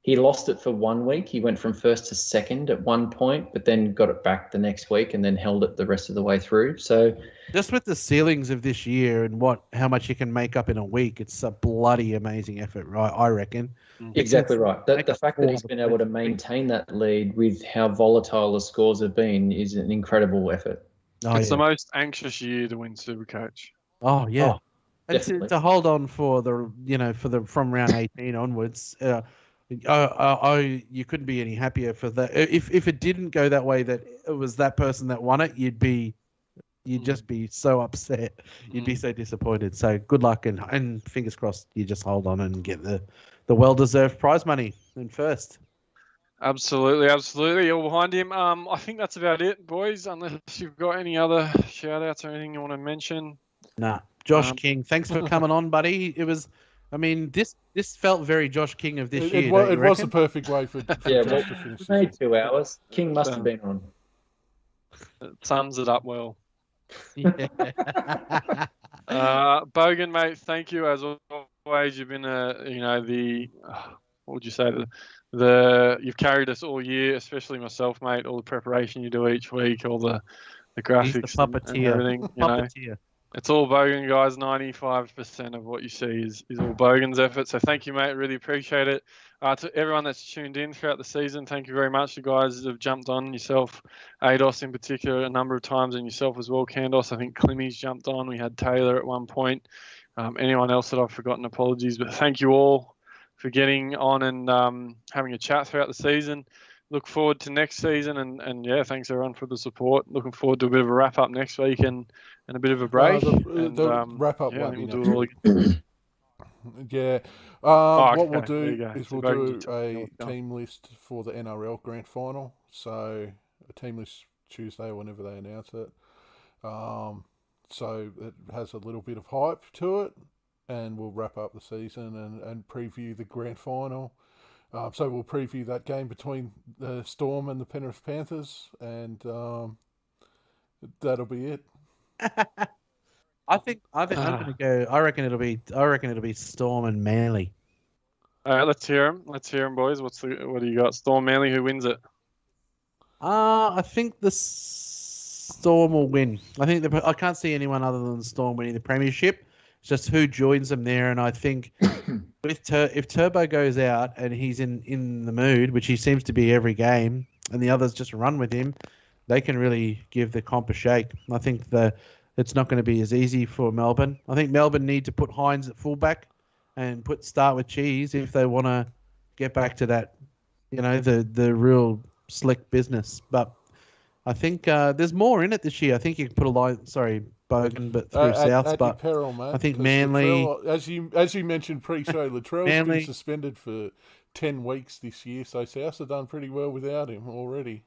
He lost it for 1 week. He went from first to second at one point, but then got it back the next week and then held it the rest of the way through. So just with the ceilings of this year and how much you can make up in a week, it's a bloody amazing effort, right? I reckon. Exactly right. The fact that he's been able to maintain that lead with how volatile the scores have been is an incredible effort. It's the most anxious year to win Supercoach. Oh yeah. And to hold on for from round 18 onwards, you couldn't be any happier for that. If it didn't go that way, that it was that person that won it, you'd just be so upset. You'd be so disappointed. So good luck and fingers crossed you just hold on and get the well-deserved prize money in first. Absolutely. All behind him. I think that's about it, boys, unless you've got any other shout-outs or anything you want to mention. Nah. Josh King, thanks for coming on, buddy. It was, I mean, this felt very Josh King of this year. It was the perfect way for Josh to finish. Made 2 hours. King must have been on. It sums it up well. Yeah. Bogan, mate, thank you as always. You've been what would you say? The you've carried us all year, especially myself, mate. All the preparation you do each week, all the He's the graphics and puppeteer. everything. You know, Puppeteer. it's all Bogan, guys. 95% of what you see is all Bogan's effort. So thank you, mate. Really appreciate it. To everyone that's tuned in throughout the season, thank you very much. The guys that have jumped on, yourself, Ados in particular, a number of times, and yourself as well, Candos. I think Climmy's jumped on. We had Taylor at one point. Anyone else that I've forgotten, apologies. But thank you all for getting on and having a chat throughout the season. Look forward to next season, and yeah, thanks everyone for the support. Looking forward to a bit of a wrap up next week and a bit of a break. The wrap up yeah, won't be we'll next do it all week. again. Yeah. Okay, What we'll there you do go. is So we'll Bogan, do you tell me a what's going on. team list for the NRL Grand Final. So a team list Tuesday, whenever they announce it. So it has a little bit of hype to it, and we'll wrap up the season and preview the Grand Final. So we'll preview that game between the Storm and the Penrith Panthers, and that'll be it. I think I'm gonna go. I reckon it'll be Storm and Manly. All right, let's hear them. Let's hear them, boys. What do you got? Storm, Manly, who wins it? I think the Storm will win. I can't see anyone other than the Storm winning the premiership. It's just who joins them there, and I think if Turbo goes out and he's in the mood, which he seems to be every game, and the others just run with him, they can really give the comp a shake. I think it's not going to be as easy for Melbourne. I think Melbourne need to put Hines at fullback and start with Cheese if they want to get back to that, the real slick business. But I think there's more in it this year. I think you can put a line, Bogan, but through Souths. At But your peril, mate, I think 'cause Manly, Latrell, as you mentioned pre-show, Latrell's Manly, been suspended for 10 weeks this year, so Souths have done pretty well without him already.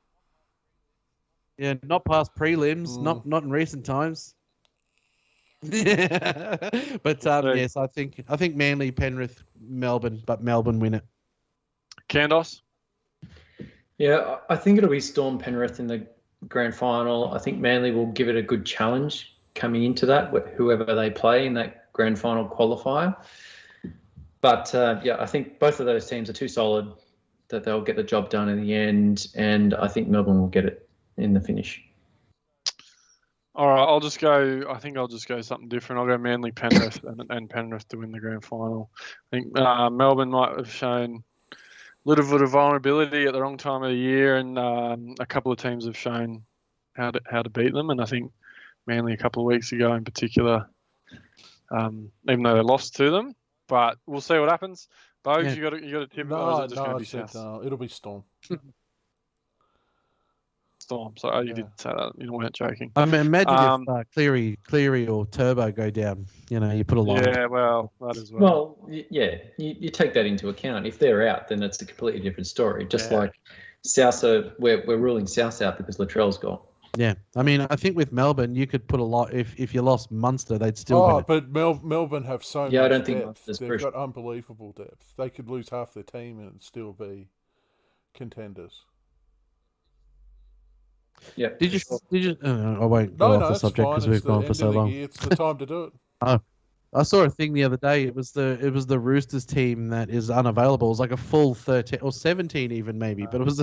yeah, not past prelims, not in recent times. But yes, I think Manly, Penrith, Melbourne, but Melbourne win it. Candos? Yeah, I think it'll be Storm Penrith in the grand final. I think Manly will give it a good challenge coming into that, whoever they play in that grand final qualifier. But yeah, I think both of those teams are too solid that they'll get the job done in the end, and I think Melbourne will get it in the finish. All right, I think I'll just go something different. I'll go Manly, Penrith, and Penrith to win the grand final. I think Melbourne might have shown a little bit of vulnerability at the wrong time of the year, and a couple of teams have shown how to beat them. And I think Manly a couple of weeks ago in particular, even though they lost to them, but we'll see what happens. Bogues, Yeah. you got a tip? No, or is it just I going to be said South? it'll be Storm. Storm. So you did say that. You weren't joking. I mean, imagine if Cleary or Turbo go down. You put a line. Yeah, well, that as well. Well, yeah, you take that into account. If they're out, then it's a completely different story. Just like South, we're ruling South out because Latrell's gone. Yeah, I mean, I think with Melbourne, you could put a lot. If you lost Munster, they'd still win it. But Melbourne have so much I don't think depth. Munster's They've got unbelievable depth. They could lose half their team and still be contenders. Yeah. Did you? I won't No, go off no, the it's subject fine. because It's we've the gone end for of so the long. year. It's the time to do it. I saw a thing the other day. It was the Roosters team that is unavailable. It was like a full 13 or 17 even maybe, but it was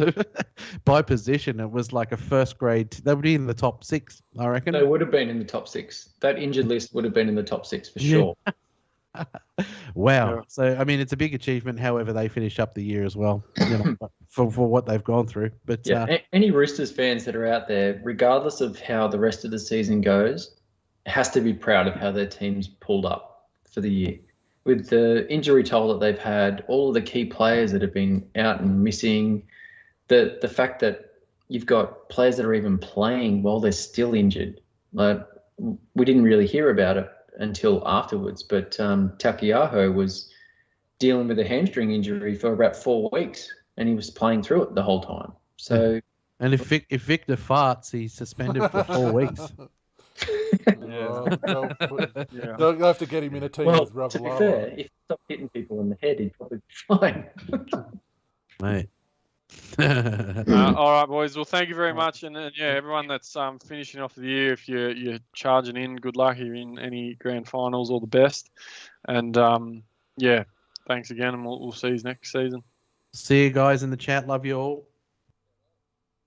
by position. It was like a first grade. They would be in the top 6, I reckon. They would have been in the top 6. That injured list would have been in the top 6 for sure. Wow. Yeah. So I mean, it's a big achievement. However, they finish up the year as well, for what they've gone through. But Yeah, any Roosters fans that are out there, regardless of how the rest of the season goes, has to be proud of how their team's pulled up for the year. With the injury toll that they've had, all of the key players that have been out and missing, the fact that you've got players that are even playing while they're still injured. Like, we didn't really hear about it until afterwards, but Takiaho was dealing with a hamstring injury for about 4 weeks, and he was playing through it the whole time. So, and if Victor farts, he's suspended for 4 weeks. They'll have to get him in a team with rubber. To be fair, if he stopped hitting people in the head, he'd probably be fine. Mate. All right, boys. Well, thank you very much, and yeah, everyone that's finishing off the year, if you're charging in, good luck. You're in any grand finals, all the best, and yeah, thanks again, and we'll see you next season. See you guys in the chat. Love you all.